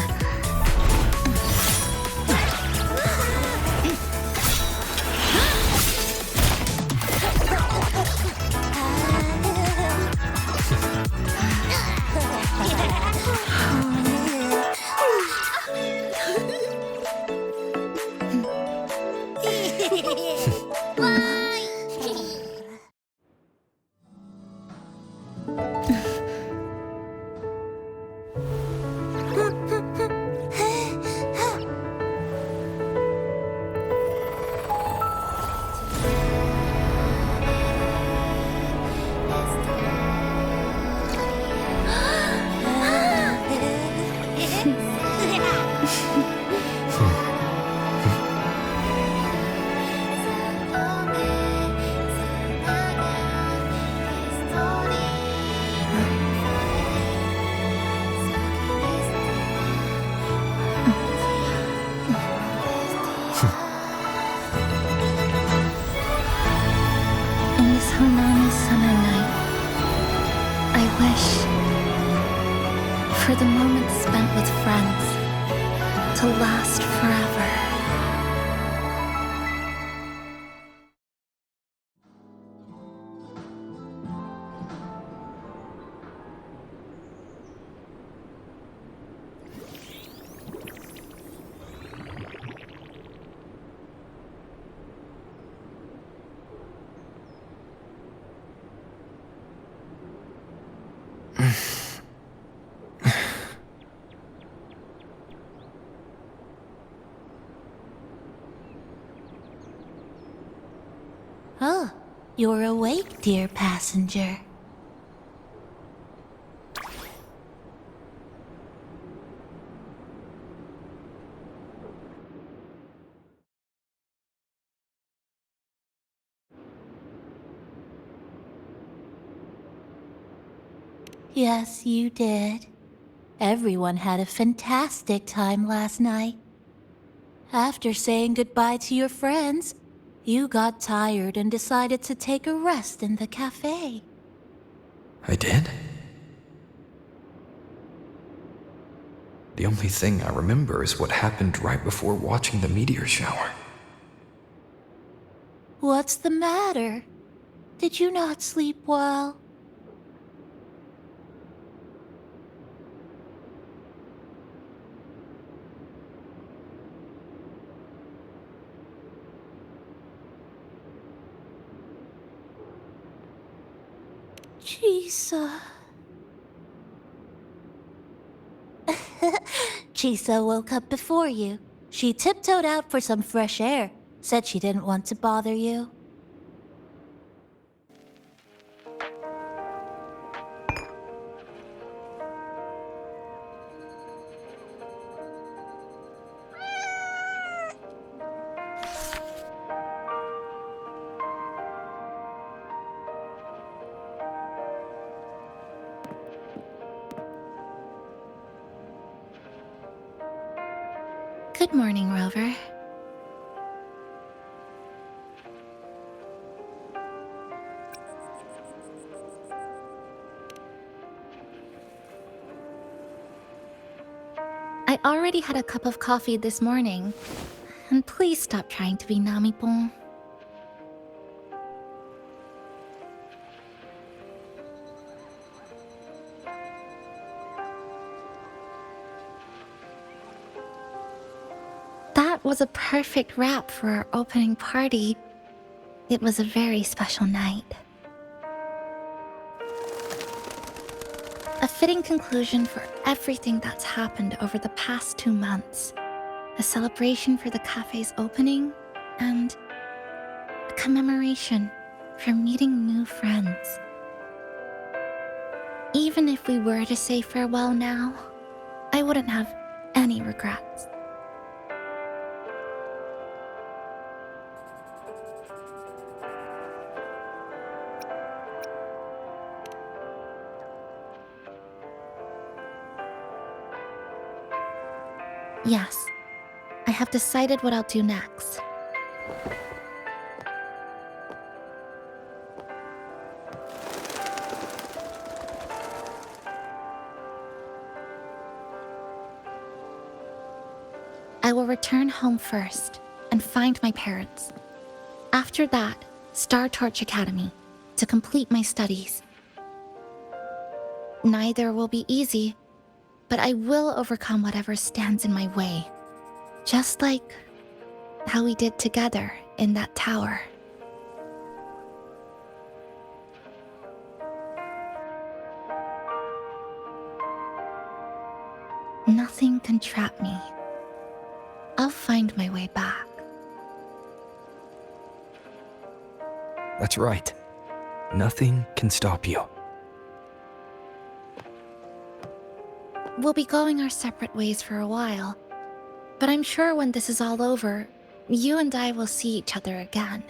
For the moments spent with friends to last forever. Oh, you're awake, dear passenger. Yes, you did. Everyone had a fantastic time last night. After saying goodbye to your friends, you got tired and decided to take a rest in the cafe. I did? The only thing I remember is what happened right before watching the meteor shower. What's the matter? Did you not sleep well? Chisa. Chisa woke up before you. She tiptoed out for some fresh air. Said she didn't want to bother you. Good morning, Rover. I already had a cup of coffee this morning. And please stop trying to be Nami-pon. That was a perfect wrap for our opening party. It was a very special night. A fitting conclusion for everything that's happened over the past 2 months. A celebration for the cafe's opening, and a commemoration for meeting new friends. Even if we were to say farewell now, I wouldn't have any regrets. Yes, I have decided what I'll do next. I will return home first and find my parents. After that, Star Torch Academy to complete my studies. Neither will be easy, but I will overcome whatever stands in my way. Just like how we did together in that tower. Nothing can trap me. I'll find my way back. That's right. Nothing can stop you. We'll be going our separate ways for a while, but I'm sure when this is all over, you and I will see each other again.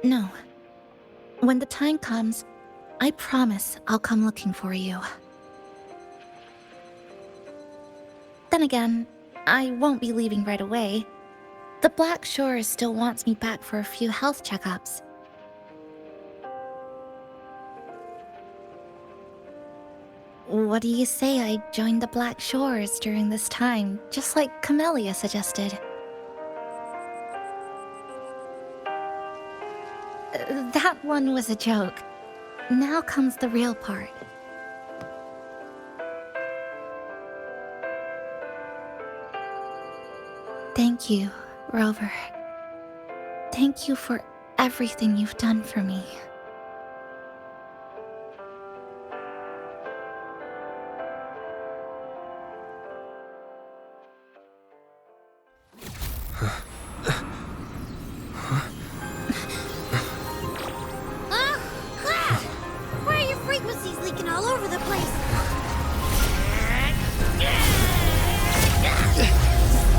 No. When the time comes, I promise I'll come looking for you. Then again, I won't be leaving right away. The Black Shores still wants me back for a few health checkups. What do you say I join the Black Shores during this time, just like Camellia suggested? That one was a joke. Now comes the real part. Thank you, Rover. Thank you for everything you've done for me. Why are your frequencies leaking all over the place?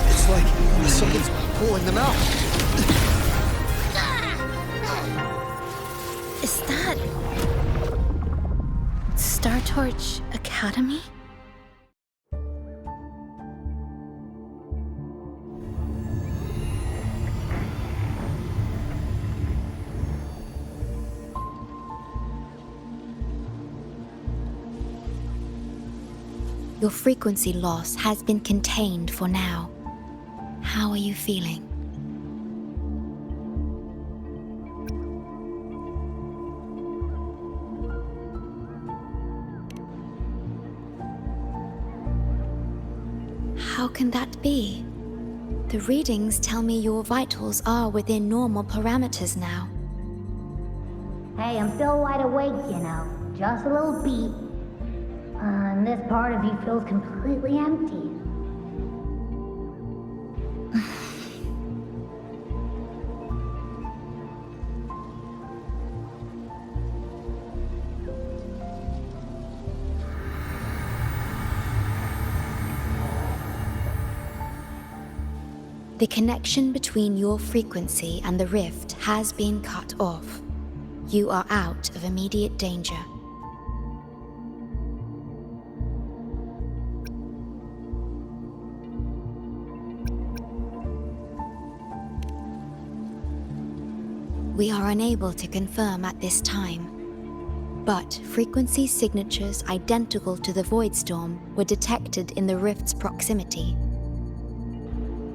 It's like someone's pulling them out. Is that... Startorch Academy? Your frequency loss has been contained for now. How are you feeling? How can that be? The readings tell me your vitals are within normal parameters now. Hey, I'm still wide awake, you know. Just a little beat. And this part of you feels completely empty. The connection between your frequency and the rift has been cut off. You are out of immediate danger. We are unable to confirm at this time, but frequency signatures identical to the Void Storm were detected in the rift's proximity.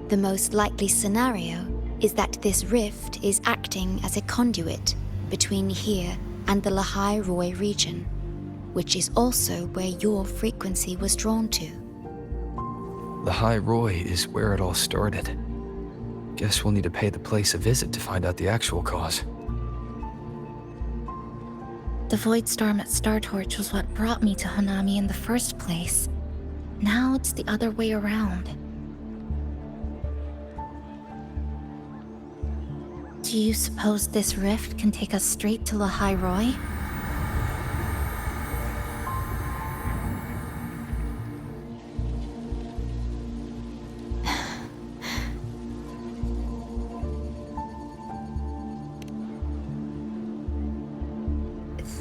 The most likely scenario is that this rift is acting as a conduit between here and the Lahai Roi region, which is also where your frequency was drawn to. Lahai Roi is where it all started. Guess we'll need to pay the place a visit to find out the actual cause. The Void Storm at Startorch was what brought me to Hanami in the first place. Now it's the other way around. Do you suppose this rift can take us straight to Lahai Roi?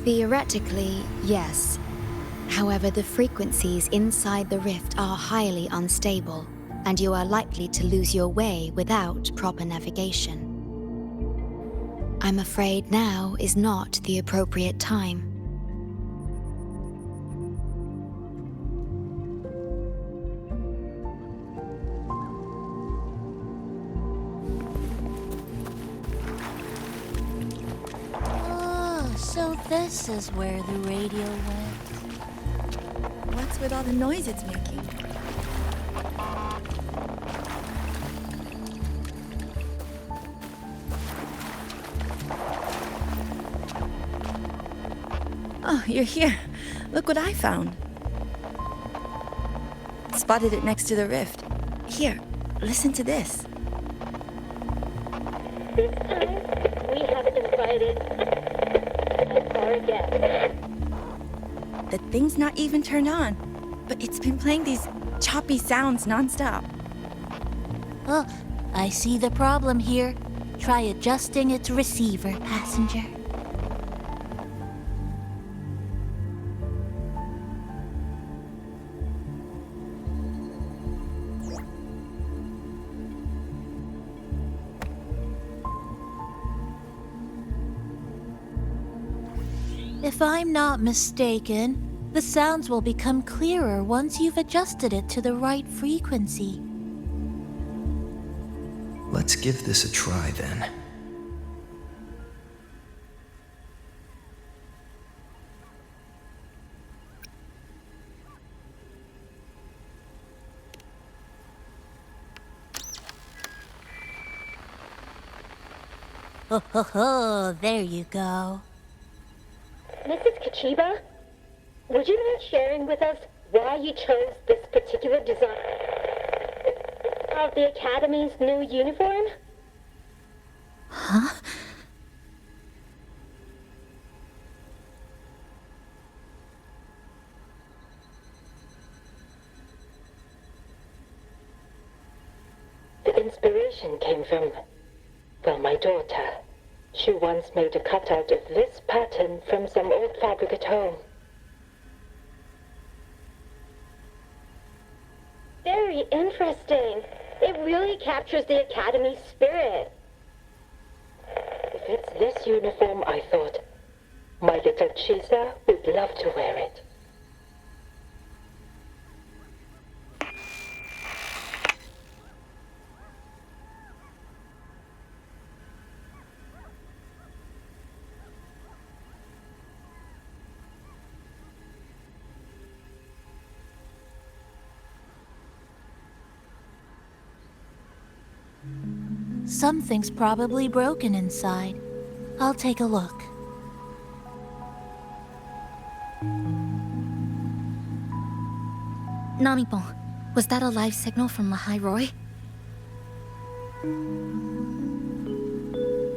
Theoretically, yes. However, the frequencies inside the rift are highly unstable, and you are likely to lose your way without proper navigation. I'm afraid now is not the appropriate time. So this is where the radio went. What's with all the noise it's making? Oh, you're here. Look what I found. Spotted it next to the rift. Here, listen to this. This time, we have invited our guest. The thing's not even turned on, but it's been playing these choppy sounds nonstop. Oh, I see the problem here. Try adjusting its receiver, passenger. If I'm not mistaken, the sounds will become clearer once you've adjusted it to the right frequency. Let's give this a try then. Ho ho ho, there you go. Mrs. Kachiba, would you mind sharing with us why you chose this particular design of the Academy's new uniform? Huh? The inspiration came from, well, my daughter. She once made a cutout of this pattern from some old fabric at home. very interesting. It really captures the Academy's spirit. If it's this uniform, I thought, my little Chisa would love to wear it. Something's probably broken inside. I'll take a look. Namipon, was that a live signal from Lahai Roy?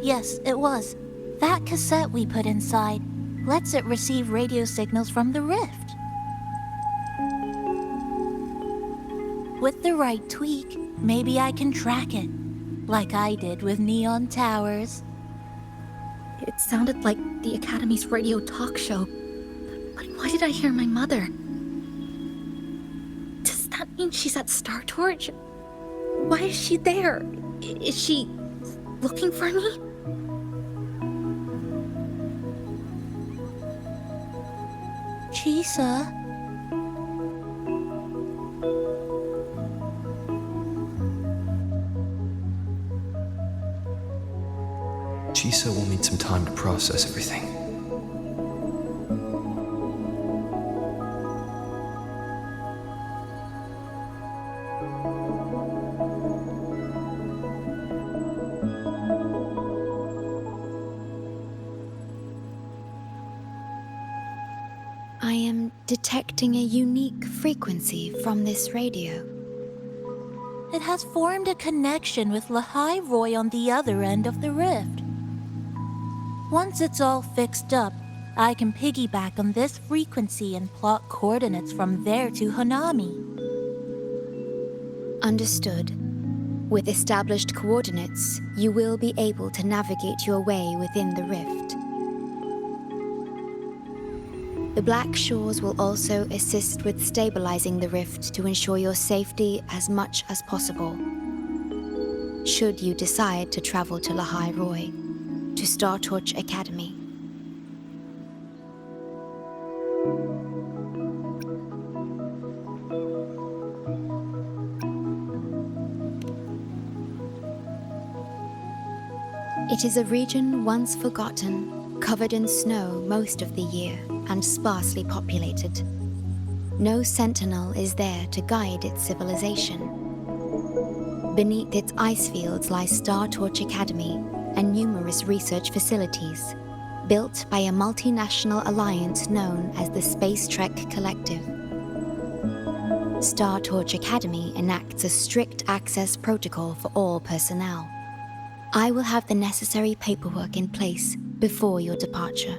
Yes, it was. That cassette we put inside lets it receive radio signals from the rift. With the right tweak, maybe I can track it, like I did with Neon Towers. It sounded like the Academy's radio talk show. But why did I hear my mother? Does that mean she's at Star Torch? Why is she there? Is she looking for me? Chisa? Chisa will need some time to process everything. I am detecting a unique frequency from this radio. It has formed a connection with Lahai Roy on the other end of the rift. Once it's all fixed up, I can piggyback on this frequency and plot coordinates from there to Hanami. Understood. With established coordinates, you will be able to navigate your way within the rift. The Black Shores will also assist with stabilizing the rift to ensure your safety as much as possible. Should you decide to travel to Lahai Roy, to Star Torch Academy. It is a region once forgotten, covered in snow most of the year, and sparsely populated. No sentinel is there to guide its civilization. Beneath its ice fields lies Star Torch Academy and numerous research facilities, built by a multinational alliance known as the Space Trek Collective. Star Torch Academy enacts a strict access protocol for all personnel. I will have the necessary paperwork in place before your departure.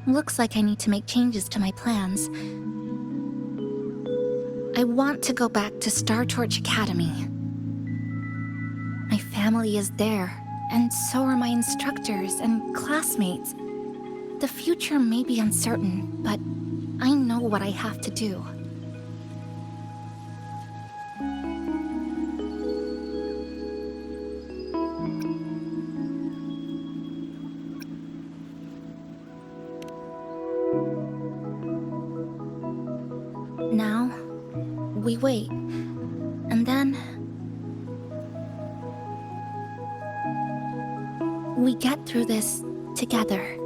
Looks like I need to make changes to my plans. I want to go back to Star Torch Academy. My family is there, and so are my instructors and classmates. The future may be uncertain, but I know what I have to do. Now, we wait, and then we get through this together.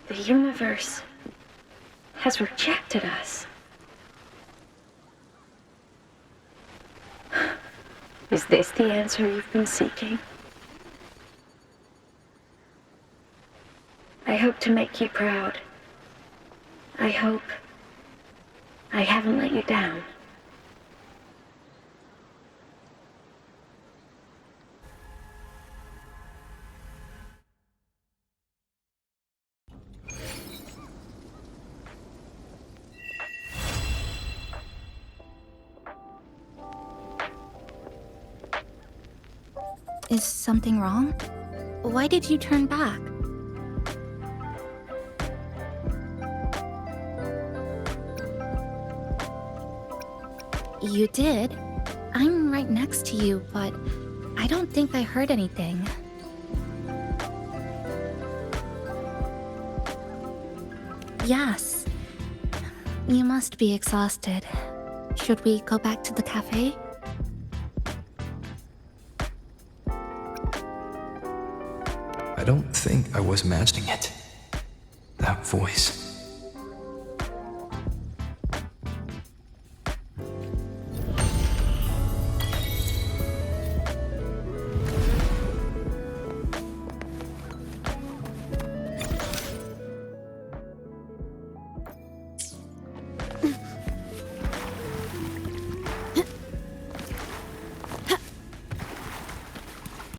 The universe has rejected us. Is this the answer you've been seeking? I hope to make you proud. I hope I haven't let you down. Is something wrong? Why did you turn back? You did. I'm right next to you, but I don't think I heard anything. Yes. You must be exhausted. Should we go back to the cafe? I don't think I was imagining it. That voice.